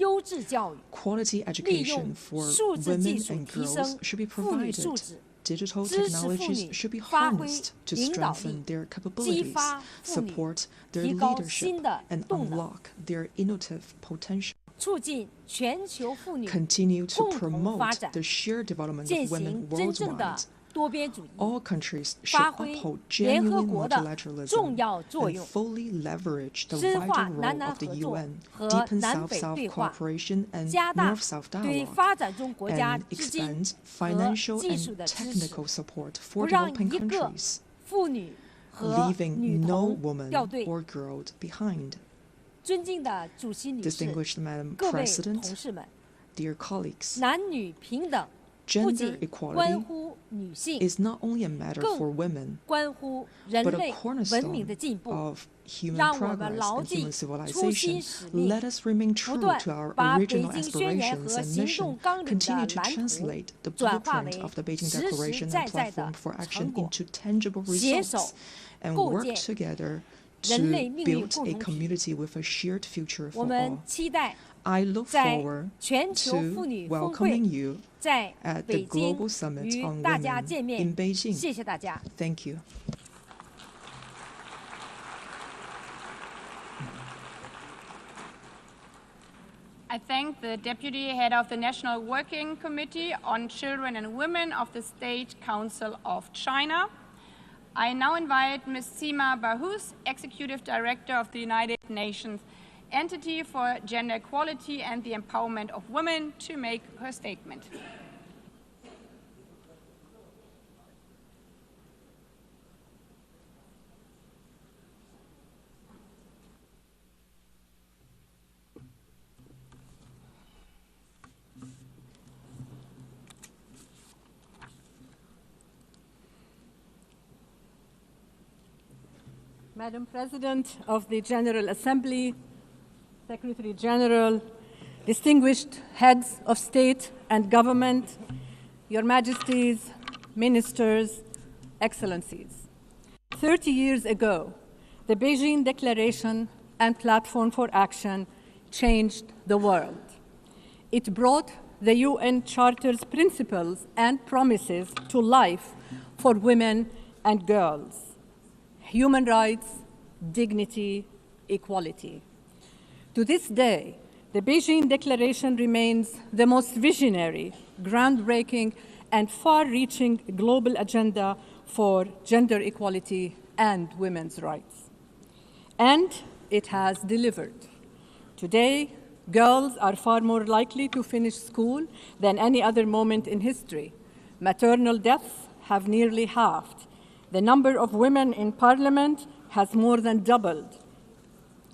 Quality education for women and girls should be provided. Digital technologies should be harnessed to strengthen their capabilities, support their leadership, and unlock their innovative potential. Continue to promote the shared development of women worldwide. All countries should uphold genuine multilateralism and fully leverage the vital role of the UN, deepen South-South cooperation and North-South dialogue, and expand financial and technical support for developing countries, leaving no woman or girl behind. Distinguished Madam President, dear colleagues, gender equality is not only a matter for women, but a cornerstone of human progress and human civilization. Let us remain true to our original aspirations and mission, continue to translate the blueprint of the Beijing Declaration and Platform for Action into tangible results, and work together to build a community with a shared future for all. I look forward to welcoming you at the Global Summit on Women in Beijing. Thank you. I thank the Deputy Head of the National Working Committee on Children and Women of the State Council of China. I now invite Ms. Sima Bahous, Executive Director of the United Nations Entity for Gender Equality and the Empowerment of Women, to make her statement. Madam President of the General Assembly, Secretary General, distinguished heads of state and government, Your Majesties, ministers, excellencies. 30 years ago, the Beijing Declaration and Platform for Action changed the world. It brought the UN Charter's principles and promises to life for women and girls: human rights, dignity, equality. To this day, the Beijing Declaration remains the most visionary, groundbreaking, and far-reaching global agenda for gender equality and women's rights. And it has delivered. Today, girls are far more likely to finish school than any other moment in history. Maternal deaths have nearly halved. The number of women in parliament has more than doubled.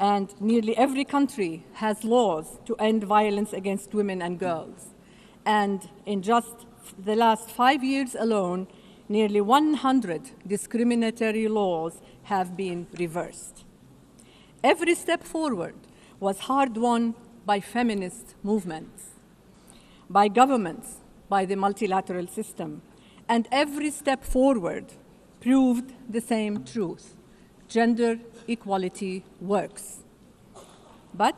And nearly every country has laws to end violence against women and girls. And in just the last 5 years alone, nearly 100 discriminatory laws have been reversed. Every step forward was hard-won by feminist movements, by governments, by the multilateral system. And every step forward proved the same truth: gender equality works. But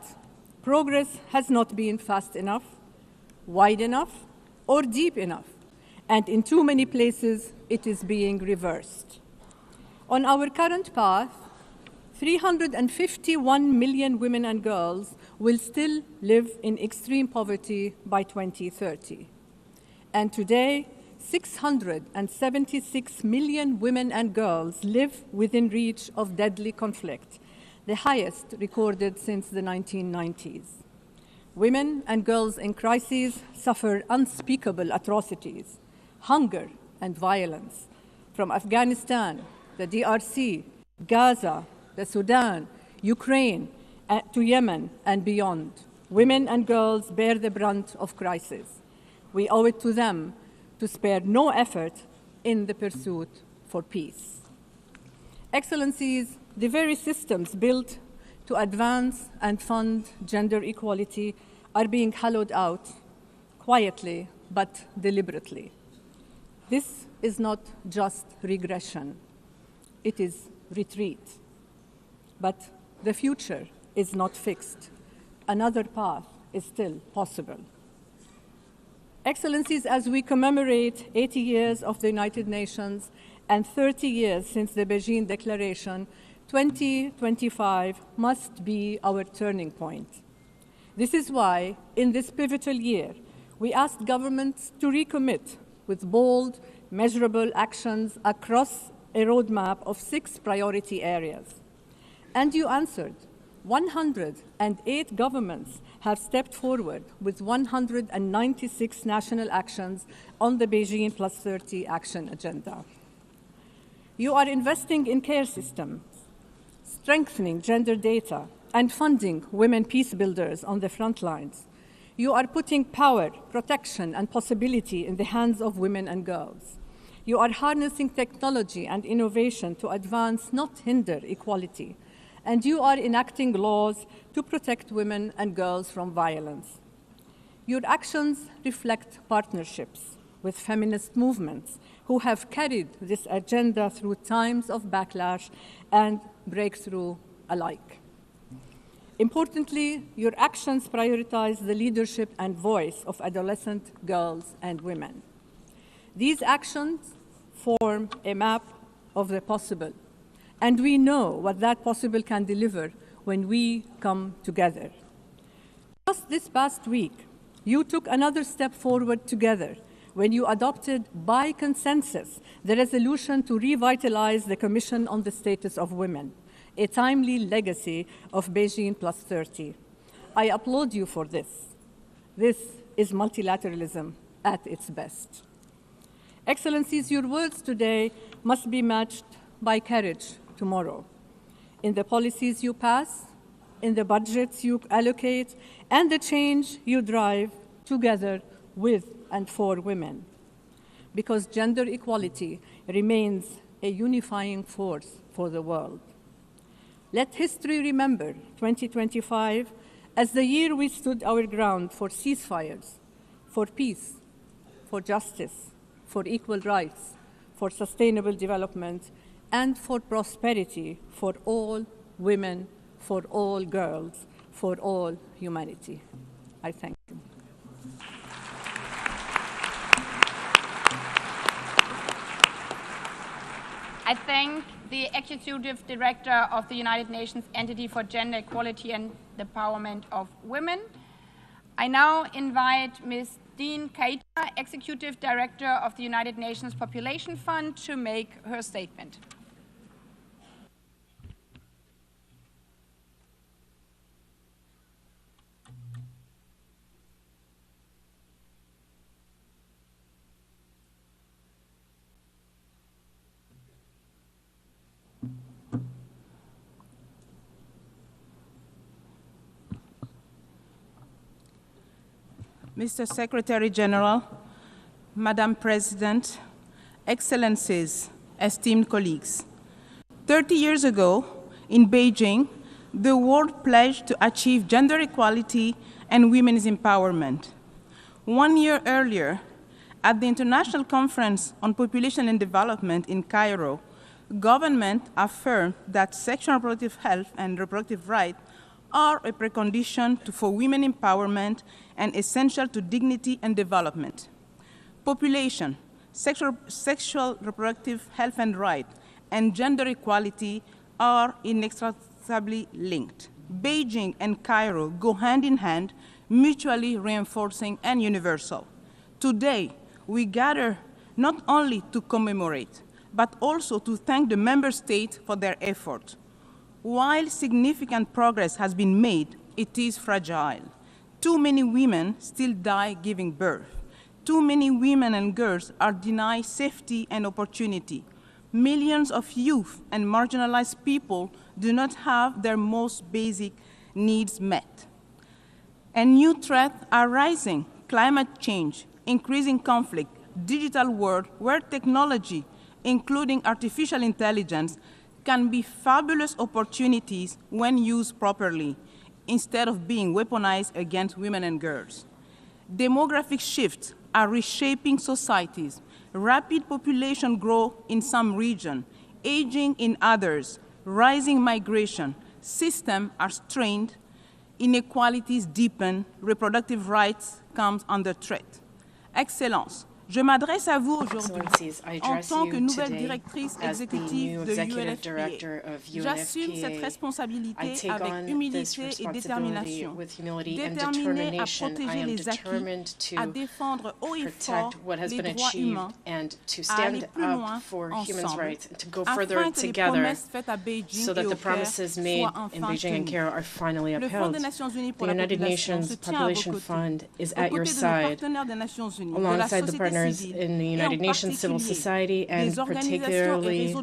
progress has not been fast enough, wide enough, or deep enough. and in too many places it is being reversed. On our current path, 351 million women and girls will still live in extreme poverty by 2030. And today, 676 million women and girls live within reach of deadly conflict, the highest recorded since the 1990s. Women and girls in crises suffer unspeakable atrocities, hunger and violence from Afghanistan, the DRC, Gaza, the Sudan, Ukraine, to Yemen and beyond. Women and girls bear the brunt of crisis. We owe it to them to spare no effort in the pursuit for peace. Excellencies, the very systems built to advance and fund gender equality are being hollowed out quietly but deliberately. This is not just regression, it is retreat. But the future is not fixed. Another path is still possible. Excellencies, as we commemorate 80 years of the United Nations and 30 years since the Beijing Declaration, 2025 must be our turning point. This is why, in this pivotal year, we asked governments to recommit with bold, measurable actions across a roadmap of 6 priority areas. And you answered. 108 governments have stepped forward with 196 national actions on the Beijing Plus 30 action agenda. You are investing in care systems, strengthening gender data, and funding women peace builders on the front lines. You are putting power, protection, and possibility in the hands of women and girls. You are harnessing technology and innovation to advance, not hinder, equality. And you are enacting laws to protect women and girls from violence. Your actions reflect partnerships with feminist movements who have carried this agenda through times of backlash and breakthrough alike. Importantly, your actions prioritize the leadership and voice of adolescent girls and women. These actions form a map of the possible. And we know what that possible can deliver when we come together. Just this past week, you took another step forward together when you adopted by consensus the resolution to revitalize the Commission on the Status of Women, a timely legacy of Beijing Plus 30. I applaud you for this. This is multilateralism at its best. Excellencies, your words today must be matched by courage tomorrow. In the policies you pass, in the budgets you allocate, and the change you drive together with and for women. Because gender equality remains a unifying force for the world. Let history remember 2025 as the year we stood our ground for ceasefires, for peace, for justice, for equal rights, for sustainable development, and for prosperity for all women, for all girls, for all humanity. I thank you. I thank the Executive Director of the United Nations Entity for Gender Equality and the Empowerment of Women. I now invite Ms. Dean Keita, Executive Director of the United Nations Population Fund, to make her statement. Mr. Secretary General, Madam President, Excellencies, esteemed colleagues. 30 years ago, in Beijing, the world pledged to achieve gender equality and women's empowerment. 1 year earlier, at the International Conference on Population and Development in Cairo, government affirmed that sexual and reproductive health and reproductive rights are a precondition for women empowerment and essential to dignity and development. Population, sexual reproductive health and rights, and gender equality are inextricably linked. Beijing and Cairo go hand in hand, mutually reinforcing and universal. Today, we gather not only to commemorate, but also to thank the member states for their effort. While significant progress has been made, it is fragile. Too many women still die giving birth. Too many women and girls are denied safety and opportunity. Millions of youth and marginalized people do not have their most basic needs met. And new threats are rising: climate change, increasing conflict, digital world where technology, including artificial intelligence, can be fabulous opportunities when used properly, instead of being weaponized against women and girls. Demographic shifts are reshaping societies. Rapid population growth in some regions, aging in others, rising migration. Systems are strained, inequalities deepen, reproductive rights come under threat. Excellences, je m'adresse à vous aujourd'hui en tant que nouvelle directrice exécutive de UNFPA. J'assume cette responsabilité avec humilité et détermination, déterminée à protéger les acquis, à défendre haut et fort les droits humains, à aller plus loin ensemble, afin que les promesses faites à Beijing et au Caire soient enfin tenues. Le Fonds des Nations Unies pour la population se tient à vos côtés, aux côtés de nos partenaires des Nations Unies, de la société in the United Nations, civil society, and particularly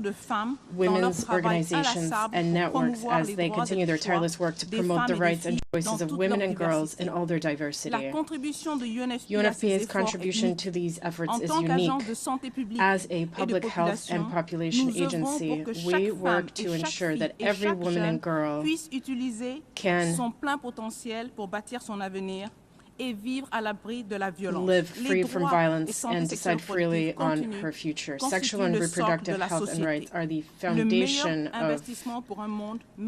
women's organizations and networks as they continue their tireless work to promote the rights and choices of women and girls in all their diversity. UNFPA's contribution to these efforts is unique. As a public health and population agency, we work to ensure that every woman and girl can live free from violence and decide freely on her future. Sexual and reproductive health and rights are the foundation of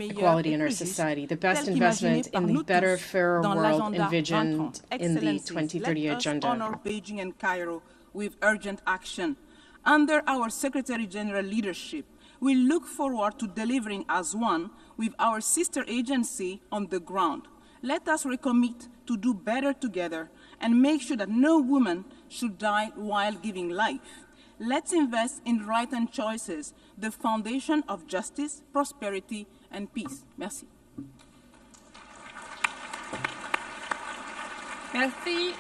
equality in our society, the best investment in the better, fairer world envisioned in the 2030 agenda. Honor Beijing and Cairo with urgent action. Under our Secretary General leadership, we look forward to delivering as one with our sister agency on the ground. Let us recommit to do better together and make sure that no woman should die while giving life. Let's invest in rights and choices, the foundation of justice, prosperity, and peace. Merci. Merci.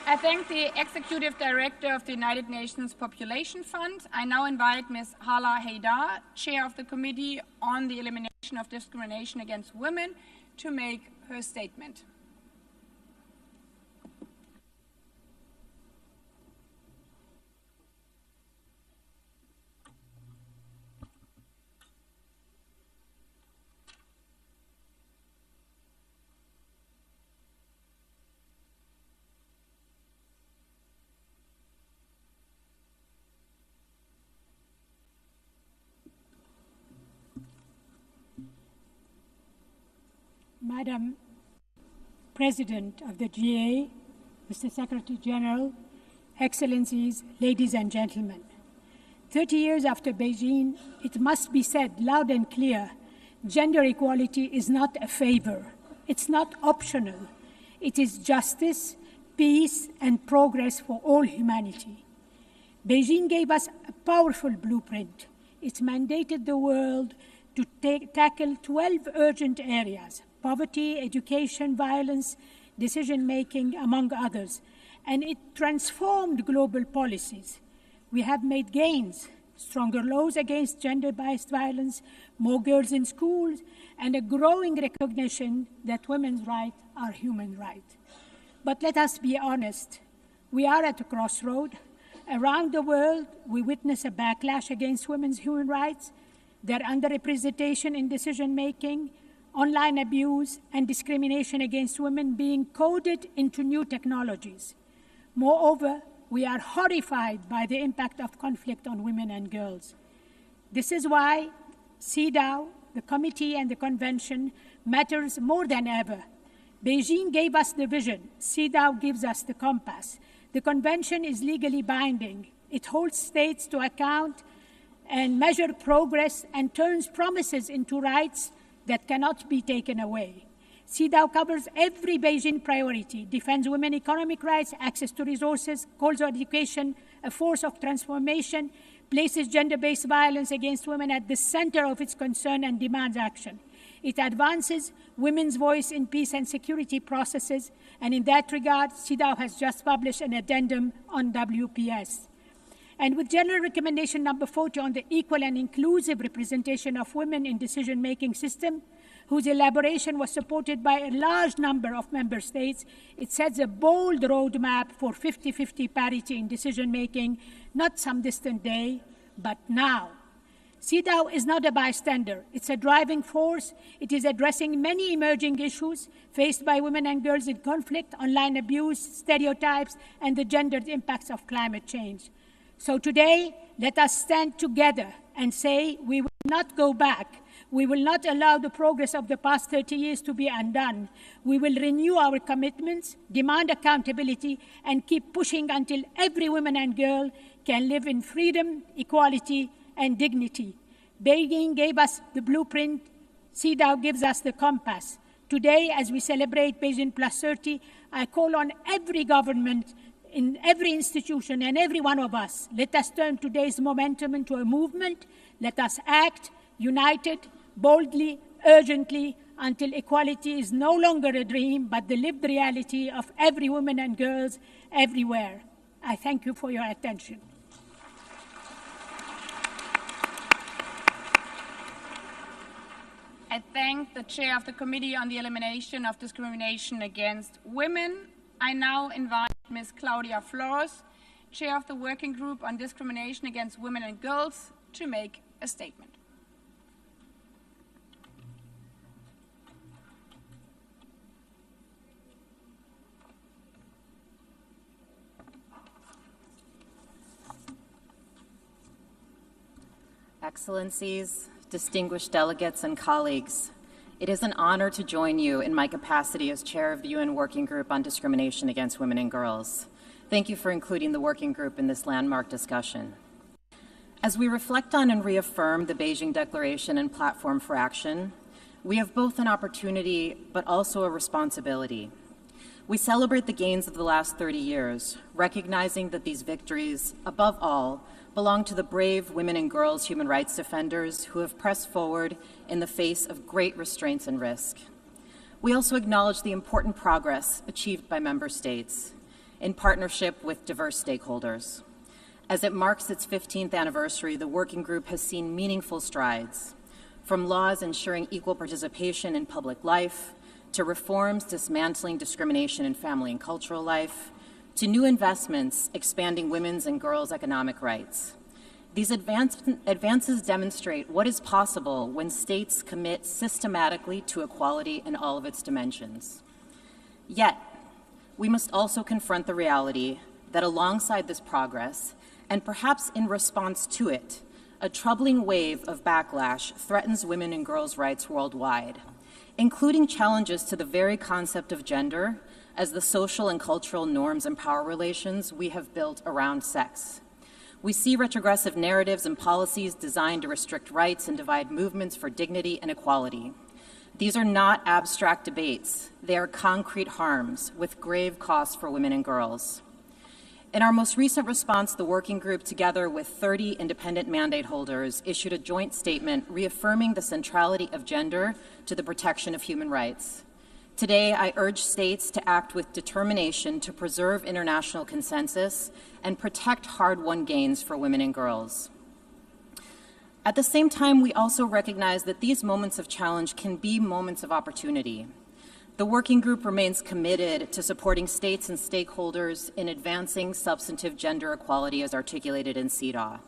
I thank the Executive Director of the United Nations Population Fund. I now invite Ms. Hala Haidar, Chair of the Committee on the Elimination of Discrimination Against Women, to make her statement. Madam President of the GA, Mr. Secretary General, Excellencies, ladies and gentlemen. 30 years after Beijing, it must be said loud and clear, gender equality is not a favor. It's not optional. It is justice, peace, and progress for all humanity. Beijing gave us a powerful blueprint. It mandated the world to tackle 12 urgent areas: poverty, education, violence, decision-making, among others, and it transformed global policies. We have made gains, stronger laws against gender-based violence, more girls in schools, and a growing recognition that women's rights are human rights. But let us be honest, we are at a crossroad. Around the world, we witness a backlash against women's human rights, their underrepresentation in decision-making, online abuse, and discrimination against women being coded into new technologies. Moreover, we are horrified by the impact of conflict on women and girls. This is why CEDAW, the committee and the convention, matters more than ever. Beijing gave us the vision. CEDAW gives us the compass. The convention is legally binding. It holds states to account and measures progress and turns promises into rights that cannot be taken away. CEDAW covers every Beijing priority, defends women's economic rights, access to resources, calls for education, a force of transformation, places gender-based violence against women at the center of its concern and demands action. It advances women's voice in peace and security processes, and in that regard, CEDAW has just published an addendum on WPS. And with General Recommendation number 40 on the equal and inclusive representation of women in decision-making system, whose elaboration was supported by a large number of member states, it sets a bold roadmap for 50-50 parity in decision-making, not some distant day, but now. CEDAW is not a bystander. It's a driving force. It is addressing many emerging issues faced by women and girls in conflict, online abuse, stereotypes, and the gendered impacts of climate change. So today, let us stand together and say we will not go back. We will not allow the progress of the past 30 years to be undone. We will renew our commitments, demand accountability, and keep pushing until every woman and girl can live in freedom, equality, and dignity. Beijing gave us the blueprint. CEDAW gives us the compass. Today, as we celebrate Beijing Plus 30, I call on every government in every institution and every one of us. Let us turn today's momentum into a movement. Let us act united, boldly, urgently, until equality is no longer a dream, but the lived reality of every woman and girls everywhere. I thank you for your attention. I thank the chair of the Committee on the Elimination of Discrimination Against Women. I now invite Ms. Claudia Flores, chair of the Working Group on Discrimination Against Women and Girls, to make a statement. Excellencies, distinguished delegates and colleagues, it is an honor to join you in my capacity as chair of the UN Working Group on Discrimination Against Women and Girls. Thank you for including the working group in this landmark discussion. As we reflect on and reaffirm the Beijing Declaration and Platform for Action, we have both an opportunity but also a responsibility. We celebrate the gains of the last 30 years, recognizing that these victories, above all, belong to the brave women and girls human rights defenders who have pressed forward in the face of great restraints and risk. We also acknowledge the important progress achieved by member states in partnership with diverse stakeholders. As it marks its 15th anniversary, the working group has seen meaningful strides, from laws ensuring equal participation in public life, to reforms dismantling discrimination in family and cultural life, to new investments expanding women's and girls' economic rights. These advances demonstrate what is possible when states commit systematically to equality in all of its dimensions. Yet, we must also confront the reality that alongside this progress, and perhaps in response to it, a troubling wave of backlash threatens women and girls' rights worldwide, including challenges to the very concept of gender as the social and cultural norms and power relations we have built around sex. We see retrogressive narratives and policies designed to restrict rights and divide movements for dignity and equality. These are not abstract debates. They are concrete harms with grave costs for women and girls. In our most recent response, the working group, together with 30 independent mandate holders, issued a joint statement reaffirming the centrality of gender to the protection of human rights. Today, I urge states to act with determination to preserve international consensus and protect hard-won gains for women and girls. At the same time, we also recognize that these moments of challenge can be moments of opportunity. The working group remains committed to supporting states and stakeholders in advancing substantive gender equality as articulated in CEDAW.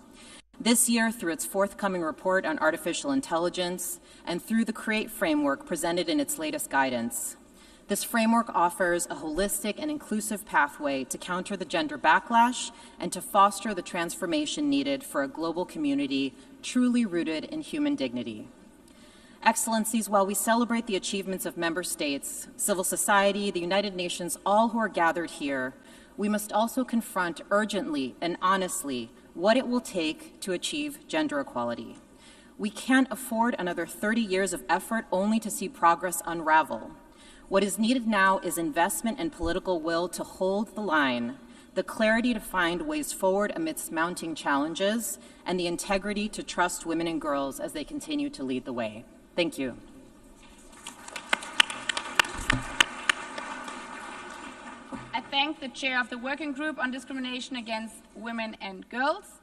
This year, through its forthcoming report on artificial intelligence and through the CREATE framework presented in its latest guidance, this framework offers a holistic and inclusive pathway to counter the gender backlash and to foster the transformation needed for a global community truly rooted in human dignity. Excellencies, while we celebrate the achievements of member states, civil society, the United Nations, all who are gathered here, we must also confront urgently and honestly what it will take to achieve gender equality. We can't afford another 30 years of effort only to see progress unravel. What is needed now is investment and political will to hold the line, the clarity to find ways forward amidst mounting challenges, and the integrity to trust women and girls as they continue to lead the way. Thank you. I thank the chair of the Working Group on Discrimination Against Women and Girls.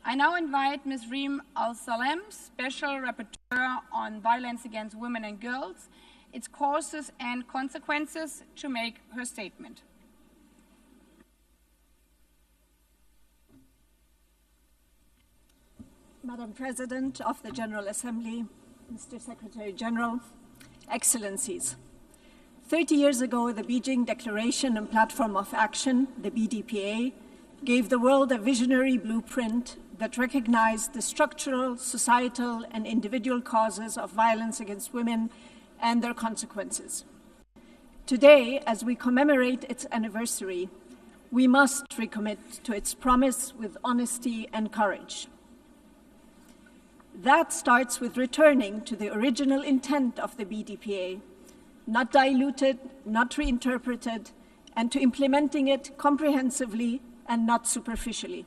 I now invite Ms. Reem Al-Salem, Special Rapporteur on Violence Against Women and Girls, its causes and consequences, to make her statement. Madam President of the General Assembly, Mr. Secretary General, Excellencies. 30 years ago, the Beijing Declaration and Platform of Action, the BDPA, gave the world a visionary blueprint that recognized the structural, societal, and individual causes of violence against women and their consequences. Today, as we commemorate its anniversary, we must recommit to its promise with honesty and courage. That starts with returning to the original intent of the BDPA, not diluted, not reinterpreted, and to implementing it comprehensively and not superficially.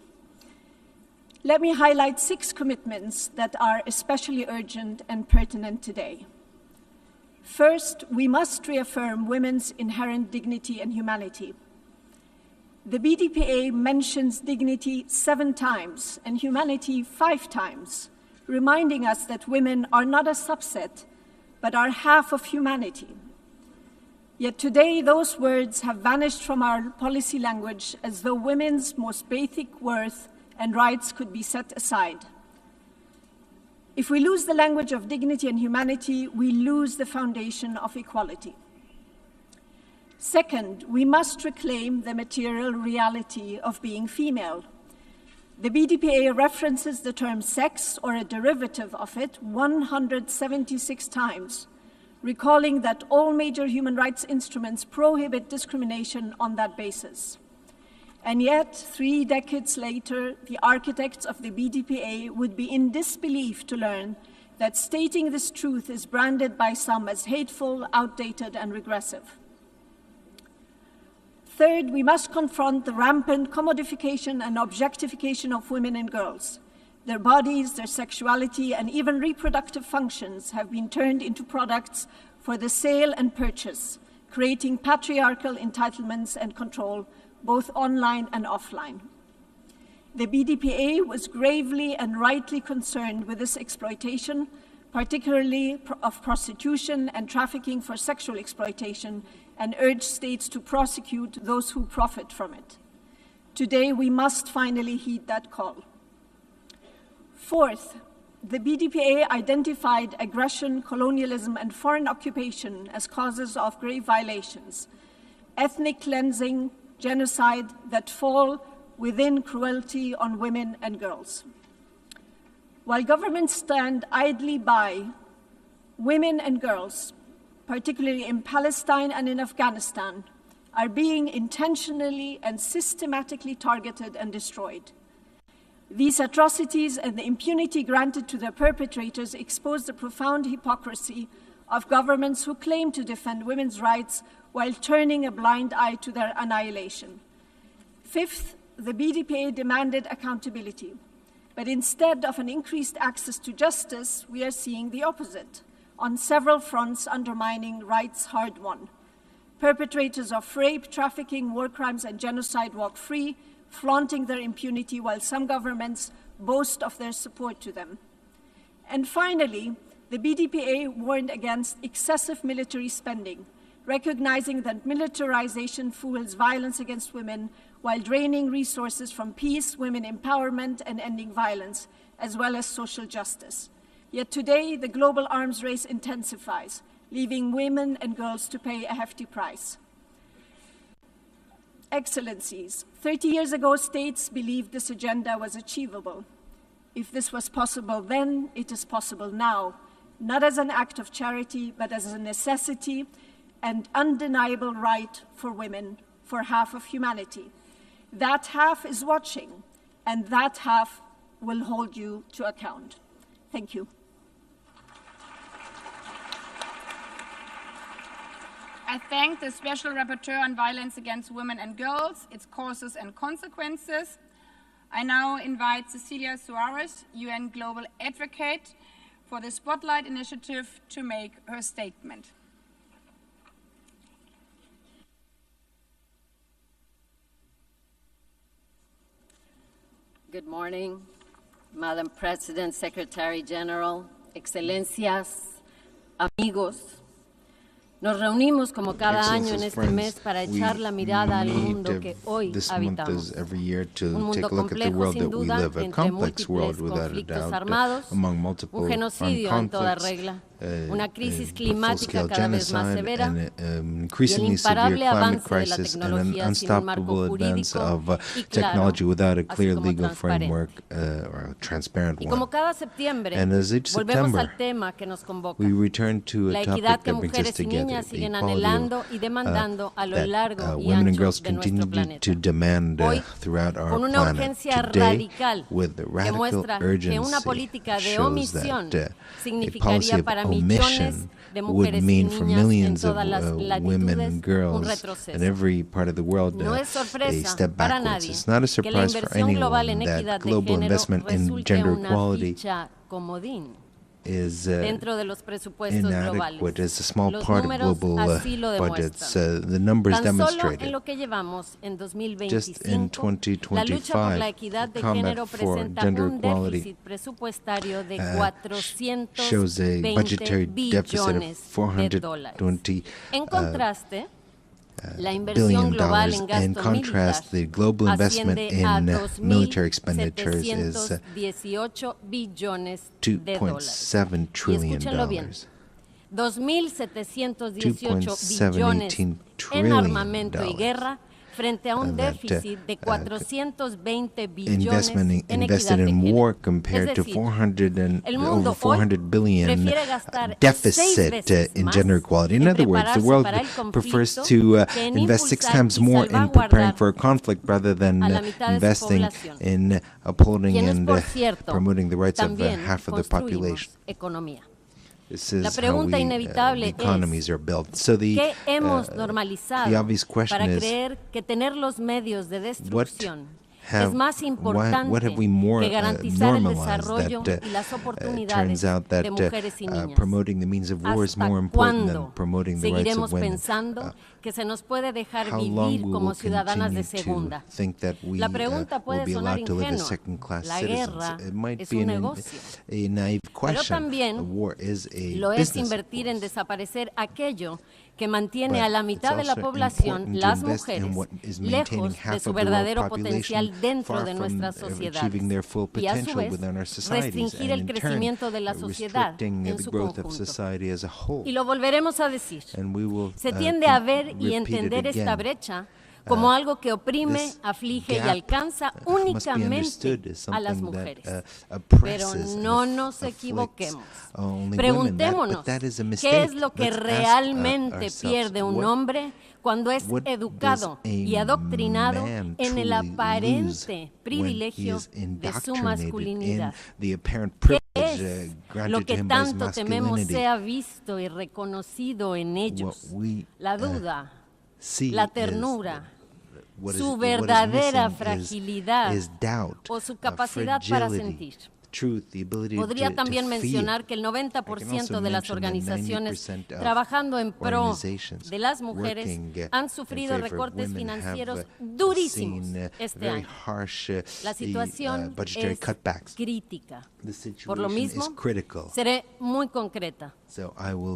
Let me highlight 6 commitments that are especially urgent and pertinent today. First, we must reaffirm women's inherent dignity and humanity. The BDPA mentions dignity 7 times and humanity 5 times, reminding us that women are not a subset, but are half of humanity. Yet today, those words have vanished from our policy language as though women's most basic worth and rights could be set aside. If we lose the language of dignity and humanity, we lose the foundation of equality. Second, we must reclaim the material reality of being female. The BDPA references the term sex or a derivative of it 176 times, recalling that all major human rights instruments prohibit discrimination on that basis. And yet, 3 decades later, the architects of the BDPA would be in disbelief to learn that stating this truth is branded by some as hateful, outdated, and regressive. Third, we must confront the rampant commodification and objectification of women and girls. Their bodies, their sexuality, and even reproductive functions have been turned into products for the sale and purchase, creating patriarchal entitlements and control, both online and offline. The BDPA was gravely and rightly concerned with this exploitation, particularly of prostitution and trafficking for sexual exploitation, and urged states to prosecute those who profit from it. Today, we must finally heed that call. Fourth, the BDPA identified aggression, colonialism, and foreign occupation as causes of grave violations, ethnic cleansing, genocide that fall within cruelty on women and girls. While governments stand idly by, women and girls, particularly in Palestine and in Afghanistan, are being intentionally and systematically targeted and destroyed. These atrocities and the impunity granted to their perpetrators expose the profound hypocrisy of governments who claim to defend women's rights while turning a blind eye to their annihilation. Fifth, the BDPA demanded accountability. But instead of an increased access to justice, we are seeing the opposite, on several fronts undermining rights hard won. Perpetrators of rape, trafficking, war crimes, and genocide walk free, flaunting their impunity while some governments boast of their support to them. And finally, the BDPA warned against excessive military spending, recognizing that militarization fuels violence against women while draining resources from peace, women empowerment, and ending violence, as well as social justice. Yet today, the global arms race intensifies, leaving women and girls to pay a hefty price. Excellencies, 30 years ago, states believed this agenda was achievable. If this was possible then, it is possible now, not as an act of charity, but as a necessity and undeniable right for women, for half of humanity. That half is watching, and that half will hold you to account. Thank you. I thank the Special Rapporteur on Violence Against Women and Girls, its causes and consequences. I now invite Cecilia Suarez, UN Global Advocate for the Spotlight Initiative, to make her statement. Good morning, Madam President, Secretary General, Excelencias, amigos. Nos reunimos como cada año en este mes para echar la mirada al mundo que hoy habitamos. Un mundo complejo, sin duda, entre múltiples conflictos armados, un genocidio en toda regla, una crisis climática cada vez más severa y el imparable avance de la tecnología sin un marco jurídico y claro, así como transparente. Y como cada septiembre, volvemos al tema que nos convoca, la equidad que mujeres y niñas siguen anhelando y demandando a lo largo y ancho de nuestro planeta. Hoy, con una urgencia radical que muestra que una política de omisión significaría para millones de mujeres y niñas en todas las latitudes un retroceso. No es sorpresa para nadie que la inversión global en equidad de género resulte una ficha comodín dentro de los presupuestos globales. Los números así lo demuestran. Tan solo en lo que llevamos en 2025, la lucha por la equidad de género presenta un déficit presupuestario de $420 billones. En contraste, la inversión global en gasto militar asciende a $2.718 billones. Y escúchenlo bien, 2.718 billones en armamento y guerra frente a un déficit de 420 billones en equidad de género. Es decir, el mundo hoy prefiere gastar 6 veces más en prepararse para el conflicto que en impulsar y salvaguardar a la mitad de su población, quienes, por cierto, también construimos economía. La pregunta inevitable es, ¿qué hemos normalizado para creer que tener los medios de destrucción es más importante que garantizar el desarrollo y las oportunidades de mujeres y niñas? ¿Hasta cuándo seguiremos pensando que se nos puede dejar vivir como ciudadanas de segunda? La pregunta puede sonar ingenua. La guerra es un negocio, pero también lo es invertir en desaparecer aquello que mantiene a la mitad de la población, las mujeres, lejos de su verdadero potencial dentro de nuestras sociedades y, a su vez, restringir el crecimiento de la sociedad en su conjunto. Y lo volveremos a decir. Se tiende a ver y entender esta brecha como algo que oprime, aflige y alcanza únicamente a las mujeres. Pero no nos equivoquemos. Preguntémonos, ¿qué es lo que realmente pierde un hombre cuando es educado y adoctrinado en el aparente privilegio de su masculinidad? ¿Qué es lo que tanto tememos sea visto y reconocido en ellos? La duda, la ternura, su verdadera fragilidad o su capacidad para sentir. Podría también mencionar que el 90% de las organizaciones trabajando en pro de las mujeres han sufrido recortes financieros durísimos este año. La situación es crítica. Por lo mismo, seré muy concreta.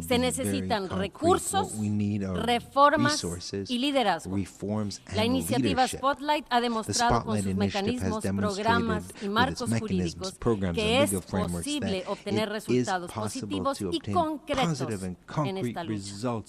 Se necesitan recursos, reformas y liderazgo. La iniciativa Spotlight ha demostrado con sus mecanismos, programas y marcos jurídicos que es posible obtener resultados positivos y concretos en esta lucha.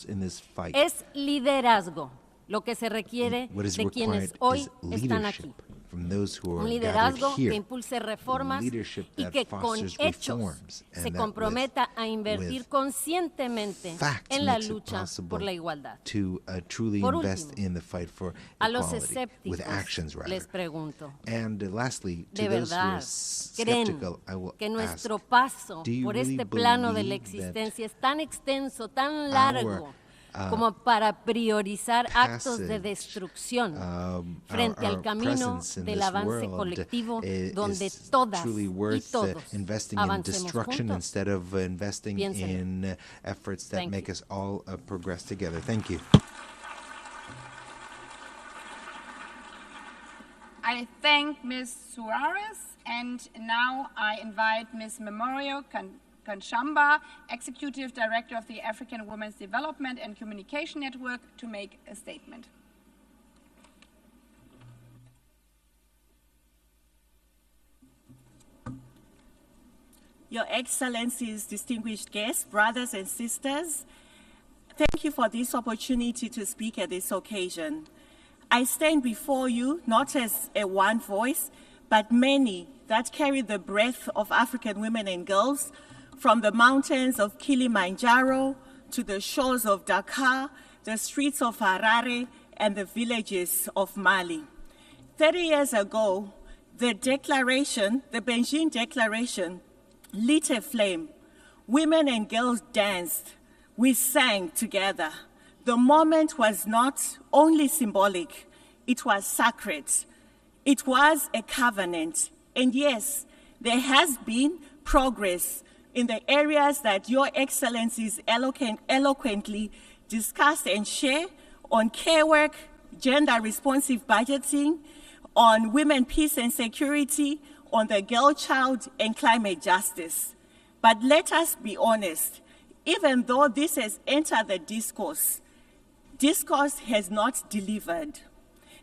Es liderazgo lo que se requiere de quienes hoy están aquí. from those who Un are gathered liderazgo here. que impulse reformas Leadership y that que con fosters hechos reforms se and that comprometa a invertir with conscientemente facts en la makes it lucha possible por la igualdad. to truly Por invest último, in the fight for a los equality with escépticos actions rather. les pregunto, And lastly, to ¿de those who are verdad skeptical, I will que ask, nuestro paso do you por really este plano de la believe that existencia es tan extenso, tan largo, como our para priorizar actos de passage, destrucción frente our al camino presence in del this avance world colectivo donde is todas truly y worth todos investing in avancemos destruction juntos? instead of investing Piénselo. in efforts that Thank make us all progress together. Thank you. I thank Ms. Suarez, and now I invite Ms. Memorio Kachamba, Executive Director of the African Women's Development and Communication Network, to make a statement. Your Excellencies, distinguished guests, brothers and sisters, thank you for this opportunity to speak at this occasion. I stand before you not as a one voice, but many that carry the breath of African women and girls from the mountains of Kilimanjaro to the shores of Dakar, the streets of Harare, and the villages of Mali. 30 years ago, the Beijing Declaration, lit a flame. Women and girls danced. We sang together. The moment was not only symbolic, it was sacred. It was a covenant. And yes, there has been progress in the areas that Your Excellencies eloquently discuss and share on care work, gender-responsive budgeting, on women, peace and security, on the girl child, and climate justice. But let us be honest, even though this has entered the discourse has not delivered.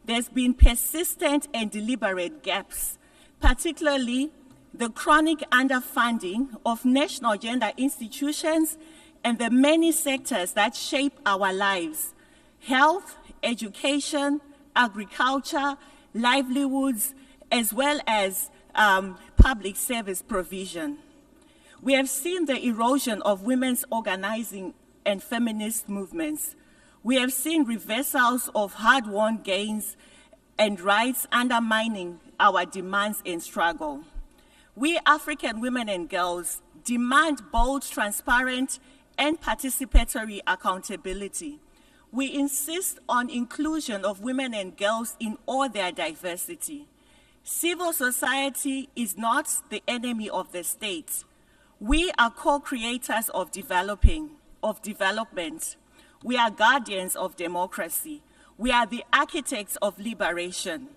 There's been persistent and deliberate gaps, particularly the chronic underfunding of national gender institutions and the many sectors that shape our lives: health, education, agriculture, livelihoods, as well as public service provision. We have seen the erosion of women's organizing and feminist movements. We have seen reversals of hard-won gains and rights undermining our demands and struggle. We African women and girls demand bold, transparent, and participatory accountability. We insist on inclusion of women and girls in all their diversity. Civil society is not the enemy of the state. We are co-creators of development. We are guardians of democracy. We are the architects of liberation.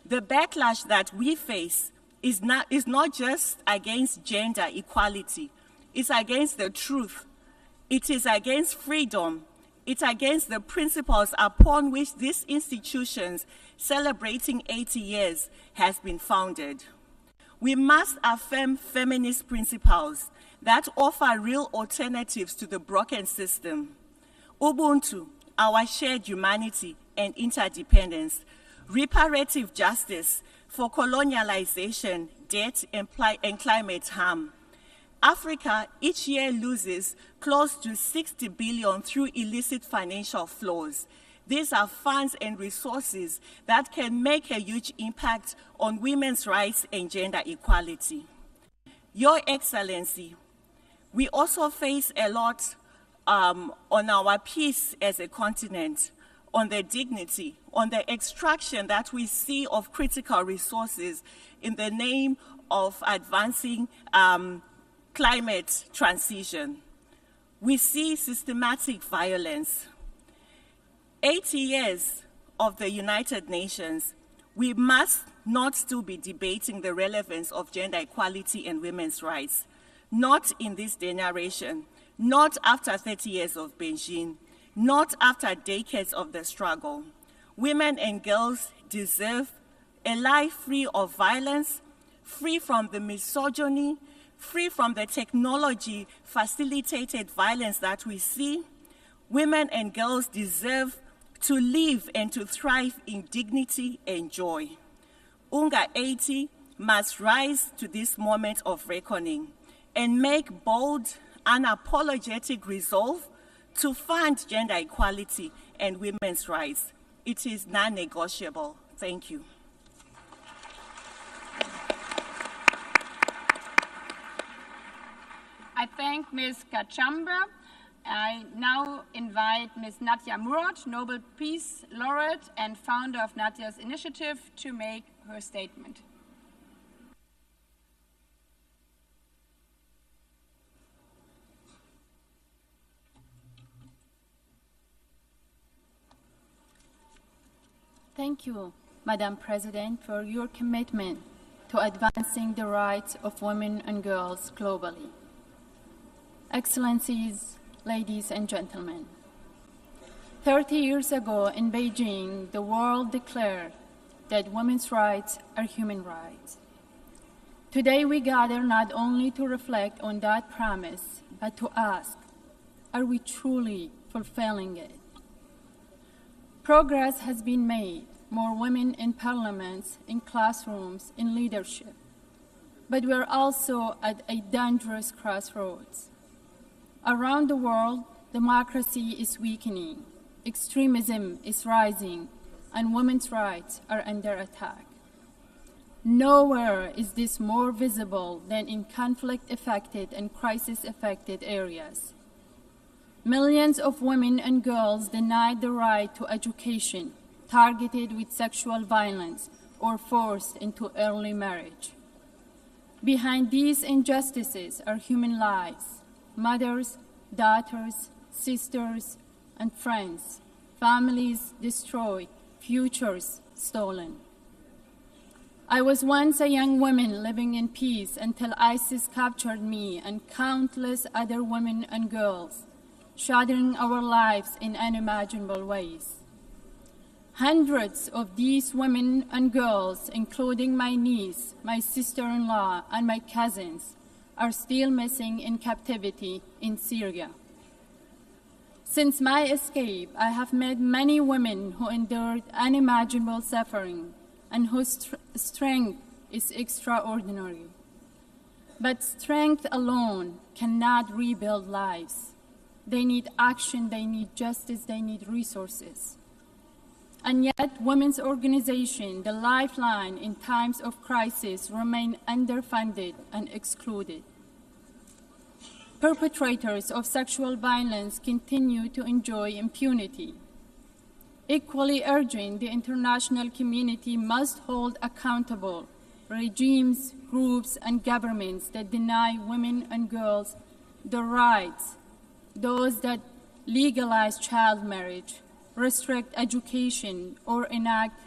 The backlash that we face is not just against gender equality. It's against the truth. It is against freedom. It's against the principles upon which these institutions celebrating 80 years has been founded. We must affirm feminist principles that offer real alternatives to the broken system. Ubuntu, our shared humanity and interdependence, reparative justice for colonialization, debt, and climate harm. Africa each year loses close to 60 billion through illicit financial flows. These are funds and resources that can make a huge impact on women's rights and gender equality. Your Excellency, we also face a lot on our peace as a continent, on the dignity, on the extraction that we see of critical resources in the name of advancing climate transition. We see systematic violence. 80 years of the United Nations, we must not still be debating the relevance of gender equality and women's rights. Not in this generation, not after 30 years of Beijing, not after decades of the struggle. Women and girls deserve a life free of violence, free from the misogyny, free from the technology-facilitated violence that we see. Women and girls deserve to live and to thrive in dignity and joy. UNGA 80 must rise to this moment of reckoning and make bold, unapologetic resolve to fund gender equality and women's rights. It is non-negotiable. Thank you. I thank Ms. Kachamba. I now invite Ms. Nadia Murad, Nobel Peace Laureate and founder of Nadia's initiative, to make her statement. Thank you, Madam President, for your commitment to advancing the rights of women and girls globally. Excellencies, ladies and gentlemen, 30 years ago in Beijing, the world declared that women's rights are human rights. Today we gather not only to reflect on that promise, but to ask, are we truly fulfilling it? Progress has been made, more women in parliaments, in classrooms, in leadership. But we're also at a dangerous crossroads. Around the world, democracy is weakening, extremism is rising, and women's rights are under attack. Nowhere is this more visible than in conflict-affected and crisis-affected areas. Millions of women and girls denied the right to education, targeted with sexual violence, or forced into early marriage. Behind these injustices are human lives, mothers, daughters, sisters, and friends, families destroyed, futures stolen. I was once a young woman living in peace until ISIS captured me and countless other women and girls, shattering our lives in unimaginable ways. Hundreds of these women and girls, including my niece, my sister-in-law, and my cousins, are still missing in captivity in Syria. Since my escape, I have met many women who endured unimaginable suffering and whose strength is extraordinary. But strength alone cannot rebuild lives. They need action, they need justice, they need resources. And yet, women's organizations, the lifeline in times of crisis, remain underfunded and excluded. Perpetrators of sexual violence continue to enjoy impunity. Equally urgent, the international community must hold accountable regimes, groups, and governments that deny women and girls the rights, those that legalize child marriage, restrict education, or enact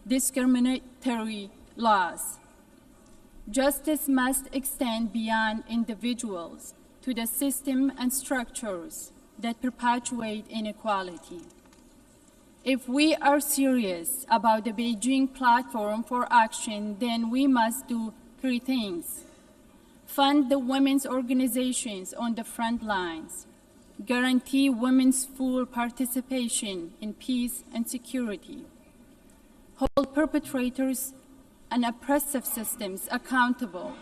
discriminatory laws. Justice must extend beyond individuals to the system and structures that perpetuate inequality. If we are serious about the Beijing Platform for Action, then we must do three things. Fund the women's organizations on the front lines, guarantee women's full participation in peace and security, hold perpetrators and oppressive systems accountable,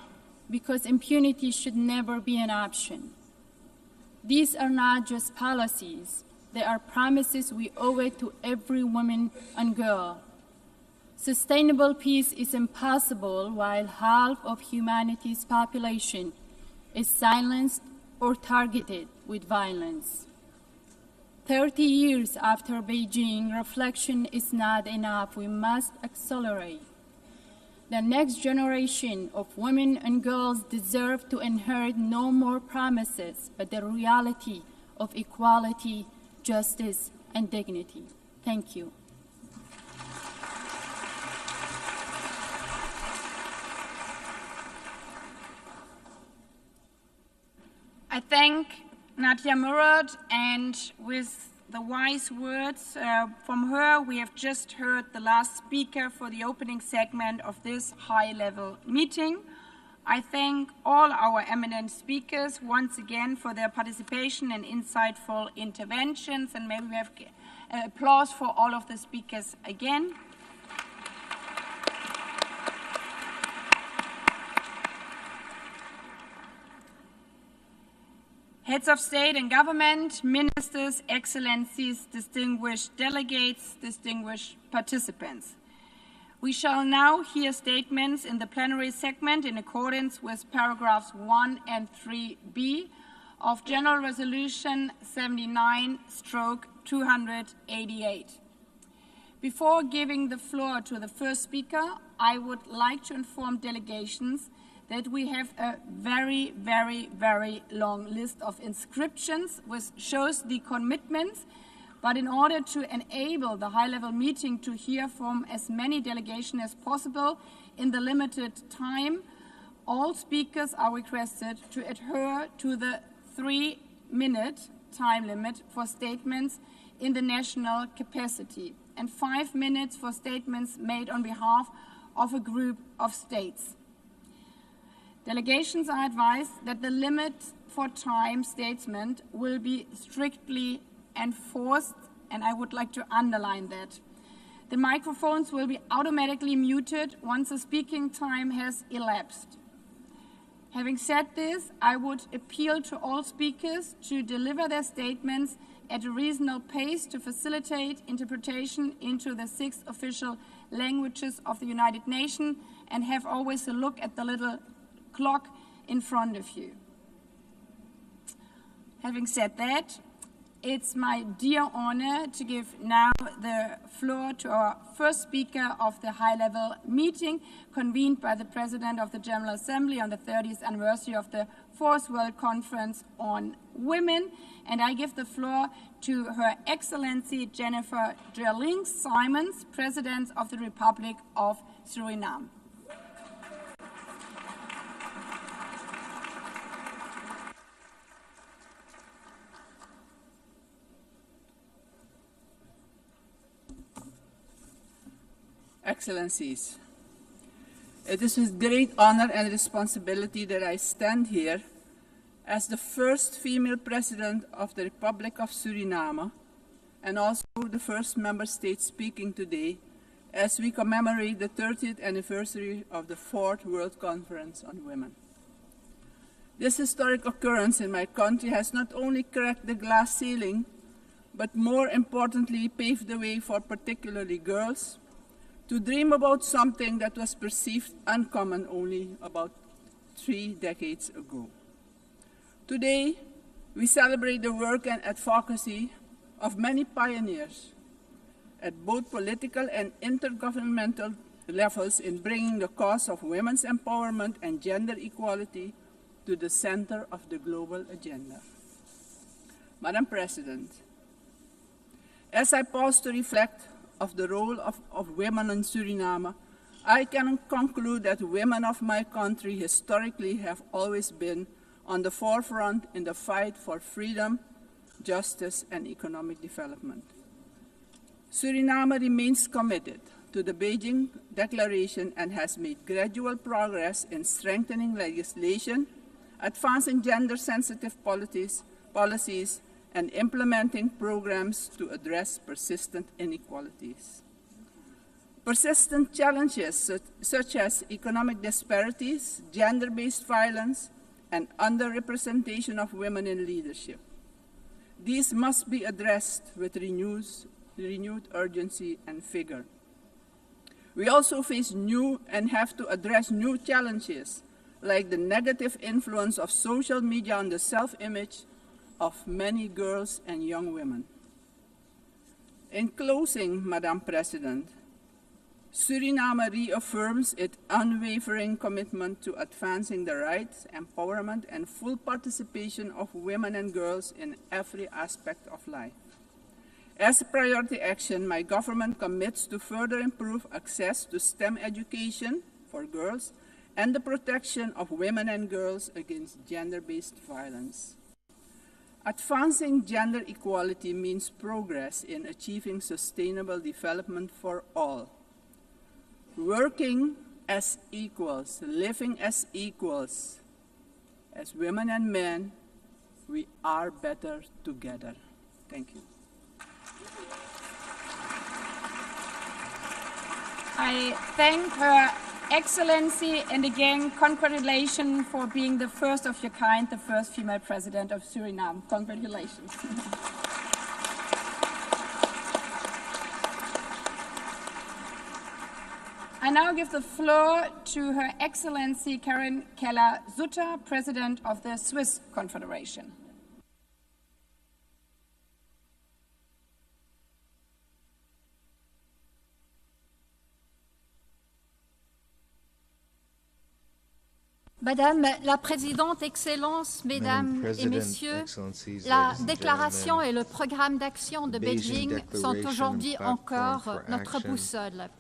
because impunity should never be an option. These are not just policies, they are promises we owe it to every woman and girl. Sustainable peace is impossible while half of humanity's population is silenced or targeted with violence. 30 years after Beijing, reflection is not enough. We must accelerate. The next generation of women and girls deserve to inherit no more promises, but the reality of equality, justice, and dignity. Thank you. I thank Nadia Murad, and with the wise words from her, we have just heard the last speaker for the opening segment of this high-level meeting. I thank all our eminent speakers once again for their participation and insightful interventions, and maybe we have applause for all of the speakers again. Heads of state and government, ministers, excellencies, distinguished delegates, distinguished participants. We shall now hear statements in the plenary segment in accordance with paragraphs 1 and 3b of General Resolution 79/288. Before giving the floor to the first speaker, I would like to inform delegations that we have a very, very, very long list of inscriptions, which shows the commitments. But in order to enable the high-level meeting to hear from as many delegations as possible in the limited time, all speakers are requested to adhere to the 3-minute time limit for statements in the national capacity and 5 minutes for statements made on behalf of a group of states. Delegations are advised that the limit for time statement will be strictly enforced, and I would like to underline that. The microphones will be automatically muted once the speaking time has elapsed. Having said this, I would appeal to all speakers to deliver their statements at a reasonable pace to facilitate interpretation into the 6 official languages of the United Nations, and have always a look at the little clock in front of you. Having said that, it's my dear honor to give now the floor to our first speaker of the high-level meeting convened by the President of the General Assembly on the 30th anniversary of the 4th World Conference on Women. And I give the floor to Her Excellency Jennifer Gerling Simons, President of the Republic of Suriname. Excellencies, it is with great honor and responsibility that I stand here as the first female president of the Republic of Suriname and also the first member state speaking today as we commemorate the 30th anniversary of the 4th World Conference on Women. This historic occurrence in my country has not only cracked the glass ceiling, but more importantly paved the way for particularly girls to dream about something that was perceived uncommon only about 3 decades ago. Today, we celebrate the work and advocacy of many pioneers at both political and intergovernmental levels in bringing the cause of women's empowerment and gender equality to the center of the global agenda. Madam President, as I pause to reflect of the role of women in Suriname, I can conclude that women of my country historically have always been on the forefront in the fight for freedom, justice, and economic development. Suriname remains committed to the Beijing Declaration and has made gradual progress in strengthening legislation, advancing gender-sensitive policies, and implementing programs to address persistent inequalities. Persistent challenges such as economic disparities, gender-based violence, and underrepresentation of women in leadership. These must be addressed with renewed urgency and vigor. We also face new and have to address new challenges, like the negative influence of social media on the self-image of many girls and young women. In closing, Madam President, Suriname reaffirms its unwavering commitment to advancing the rights, empowerment, and full participation of women and girls in every aspect of life. As a priority action, my government commits to further improve access to STEM education for girls and the protection of women and girls against gender-based violence. Advancing gender equality means progress in achieving sustainable development for all. Working as equals, living as equals, as women and men, we are better together. Thank you. I thank Her Excellency, and again, congratulations for being the first of your kind, the first female president of Suriname. Congratulations. I now give the floor to Her Excellency Karen Keller-Sutter, President of the Swiss Confederation. Madame la Présidente, Excellences, Mesdames et Messieurs, la déclaration et le programme d'action de Beijing sont aujourd'hui encore notre boussole.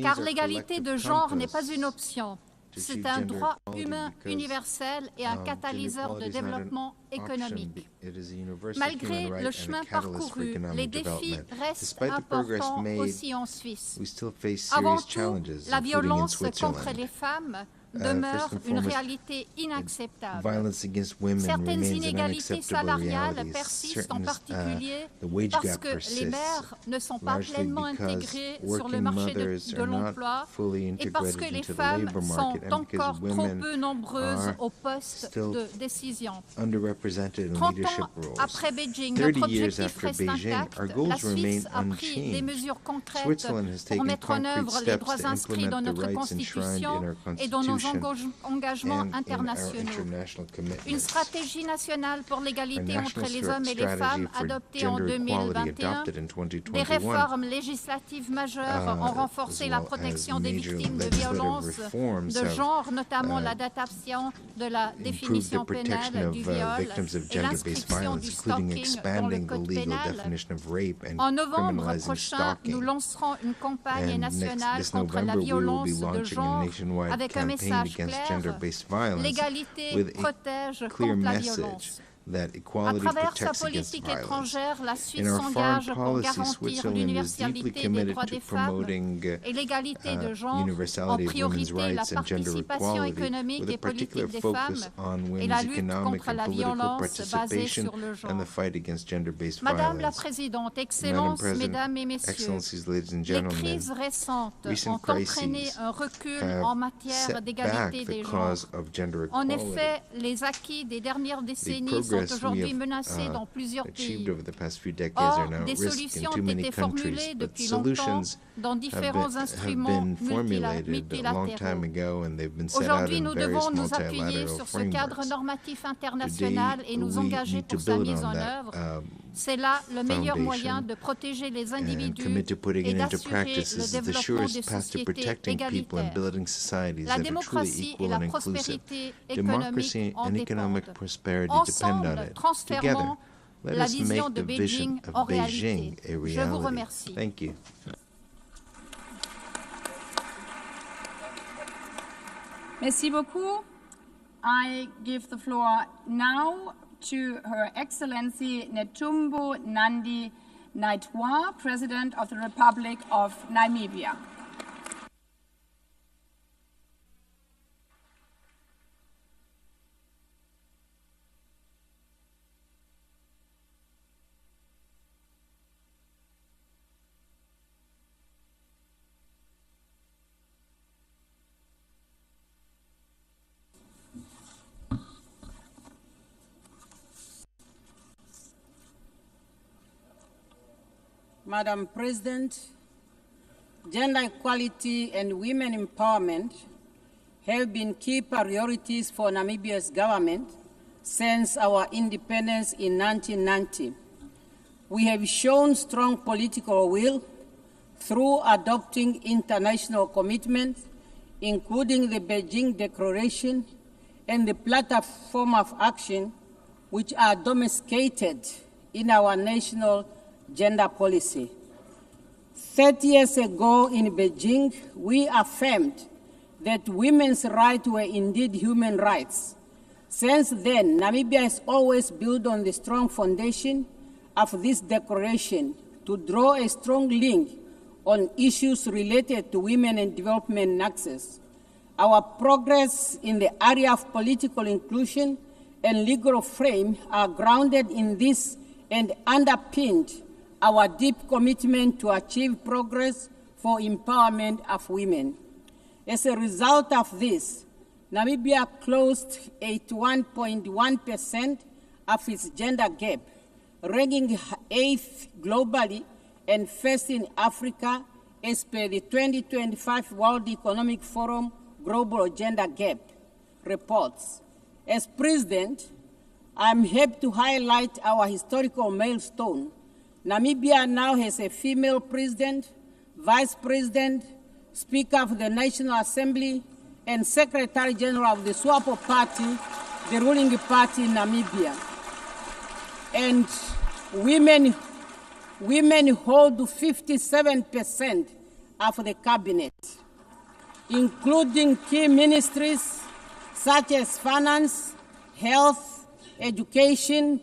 Car l'égalité de genre n'est pas une option, c'est un droit humain universel et un catalyseur de développement économique. Malgré le chemin parcouru, les défis restent importants aussi en Suisse. Avant tout, la violence contre les femmes demeure une réalité inacceptable. Certaines inégalités salariales persistent en particulier parce que les mères ne sont pas pleinement intégrées sur le marché de l'emploi et parce que les femmes sont encore trop peu nombreuses aux postes de décision. 30 ans après Beijing, notre objectif reste intact. La Suisse a pris des mesures concrètes pour mettre en œuvre les droits inscrits dans notre Constitution et dans nos engagements internationaux. Une stratégie nationale pour l'égalité entre les hommes et les femmes adoptée en 2021. Des réformes législatives majeures ont renforcé la protection des victimes de violences de genre, notamment l'adaptation de la définition pénale du viol et l'inscription du stalking dans le code pénal. En novembre prochain, nous lancerons une campagne nationale contre la violence de genre avec un message clair: l'égalité protège contre la violence. À travers sa politique étrangère, la Suisse s'engage pour garantir l'universalité des droits des femmes et l'égalité de genre, en priorité la participation économique et politique des femmes et la lutte contre la violence basée sur le genre. Madame la Présidente, Excellences, Mesdames et Messieurs, les crises récentes ont entraîné un recul en matière d'égalité des genres. En effet, les acquis des dernières décennies sont aujourd'hui menacés dans plusieurs pays. Or, des solutions ont été formulées depuis longtemps dans différents instruments multilatéraux. Aujourd'hui, nous devons nous appuyer sur ce cadre normatif international et nous engager pour sa mise en œuvre. C'est là le meilleur moyen de protéger les individus et d'assurer le développement de sociétés égalitaires. La démocratie et la prospérité économique en dépendent. Ensemble, transformons la vision de Beijing en réalité. Je vous remercie. Merci beaucoup. I give the floor now to Her Excellency Netumbo Nandi-Ndaitwah, President of the Republic of Namibia. Madam President, gender equality and women empowerment have been key priorities for Namibia's government since our independence in 1990. We have shown strong political will through adopting international commitments, including the Beijing Declaration and the Platform of Action, which are domesticated in our national gender policy. 30 years ago in Beijing, we affirmed that women's rights were indeed human rights. Since then, Namibia has always built on the strong foundation of this declaration to draw a strong link on issues related to women and development and access. Our progress in the area of political inclusion and legal frame are grounded in this and underpinned our deep commitment to achieve progress for empowerment of women. As a result of this, Namibia closed 81.1% of its gender gap, ranking 8th globally and first in Africa as per the 2025 World Economic Forum Global Gender Gap reports. As President, I'm happy to highlight our historical milestone. Namibia now has a female president, vice president, Speaker of the National Assembly, and Secretary General of the SWAPO Party, the ruling party in Namibia. And women hold 57% of the cabinet, including key ministries such as finance, health, education,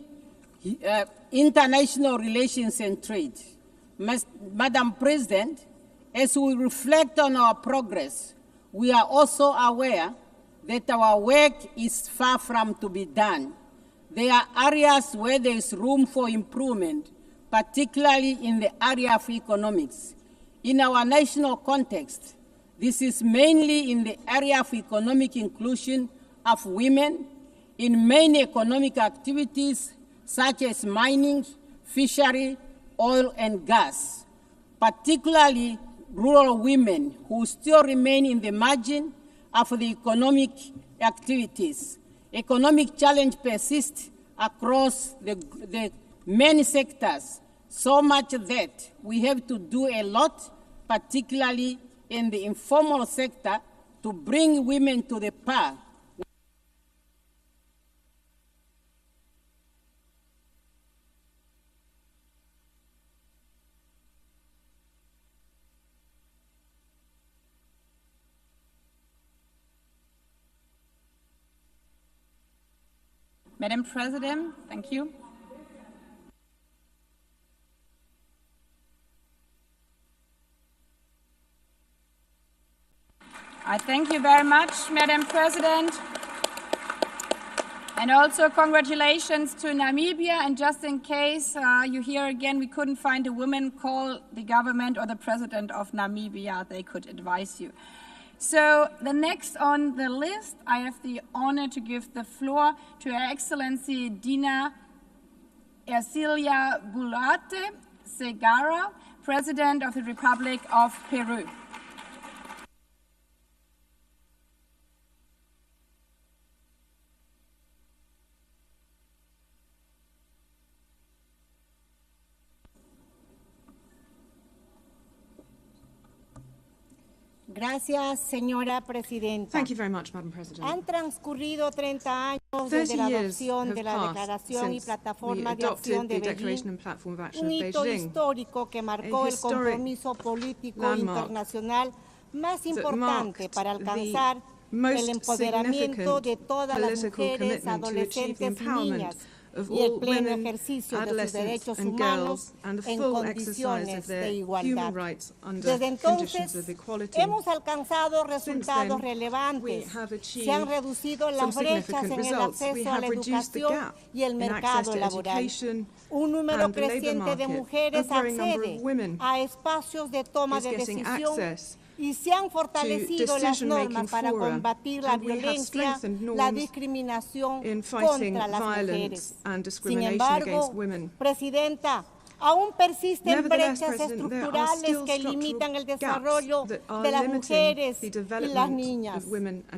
international relations and trade. Madam President, as we reflect on our progress, we are also aware that our work is far from to be done. There are areas where there is room for improvement, particularly in the area of economics. In our national context, this is mainly in the area of economic inclusion of women in many economic activities such as mining, fishery, oil and gas, particularly rural women who still remain in the margin of the economic activities. Economic challenge persists across the many sectors, so much that we have to do a lot, particularly in the informal sector, to bring women to the par. Madam President, thank you. I thank you very much, Madam President. And also congratulations to Namibia. And just in case you hear again, we couldn't find a woman, call the government or the president of Namibia. They could advise you. So the next on the list, I have the honor to give the floor to Her Excellency Dina Ercilia Boluarte Segarra, President of the Republic of Peru. Gracias, señora Presidenta. Thank you very much, Madam President. Han transcurrido 30 años desde la adopción de la Declaración y Plataforma de Acción de Beijing, un hito histórico que marcó el compromiso político internacional más importante para alcanzar el empoderamiento de todas las mujeres, adolescentes y niñas, y el pleno ejercicio de sus derechos humanos en condiciones de igualdad. Desde entonces, hemos alcanzado resultados relevantes. Se han reducido las brechas en el acceso a la educación y el mercado laboral. Un número creciente de mujeres accede a espacios de toma de decisión y se han fortalecido las normas para combatir la violencia, la discriminación contra las mujeres. Sin embargo, Presidenta, aún persisten brechas estructurales que limitan el desarrollo de las mujeres y las niñas,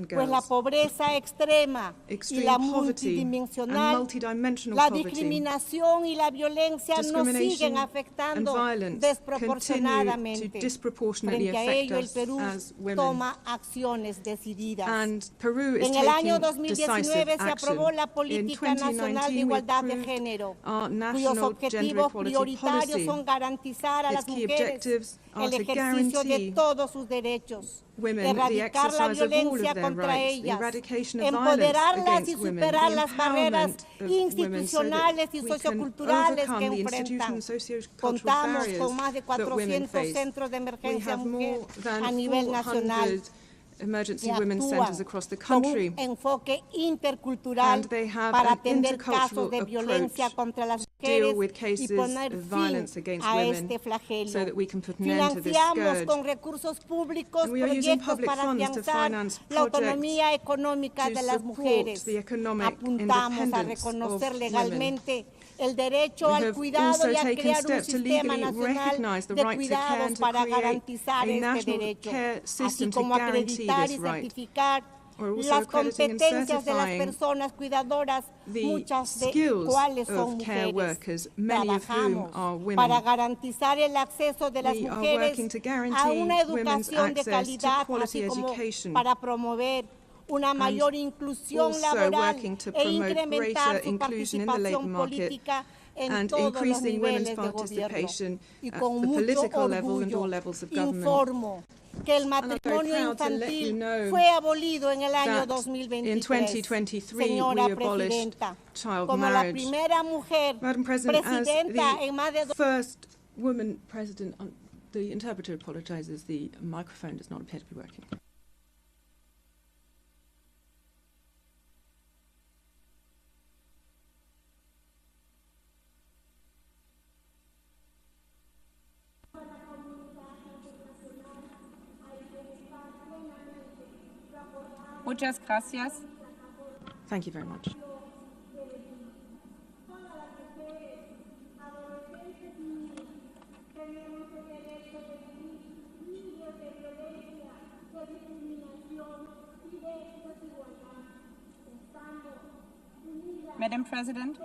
pues la pobreza extrema y la multidimensional, la discriminación y la violencia nos siguen afectando desproporcionadamente. Frente a ello, el Perú toma acciones decididas. En el año 2019 se aprobó la Política Nacional de Igualdad de Género, cuyos objetivos prioritarios son garantizar a las mujeres el ejercicio de todos sus derechos, erradicar la violencia contra ellas, empoderarlas y superar las barreras institucionales y socioculturales que enfrentan. Contamos con más de 400 centros de emergencia mujer a nivel nacional, emergency women's centers across the country, un enfoque intercultural para atender casos de violencia contra las mujeres deal with cases of violence against women so that we can put an end to this scourge. And we are using public funds to finance projects to support the economic independence of women. We have also taken steps to legally recognize the right to care and to create a national care system to guarantee this right. We're also accrediting and certifying the skills of care workers, many of whom are women. We are working to guarantee women's access to quality education, una mayor inclusión laboral e greater inclusion in the labour market and increasing women's participation at the political level and all levels of government. Que el matrimonio infantil fue abolido en el año 2023. In 2023, we abolished child marriage. Madam President, as the first woman president, the interpreter apologizes, the microphone does not appear to be working. Muchas gracias. Thank you very much. Madam President.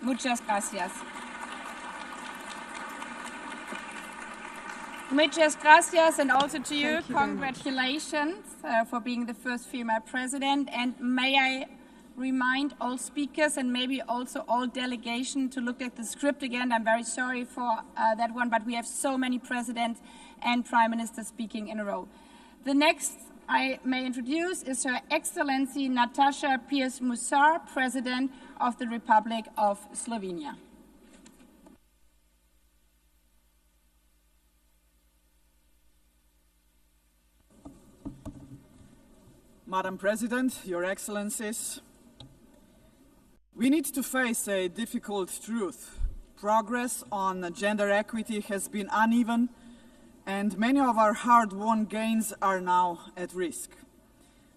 Muchas gracias. Muchas gracias, and also to you, congratulations for being the first female president. And may I remind all speakers and maybe also all delegation to look at the script again. I'm very sorry for that one, but we have so many presidents and prime ministers speaking in a row. The next I may introduce is Her Excellency Nataša Pirc-Musar, President of the Republic of Slovenia. Madam President, Your Excellencies, we need to face a difficult truth. Progress on gender equity has been uneven, and many of our hard-won gains are now at risk.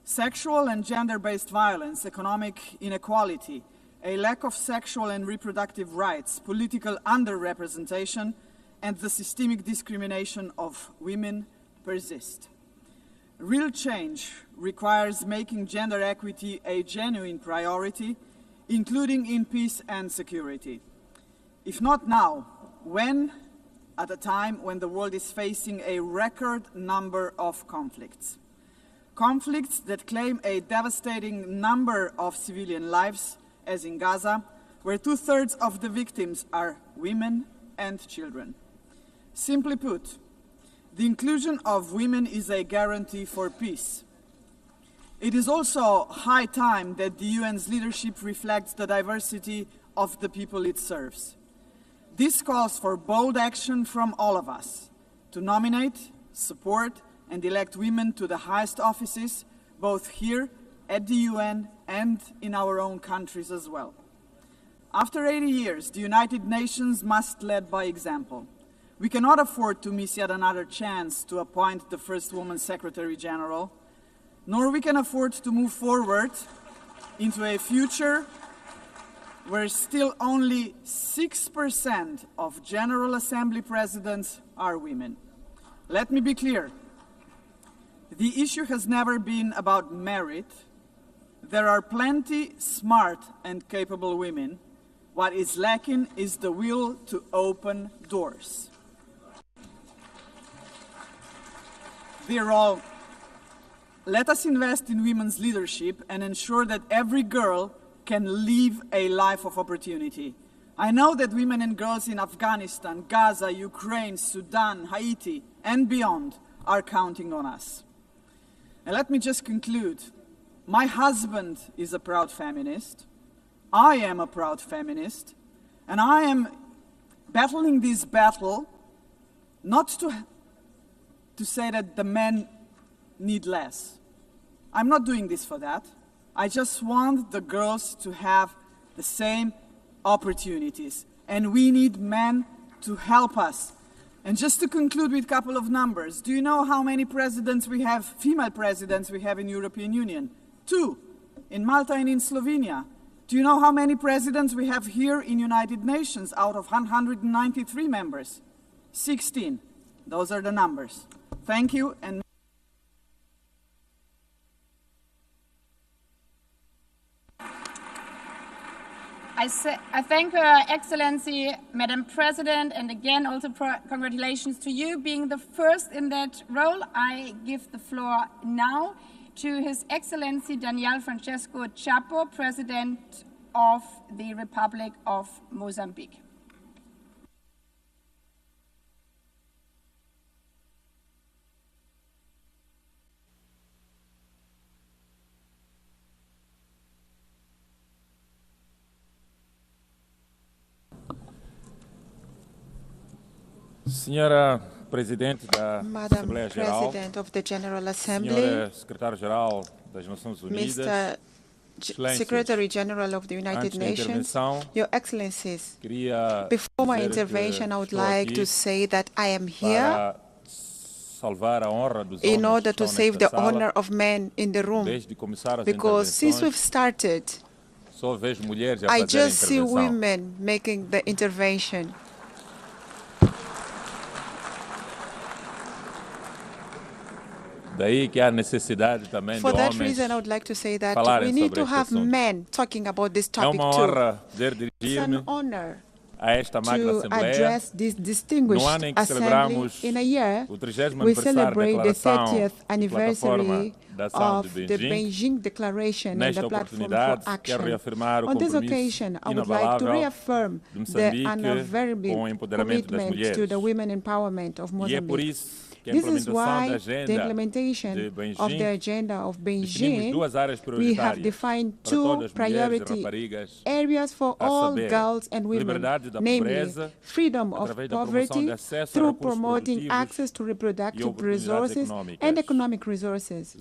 Sexual and gender-based violence, economic inequality, a lack of sexual and reproductive rights, political underrepresentation, and the systemic discrimination of women persist. Real change requires making gender equity a genuine priority, including in peace and security. If not now, when? At a time when the world is facing a record number of conflicts. Conflicts that claim a devastating number of civilian lives, as in Gaza, where 2/3 of the victims are women and children. Simply put, the inclusion of women is a guarantee for peace. It is also high time that the UN's leadership reflects the diversity of the people it serves. This calls for bold action from all of us to nominate, support, and elect women to the highest offices, both here at the UN and in our own countries as well. After 80 years, the United Nations must lead by example. We cannot afford to miss yet another chance to appoint the first woman Secretary General, nor we can afford to move forward into a future where still only 6% of General Assembly presidents are women. Let me be clear. The issue has never been about merit. There are plenty smart and capable women. What is lacking is the will to open doors. Dear all, let us invest in women's leadership and ensure that every girl can live a life of opportunity. I know that women and girls in Afghanistan, Gaza, Ukraine, Sudan, Haiti, and beyond are counting on us. And let me just conclude. My husband is a proud feminist. I am a proud feminist. And I am battling this battle not to say that the men need less. I'm not doing this for that. I just want the girls to have the same opportunities. And we need men to help us. And just to conclude with a couple of numbers, do you know how many presidents we have, female presidents we have in European Union? 2, in Malta and in Slovenia. Do you know how many presidents we have here in United Nations out of 193 members? 16. Those are the numbers. Thank you. And I thank Her Excellency, Madam President, and again also congratulations to you being the first in that role. I give the floor now to His Excellency Daniel Francesco Chapo, President of the Republic of Mozambique. Senhora Presidente da Madam Assembleia Geral, President of the General Assembly, Senhora Secretário-Geral das Nações Unidas, Mr. Secretary General of the United Nations, Your Excellencies, before my intervention, I would like to say that I am here in order to save the honor of men in the room, because since we've started, I just see women making the intervention. For that reason, I would like to say that we need to have men talking about this topic too. It's an honor to address this distinguished assembly in a year. We celebrate the 30th anniversary of the Beijing Declaration and the Platform for Action. On this occasion, I would like to reaffirm the unwavering commitment to the women empowerment of Mozambique. This is why the implementation of the agenda of Beijing, we have defined 2 priority areas for all girls and women, namely freedom of poverty through promoting access to reproductive resources and economic resources,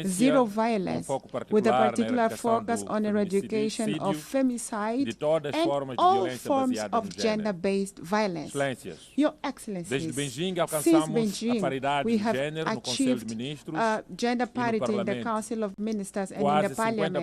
zero violence, with a particular focus on eradication of femicide and all forms of gender-based violence. Your Excellencies, since Beijing, we have achieved gender parity in the Council of Ministers and in the Parliament.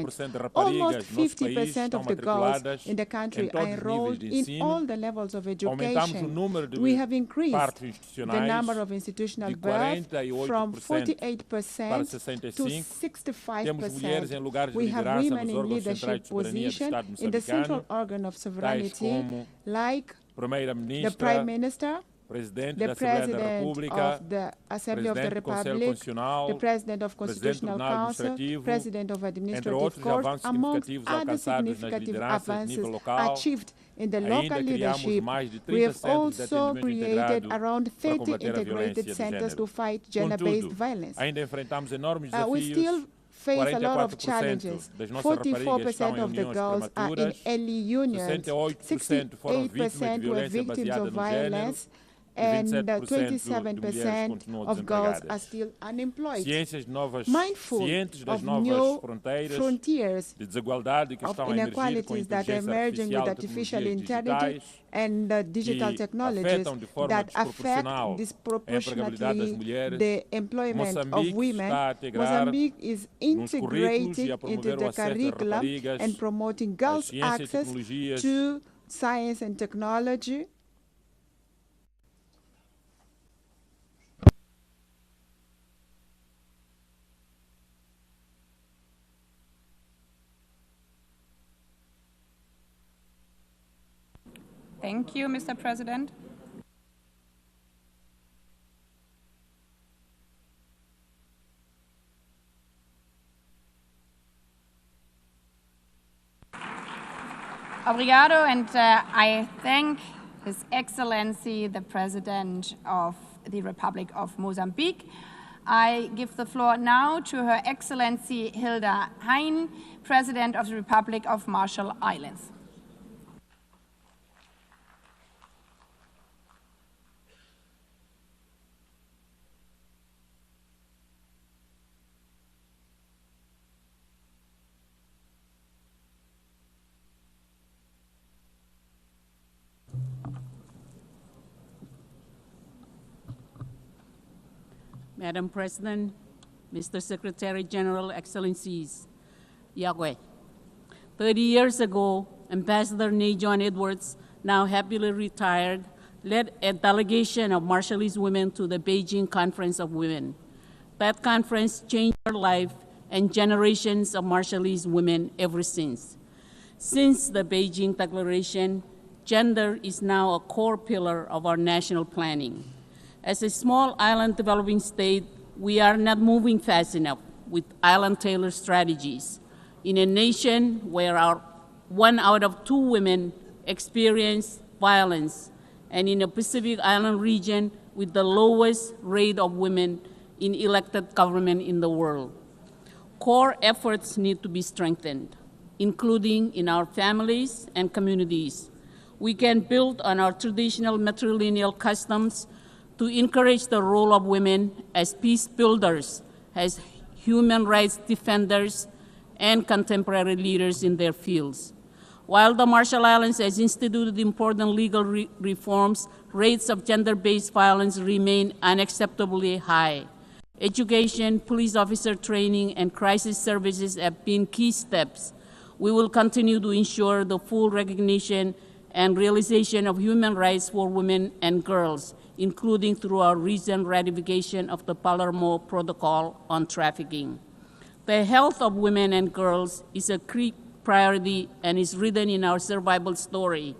Almost 50% of the girls in the country are enrolled in all the levels of education. We have increased the number of institutional births from 48% to 65%. We have women in leadership positions in the central organ of sovereignty, like the Prime Minister, the President of the Assembly of the Republic, the President of Constitutional Council, President of Administrative Court, amongst other significant advances achieved in the local leadership. We have also created around 30 integrated centers to fight gender-based violence. We still face a lot of challenges. 44% of the girls are in early unions, 68% were victims of violence, and 27% of girls are still unemployed. Mindful of new frontiers of inequalities that are emerging with artificial intelligence and digital technologies that affect disproportionately the employment of women, Mozambique is integrating into the curriculum and promoting girls' access to science and technology, Thank you, Mr. President. Obrigado, and I thank His Excellency, the President of the Republic of Mozambique. I give the floor now to Her Excellency Hilda Hein, President of the Republic of Marshall Islands. Madam President, Mr. Secretary General, Excellencies, Yahweh. 30 years ago, Ambassador Nay John Edwards, now happily retired, led a delegation of Marshallese women to the Beijing Conference of Women. That conference changed her life and generations of Marshallese women ever since. Since the Beijing Declaration, gender is now a core pillar of our national planning. As a small island developing state, we are not moving fast enough with island-tailored strategies. In a nation where 1 out of 2 women experience violence, and in a Pacific Island region with the lowest rate of women in elected government in the world. Core efforts need to be strengthened, including in our families and communities. We can build on our traditional matrilineal customs to encourage the role of women as peace builders, as human rights defenders, and contemporary leaders in their fields. While the Marshall Islands has instituted important legal reforms, rates of gender-based violence remain unacceptably high. Education, police officer training, and crisis services have been key steps. We will continue to ensure the full recognition and realization of human rights for women and girls, including through our recent ratification of the Palermo Protocol on Trafficking. The health of women and girls is a key priority and is written in our survival story,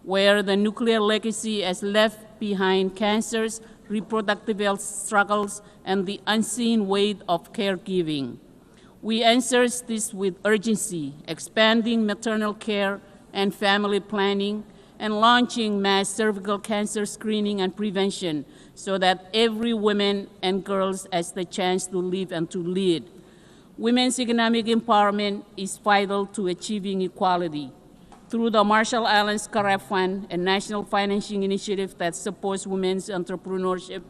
where the nuclear legacy has left behind cancers, reproductive health struggles, and the unseen weight of caregiving. We answer this with urgency, expanding maternal care and family planning, and launching mass cervical cancer screening and prevention so that every woman and girls has the chance to live and to lead. Women's economic empowerment is vital to achieving equality. Through the Marshall Islands CAREF Fund, a national financing initiative that supports women's entrepreneurship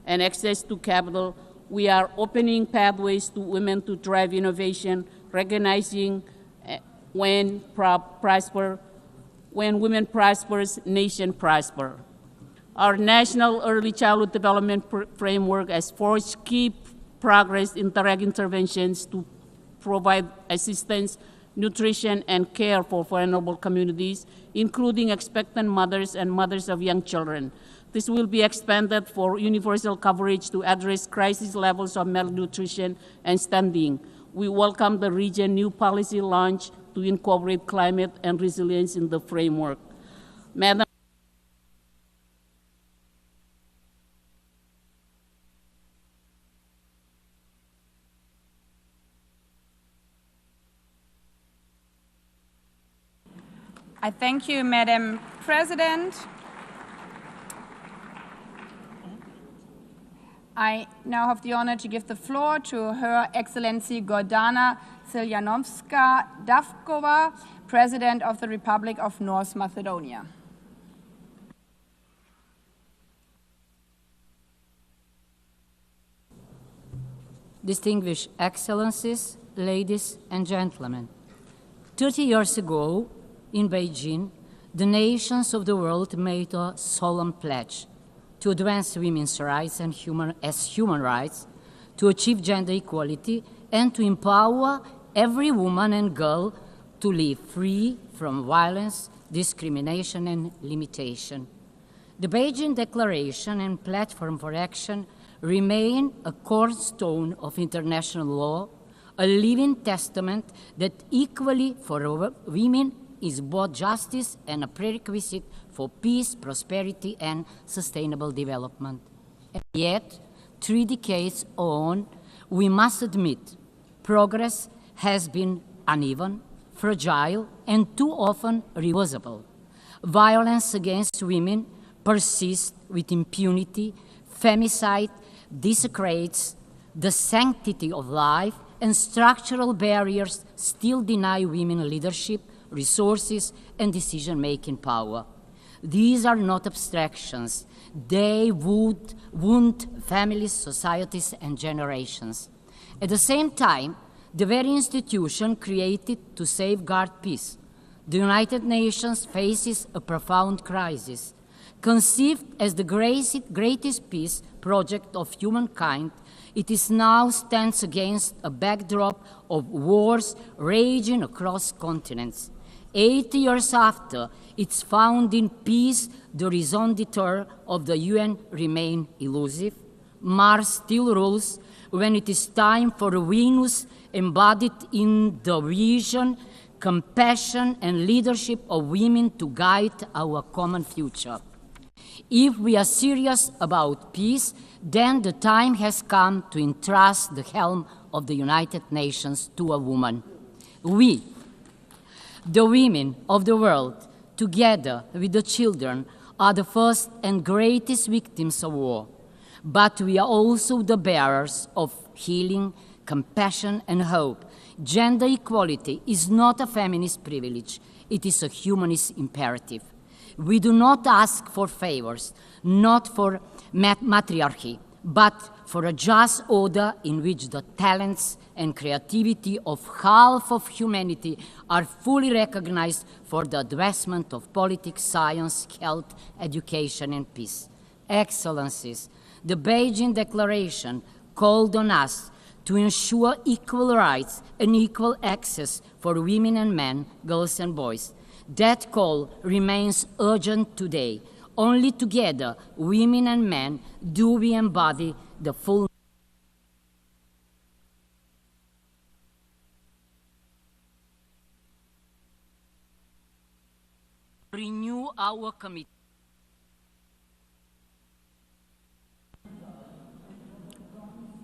and access to capital, we are opening pathways to women to drive innovation, recognizing when women prosper, nation prosper. Our national early childhood development framework has forged key progress in direct interventions to provide assistance, nutrition, and care for vulnerable communities, including expectant mothers and mothers of young children. This will be expanded for universal coverage to address crisis levels of malnutrition and stunting. We welcome the region's new policy launch to incorporate climate and resilience in the framework. Madam I thank you, Madam President. I now have the honor to give the floor to Her Excellency Gordana Siljanovska-Davkova, President of the Republic of North Macedonia. Distinguished Excellencies, ladies and gentlemen, 30 years ago, in Beijing, the nations of the world made a solemn pledge to advance women's rights and human rights, to achieve gender equality, and to empower every woman and girl to live free from violence, discrimination, and limitation. The Beijing Declaration and Platform for Action remain a cornerstone of international law, a living testament that equally for women is both justice and a prerequisite for peace, prosperity, and sustainable development. And yet, 3 decades on, we must admit progress has been uneven, fragile, and too often reversible. Violence against women persists with impunity, femicide desecrates the sanctity of life, and structural barriers still deny women leadership, resources, and decision-making power. These are not abstractions. They would wound families, societies, and generations. At the same time, the very institution created to safeguard peace, the United Nations faces a profound crisis. Conceived as the greatest peace project of humankind, it is now stands against a backdrop of wars raging across continents. 80 years after its founding, peace, the raison d'etre of the UN, remain elusive. Mars still rules when it is time for Venus, embodied in the vision, compassion, and leadership of women to guide our common future. If we are serious about peace, then the time has come to entrust the helm of the United Nations to a woman. We, the women of the world, together with the children, are the first and greatest victims of war. But we are also the bearers of healing, compassion, and hope. Gender equality is not a feminist privilege. It is a humanist imperative. We do not ask for favors, not for matriarchy, but for a just order in which the talents and creativity of half of humanity are fully recognized for the advancement of politics, science, health, education, and peace. Excellencies, the Beijing Declaration called on us to ensure equal rights and equal access for women and men, girls and boys. That call remains urgent today. Only together, women and men, do we embody the full renew our commitment.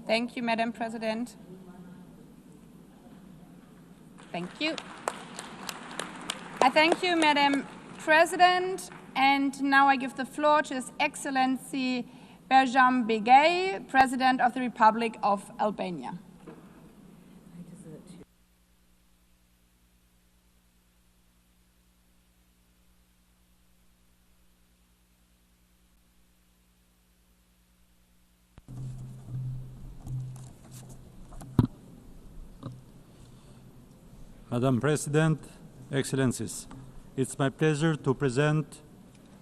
Thank you, Madam President. Thank you. I thank you, Madam President. And now I give the floor to His Excellency Berjam Begay, President of the Republic of Albania. Madam President, Excellencies, it's my pleasure to present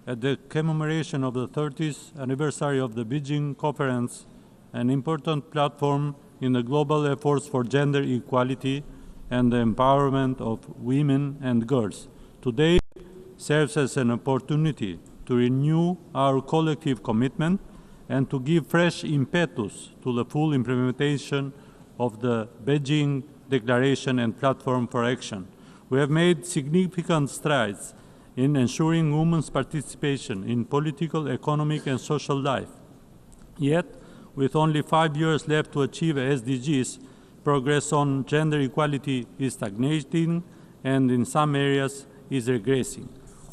at the commemoration of the 30th anniversary of the Beijing Conference an important platform in the global efforts for gender equality and the empowerment of women and girls. Today serves as an opportunity to renew our collective commitment and to give fresh impetus to the full implementation of the Beijing Declaration and Platform for Action. We have made significant strides in ensuring women's participation in political, economic, and social life. Yet, with only 5 years left to achieve SDGs, progress on gender equality is stagnating and in some areas is regressing.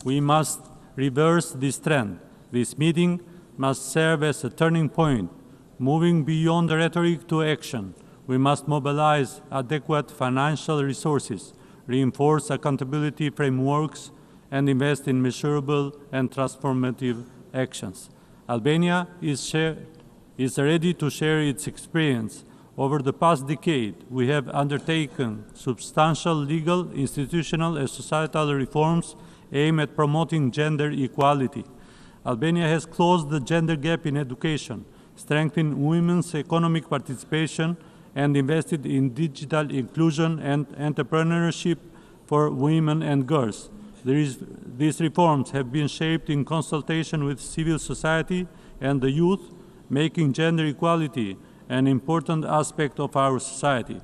We must reverse this trend. This meeting must serve as a turning point, moving beyond rhetoric to action. We must mobilize adequate financial resources, reinforce accountability frameworks, and invest in measurable and transformative actions. Albania is ready to share its experience. Over the past decade, we have undertaken substantial legal, institutional, and societal reforms aimed at promoting gender equality. Albania has closed the gender gap in education, strengthened women's economic participation, and invested in digital inclusion and entrepreneurship for women and girls. These reforms have been shaped in consultation with civil society and the youth, making gender equality an important aspect of our society.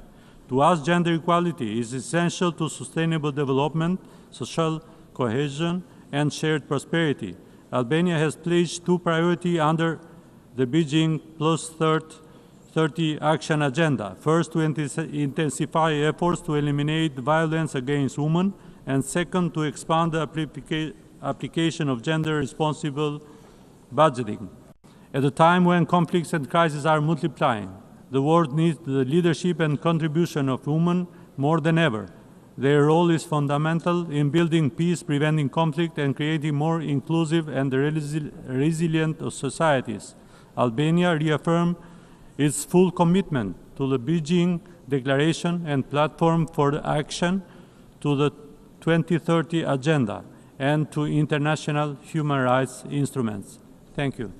To us, gender equality is essential to sustainable development, social cohesion, and shared prosperity. Albania has pledged two priorities under the Beijing Plus 30 Action Agenda. First, to intensify efforts to eliminate violence against women, and second, to expand the application of gender-responsible budgeting. At a time when conflicts and crises are multiplying, the world needs the leadership and contribution of women more than ever. Their role is fundamental in building peace, preventing conflict, and creating more inclusive and resilient societies. Albania reaffirmed its full commitment to the Beijing Declaration and Platform for Action to the 2030 Agenda and to international human rights instruments. Thank you.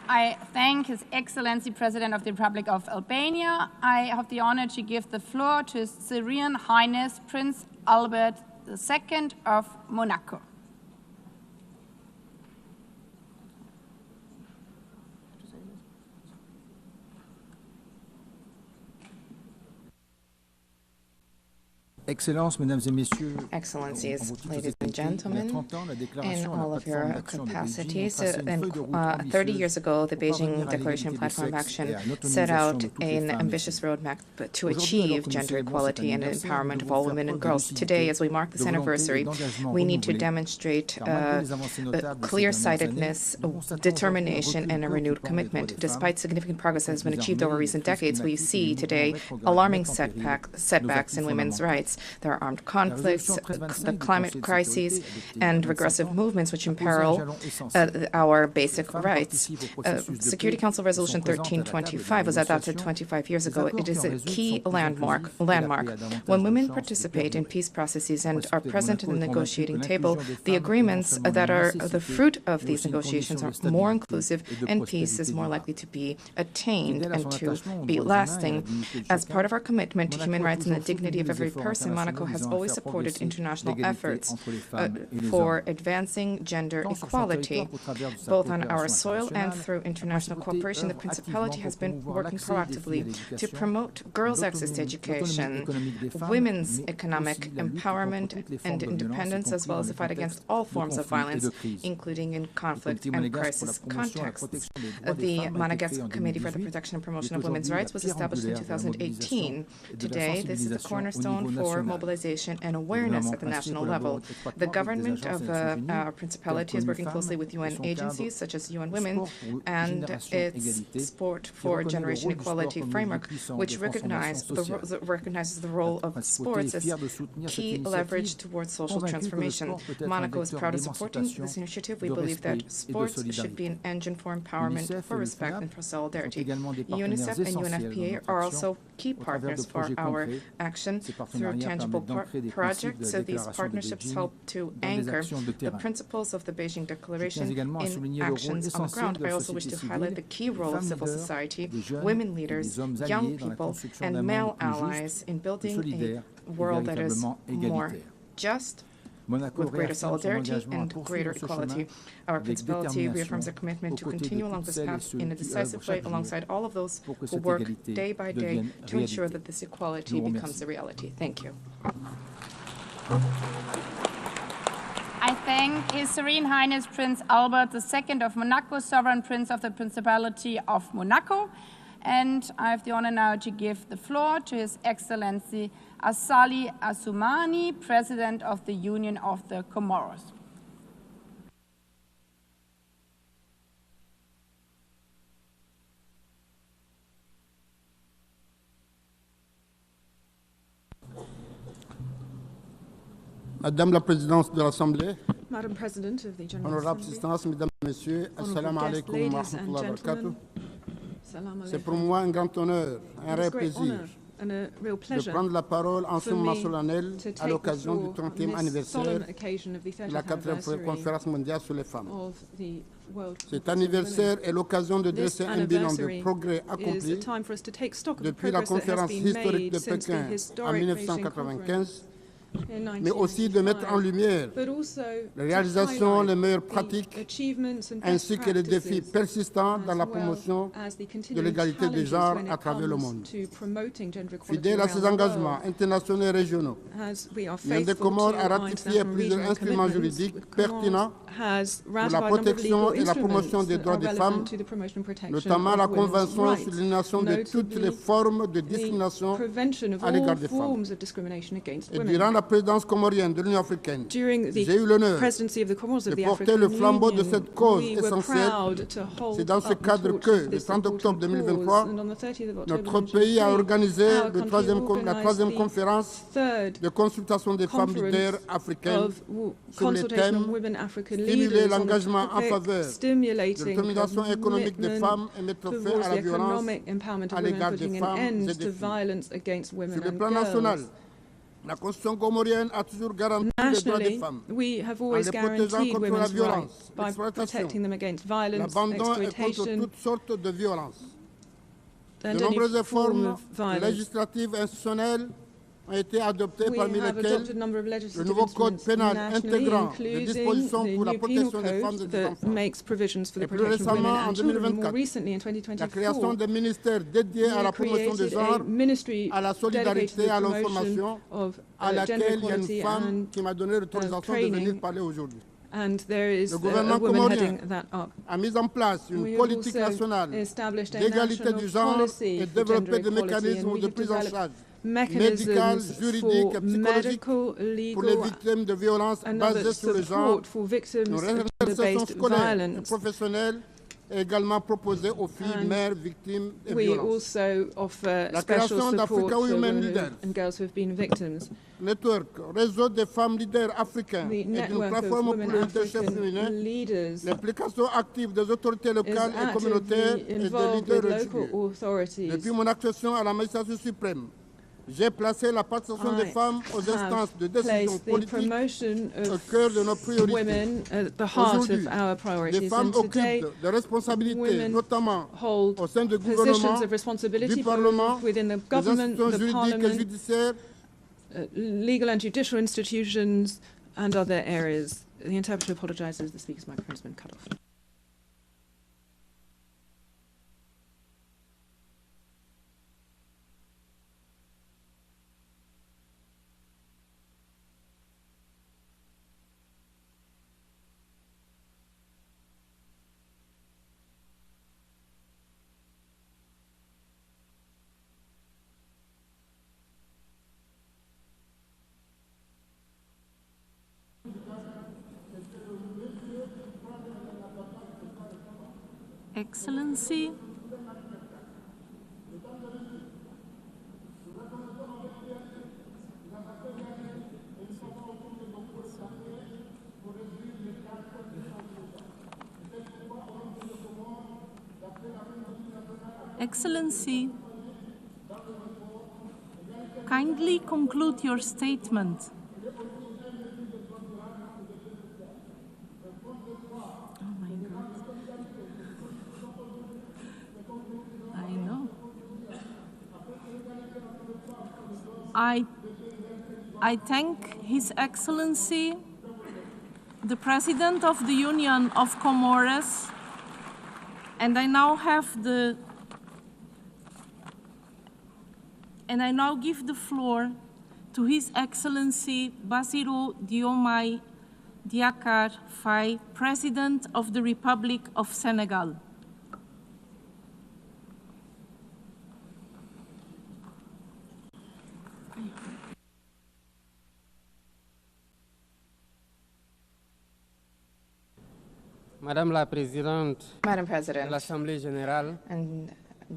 I thank His Excellency President of the Republic of Albania. I have the honor to give the floor to His Serene Highness Prince Albert II of Monaco. Excellencies, ladies and gentlemen, in all of your capacities, 30 years ago, the Beijing Declaration Platform of Action set out an ambitious roadmap to achieve gender equality and empowerment of all women and girls. Today, as we mark this anniversary, we need to demonstrate clear-sightedness, determination, and a renewed commitment. Despite significant progress that has been achieved over recent decades, we see today alarming setbacks in women's rights. There are armed conflicts, the climate crises, and regressive movements which imperil our basic rights. Security Council Resolution 1325 was adopted 25 years ago. It is a key landmark. When women participate in peace processes and are present in the negotiating table, the agreements that are the fruit of these negotiations are more inclusive, and peace is more likely to be attained and to be lasting. As part of our commitment to human rights and the dignity of every person, Monaco has always supported international efforts for advancing gender equality. Both on our soil and through international cooperation, the Principality has been working proactively to promote girls' access to education, women's economic empowerment and independence, as well as the fight against all forms of violence, including in conflict and crisis contexts. The Monegasque Committee for the Protection and Promotion of Women's Rights was established in 2018. Today, this is the cornerstone for mobilization and awareness at the national level. The government of our Principality is working closely with UN agencies such as UN Women and its Sport for Generation Equality framework, which recognizes the role of sports as key leverage towards social transformation. Monaco is proud of supporting this initiative. We believe that sports should be an engine for empowerment, for respect, and for solidarity. UNICEF and UNFPA are also key partners for our action through tangible projects. So these partnerships help to anchor the principles of the Beijing Declaration in actions on the ground. I also wish to highlight the key role of civil society, women leaders, young people, and male allies in building a world that is more just, with greater solidarity and greater equality. Our Principality reaffirms our commitment to continue along this path in a decisive way alongside all of those who work day by day to ensure that this equality becomes a reality. Thank you. I thank His Serene Highness Prince Albert II of Monaco, Sovereign Prince of the Principality of Monaco. And I have the honor now to give the floor to His Excellency Assali Assoumani, President of the Union of the Comoros. Madame la Présidente de l'Assemblée, Madam President of the General Honorable Assembly, Assistance, Mesdames et Messieurs, Assalamu alaikum wa rahmatullahi wa barakatuh. C'est pour moi un grand honneur, un réel plaisir de prendre la parole en ce moment solennel à l'occasion du 30e anniversaire de la 4e conférence mondiale sur les femmes. Cet anniversaire est l'occasion de dresser un bilan de progrès accomplis depuis la conférence historique de Pékin en 1995, mais aussi de mettre en lumière les réalisations, les meilleures pratiques, ainsi que les défis persistants dans la promotion de l'égalité des genres à travers le monde. Fidèle à ses engagements internationaux et régionaux, l'Union des Comores a ratifié plusieurs instruments juridiques pertinents pour la protection et la promotion des droits des femmes, notamment la Convention sur l'élimination de toutes les formes de discrimination à l'égard des femmes. Et durant la la présidence comorienne de l'Union africaine, During j'ai eu l'honneur de porter le flambeau de cette cause essentielle. C'est dans ce cadre que, le 30 octobre 2023, notre pays a organisé la troisième conférence de consultation des femmes leaders africaines sur les thèmes stimuler l'engagement en faveur de l'autonomisation économique des femmes et mettre fin à la violence à l'égard des femmes et des filles. Sur le plan national, la Constitution comorienne a toujours garanti les droits des femmes en les protégeant contre la violence, l'exploitation, l'abandon et contre toutes sortes de violences. De nombreuses réformes législatives et institutionnelles ont été adoptées, parmi lesquelles le nouveau code pénal intégrant des dispositions pour la protection des femmes et des enfants. Et plus récemment, en 2024, la création d'un ministère dédié à la promotion des genres, à la solidarité et à l'information, à laquelle il y a une femme qui m'a donné l'autorisation de venir parler aujourd'hui. Le gouvernement comorien a mis en place une politique nationale d'égalité du genre et développé des mécanismes de prise en charge médicale, juridique et psychologique pour les victimes de violences basées sur le genre. Une réinsertion scolaire et professionnelle est également proposée aux filles mères victimes de violences. La création d'Africa Women Leaders, Network, réseau des femmes leaders africains et d'une plateforme pour le leadership féminin, l'implication active des autorités locales et communautaires et des leaders religieux. Depuis mon accession à la magistrature suprême, j'ai placé la participation des femmes aux instances de décision politique au cœur de nos priorités. Aujourd'hui, les femmes occupent des responsabilités, notamment au sein du gouvernement, du Parlement, des institutions juridiques et judiciaires, legal and judicial institutions, and other areas. The interpreter apologizes. The speaker's microphone has been cut off. Excellency, Excellency, kindly conclude your statement. I thank His Excellency, the President of the Union of Comoros, and I now give the floor to His Excellency Bassirou Diomaye Diakhar Faye, President of the Republic of Senegal. Madame la Présidente de l'Assemblée générale,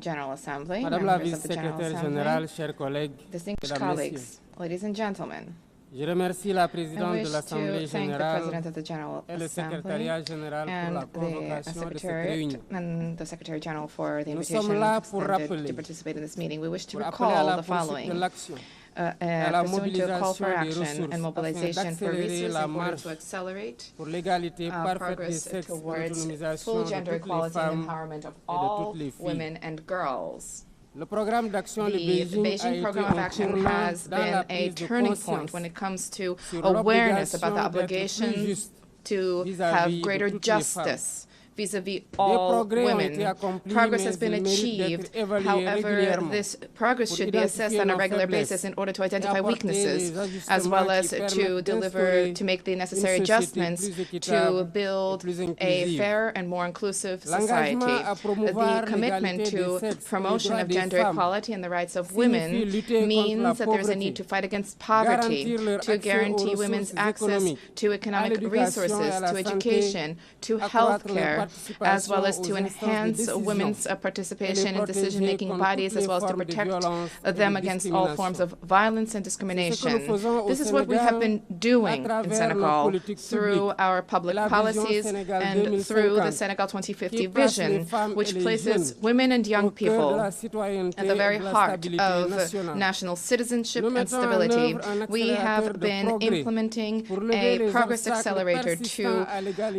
General Assembly, Madame la members of the General Vice-Secrétaire Assembly, générale, chers collègues, distinguished Mesdames, colleagues, Messieurs, ladies and gentlemen, je remercie la I Présidente wish de to l'Assemblée thank the générale President of the General et le Assembly Secrétariat général pour la and convocation the de cette Secretariat réunion. and the Secretary General for the Nous invitation sommes là pour extended rappeler, to participate in this meeting. We wish to pour appeler à recall la the poursuite following. de l'action, à la Pursuant to a call for mobilisation des action ressources and afin mobilization for d'accélérer resources la in order marche to accelerate pour l'égalité parfaite des progress sexes et towards l'autonomisation full de gender toutes les equality and femmes empowerment of et de all toutes les filles. women and girls. Le programme d'action de The Beijing a Beijing été Program of un Action tournant has dans been la a prise de turning conscience point when it comes to sur awareness about the l'obligation d'être plus obligation juste to vis-à-vis have de greater toutes les femmes. justice vis-à-vis all women. Progress has been achieved. However, this progress should be assessed on a regular basis in order to identify weaknesses, as well as to make the necessary adjustments to build a fairer and more inclusive society. The commitment to promotion of gender equality and the rights of women means that there is a need to fight against poverty, to guarantee women's access to economic resources, to education, to health care, as well as to enhance women's participation in decision-making bodies, as well as to protect them against all forms of violence and discrimination. This is what we have been doing in Senegal through our public policies and through the Senegal 2050 vision, which places women and young people at the very heart of national citizenship and stability. We have been implementing a progress accelerator to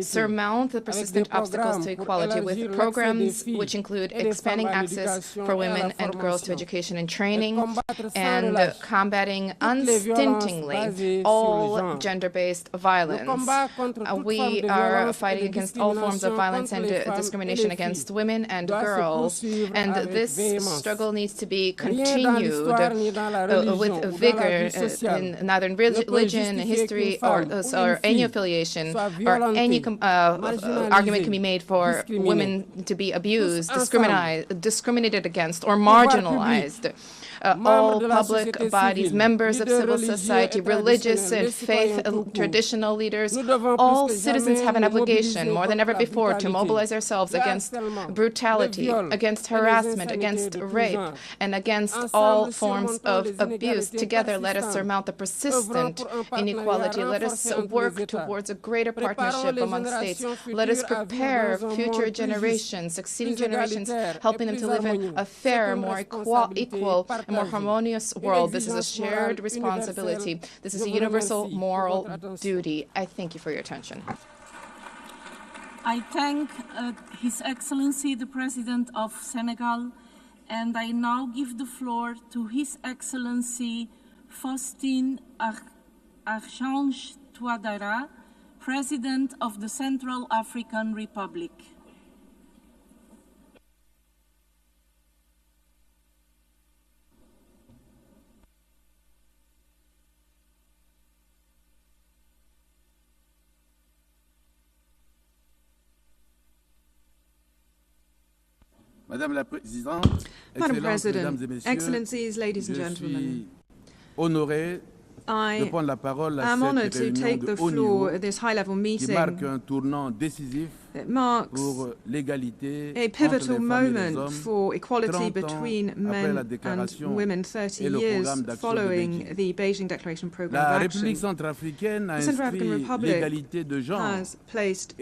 surmount the persistent obstacles to equality with programs which include expanding access for women and girls to education and training, and combating unstintingly all gender-based violence. We are fighting against all forms of violence and discrimination against women and girls, and this struggle needs to be continued with vigor, neither in religion, history, or any affiliation, or any argument can be made for women to be abused, discriminated against, or marginalized. All public bodies, members of civil society, religious and faith traditional leaders, all citizens have an obligation more than ever before to mobilize ourselves against brutality, against harassment, against rape, and against all forms of abuse. Together, let us surmount the persistent inequality. Let us work towards a greater partnership among states. Let us prepare future generations, succeeding generations, helping them to live in a fairer, more equal, and more harmonious world. This is a shared responsibility. This is a universal moral duty. I thank you for your attention. I thank His Excellency the President of Senegal, and I now give the floor to His Excellency Faustin Archange Touadéra, President of the Central African Republic. Madam President, Excellencies, ladies and gentlemen, I am honored to take the floor at this high-level meeting that marks a pivotal moment for equality between men and women 30 years following the Beijing Declaration Programme of Action. The Central African Republic has placed